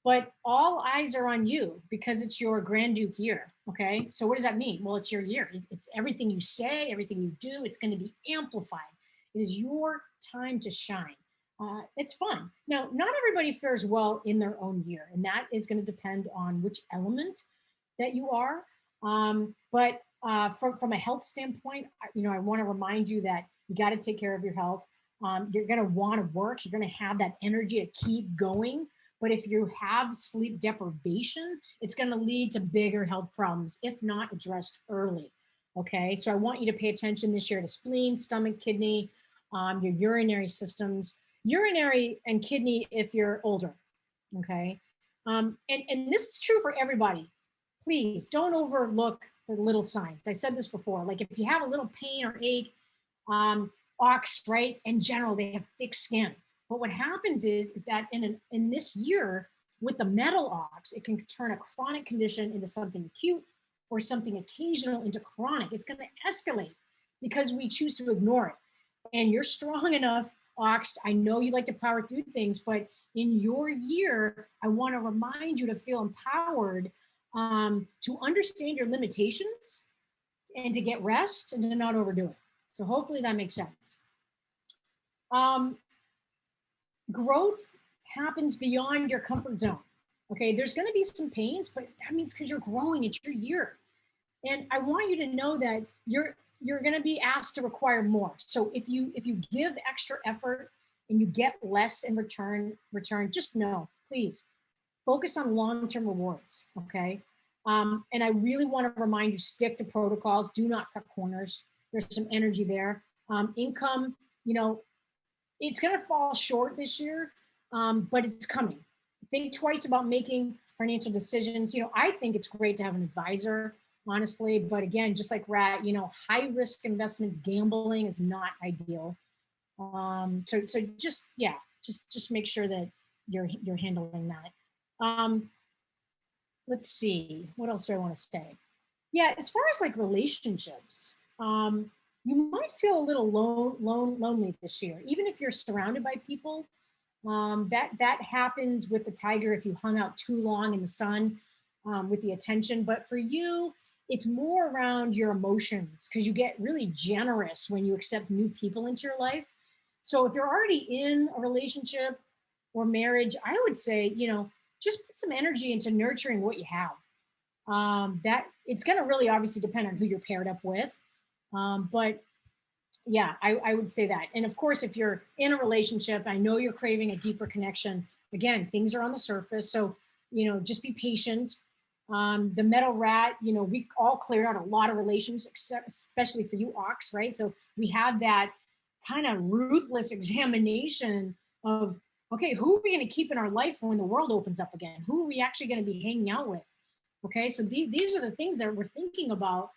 But all eyes are on you because it's your Grand Duke year. Okay. So what does that mean? Well, it's your year. It's everything you say, everything you do. It's going to be amplified. It is your time to shine. It's fun. Now, not everybody fares well in their own year, and that is going to depend on which element that you are. But from a health standpoint, I want to remind you that you got to take care of your health. You're going to want to work. You're going to have that energy to keep going. But if you have sleep deprivation, it's going to lead to bigger health problems if not addressed early. Okay, so I want you to pay attention this year to spleen, stomach, kidney, your urinary systems, urinary and kidney if you're older. Okay, and this is true for everybody. Please don't overlook the little signs. I said this before. Like if you have a little pain or ache, ox, right? In general, they have thick skin. But what happens is that in this year with the metal ox, it can turn a chronic condition into something acute or something occasional into chronic. It's going to escalate because we choose to ignore it. And you're strong enough, ox. I know you like to power through things, but in your year, I want to remind you to feel empowered to understand your limitations and to get rest and to not overdo it. So hopefully that makes sense. Growth happens beyond your comfort zone. Okay, there's going to be some pains, but that means because you're growing, it's your year. And I want you to know that you're going to be asked to require more. So if you give extra effort and you get less in return, just know, please focus on long-term rewards. Okay. And I really want to remind you, stick to protocols. Do not cut corners. There's some energy there. Income, it's going to fall short this year, but it's coming. Think twice about making financial decisions. I think it's great to have an advisor, honestly, but again, just like Rat, high risk investments, gambling is not ideal. So just make sure that you're handling that. Let's see, what else do I want to say? Yeah, as far as like relationships, you might feel a little lonely this year, even if you're surrounded by people. That happens with the tiger if you hung out too long in the sun with the attention. But for you, it's more around your emotions because you get really generous when you accept new people into your life. So if you're already in a relationship or marriage, I would say, just put some energy into nurturing what you have. That it's going to really obviously depend on who you're paired up with. But yeah, I would say that. And of course, if you're in a relationship, I know you're craving a deeper connection. Again, things are on the surface. So, just be patient. The metal rat, we all cleared out a lot of relations, especially for you, ox, right? So we have that kind of ruthless examination of, okay, who are we going to keep in our life when the world opens up again? Who are we actually going to be hanging out with? Okay, so these are the things that we're thinking about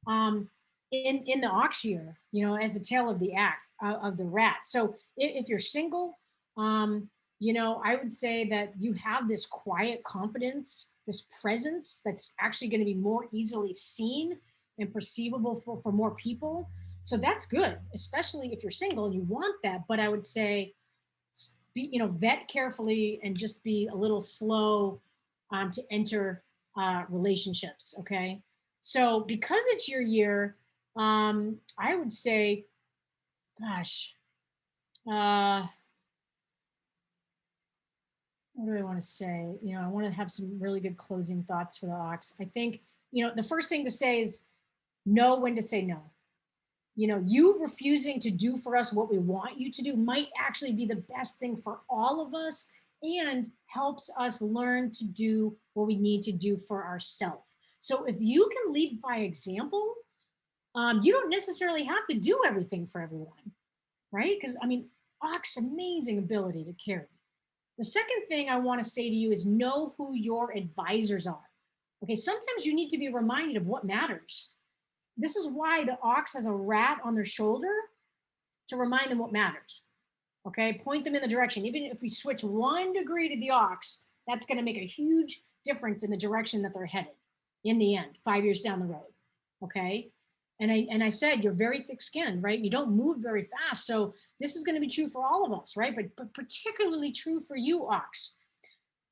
in the ox year, as a tail of the act of the rat. So if you're single, I would say that you have this quiet confidence, this presence that's actually going to be more easily seen and perceivable for more people. So that's good, especially if you're single and you want that. But I would say, vet carefully and just be a little slow to enter relationships. Okay. So because it's your year, I would say, gosh, uh, what do I want to say? I want to have some really good closing thoughts for the ox. I think, the first thing to say is know when to say no. You refusing to do for us what we want you to do might actually be the best thing for all of us and helps us learn to do what we need to do for ourselves. So if you can lead by example, you don't necessarily have to do everything for everyone, right? Because ox, amazing ability to carry. The second thing I want to say to you is know who your advisors are. Okay, sometimes you need to be reminded of what matters. This is why the ox has a rat on their shoulder to remind them what matters. Okay, point them in the direction. Even if we switch 1 degree to the ox, that's going to make a huge difference in the direction that they're headed in the end, 5 years down the road. Okay, and I said you're very thick-skinned, right? You don't move very fast, so this is going to be true for all of us, right? But particularly true for you, ox.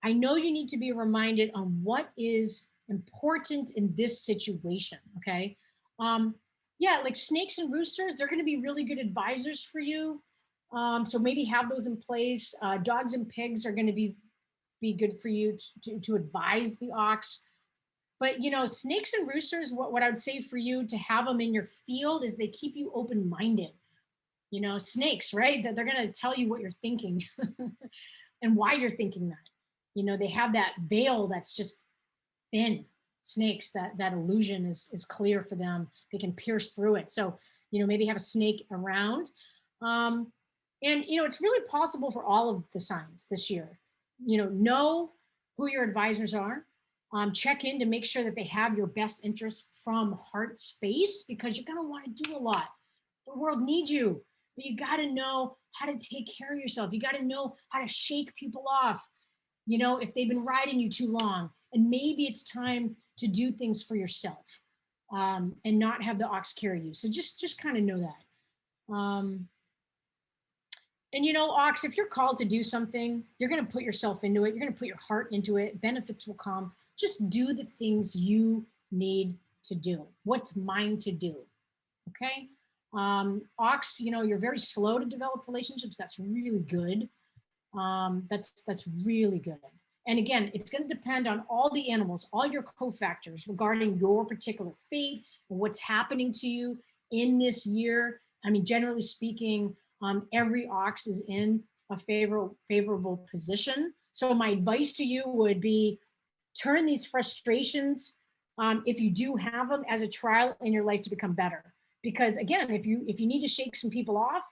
I know you need to be reminded on what is important in this situation. Okay, yeah, like snakes and roosters, they're going to be really good advisors for you. So maybe have those in place. Dogs and pigs are going to be good for you to advise the ox. But snakes and roosters, what I would say for you to have them in your field is they keep you open-minded. Snakes, right? That they're going to tell you what you're thinking and why you're thinking that. They have that veil that's just thin. Snakes, that illusion is clear for them. They can pierce through it. So maybe have a snake around. And it's really possible for all of the signs this year. Know who your advisors are. Check in to make sure that they have your best interests from heart space, because you're going to want to do a lot. The world needs you, but you got to know how to take care of yourself. You got to know how to shake people off, if they've been riding you too long. And maybe it's time to do things for yourself, and not have the ox carry you. So just kind of know that. And ox, if you're called to do something, you're going to put yourself into it. You're going to put your heart into it. Benefits will come. Just do the things you need to do. What's mine to do? Okay. Ox, you're very slow to develop relationships. That's really good. That's really good. And again, it's going to depend on all the animals, all your cofactors regarding your particular fate and what's happening to you in this year. Generally speaking, every ox is in a favorable position. So my advice to you would be turn these frustrations, if you do have them, as a trial in your life to become better. Because again, if you need to shake some people off,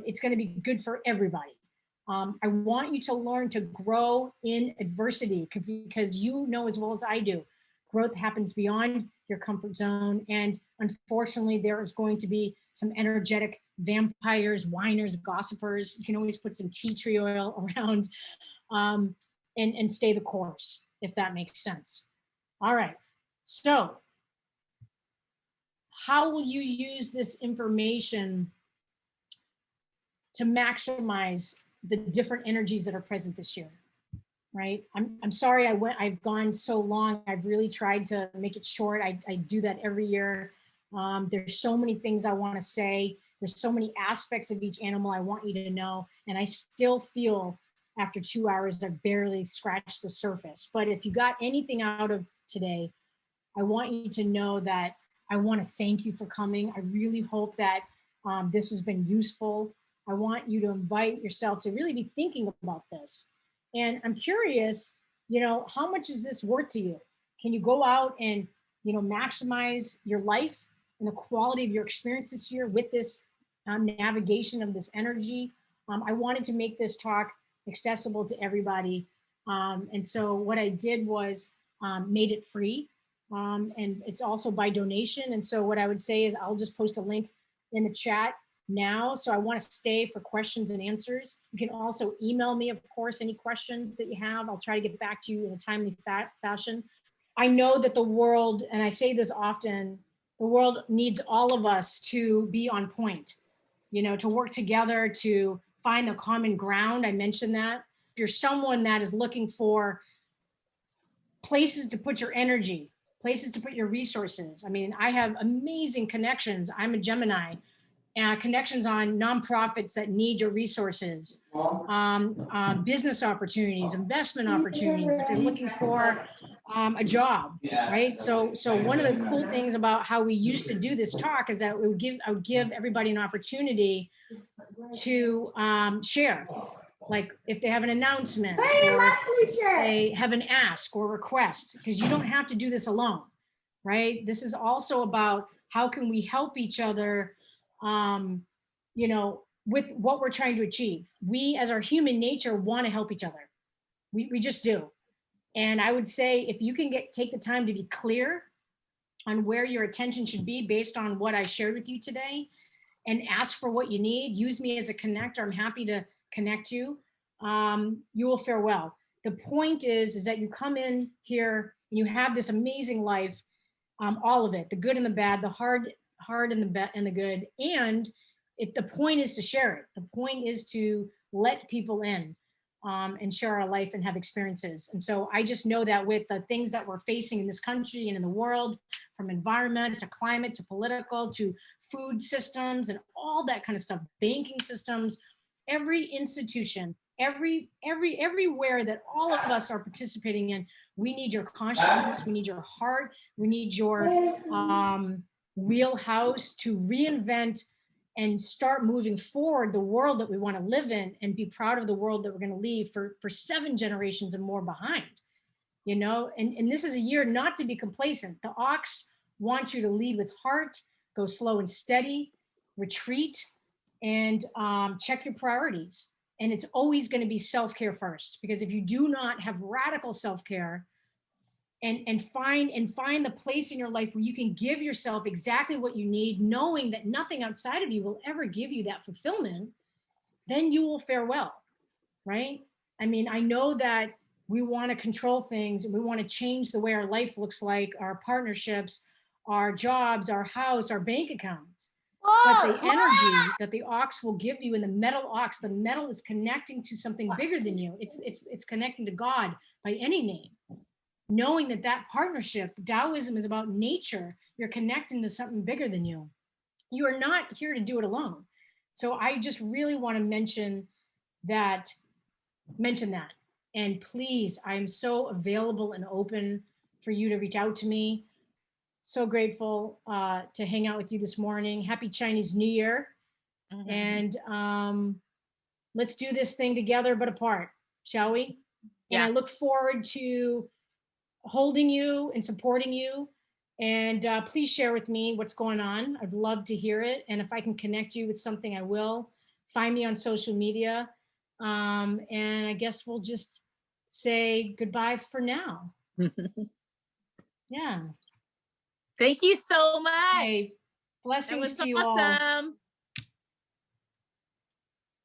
it's going to be good for everybody. I want you to learn to grow in adversity, because as well as I do, growth happens beyond your comfort zone. And unfortunately, there is going to be some energetic vampires, whiners, gossipers. You can always put some tea tree oil around, and stay the course, if that makes sense. All right. So how will you use this information to maximize the different energies that are present this year? Right. I'm sorry I've gone so long. I've really tried to make it short. I do that every year. There's so many things I want to say. There's so many aspects of each animal I want you to know. And I still feel after 2 hours, I've barely scratched the surface. But if you got anything out of today, I want you to know that I want to thank you for coming. I really hope that this has been useful. I want you to invite yourself to really be thinking about this. And I'm curious, how much is this worth to you? Can you go out and, maximize your life and the quality of your experience this year with this navigation of this energy? I wanted to make this talk accessible to everybody. And so what I did was made it free. And it's also by donation. And so what I would say is I'll just post a link in the chat now. So I want to stay for questions and answers. You can also email me, of course, any questions that you have. I'll try to get back to you in a timely fashion. I know that the world, and I say this often, the world needs all of us to be on point, to work together, to find the common ground. I mentioned that. If you're someone that is looking for places to put your energy, places to put your resources. I mean, I have amazing connections. I'm a Gemini. Connections on nonprofits that need your resources, business opportunities, investment opportunities, if you're looking for a job, right? So one of the cool things about how we used to do this talk is that I would give everybody an opportunity to share. Like if they have an announcement or they have an ask or request, because you don't have to do this alone, right? This is also about how can we help each other, you know, with what we're trying to achieve. We as our human nature want to help each other. We just do. And I would say if you can take the time to be clear on where your attention should be based on what I shared with you today, and ask for what you need, use me as a connector. I'm happy to connect you. You will fare well. The point is that you come in here and you have this amazing life, all of it, the good and the bad, the hard and the good. And the point is to share it. The point is to let people in and share our life and have experiences. And so I just know that with the things that we're facing in this country and in the world, from environment to climate to political to food systems and all that kind of stuff, banking systems, every institution, everywhere that all of us are participating in, we need your consciousness, we need your heart, we need your wheelhouse to reinvent and start moving forward the world that we want to live in, and be proud of the world that we're going to leave for 7 generations and more behind, you know. And this is a year not to be complacent. The Ox wants you to lead with heart, go slow and steady, retreat, and check your priorities. And it's always going to be self-care first, because if you do not have radical self-care and find the place in your life where you can give yourself exactly what you need, knowing that nothing outside of you will ever give you that fulfillment, then you will fare well, right? I mean, I know that we want to control things and we want to change the way our life looks like, our partnerships, our jobs, our house, our bank accounts. But the energy that the Ox will give you in the metal Ox, the metal is connecting to something bigger than you. It's connecting to God by any name. Knowing that partnership, Taoism is about nature. You're connecting to something bigger than you. You are not here to do it alone. So I just really want to mention that. And please, I'm so available and open for you to reach out to me. So grateful to hang out with you this morning. Happy Chinese New Year. Mm-hmm. And let's do this thing together but apart, shall we? Yeah. And I look forward to holding you and supporting you. And please share with me what's going on. I'd love to hear it. And if I can connect you with something, I will. Find me on social media. And I guess we'll just say goodbye for now. Yeah. Thank you so much. Hey, blessings to you awesome. all.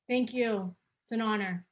Thank you. It's an honor.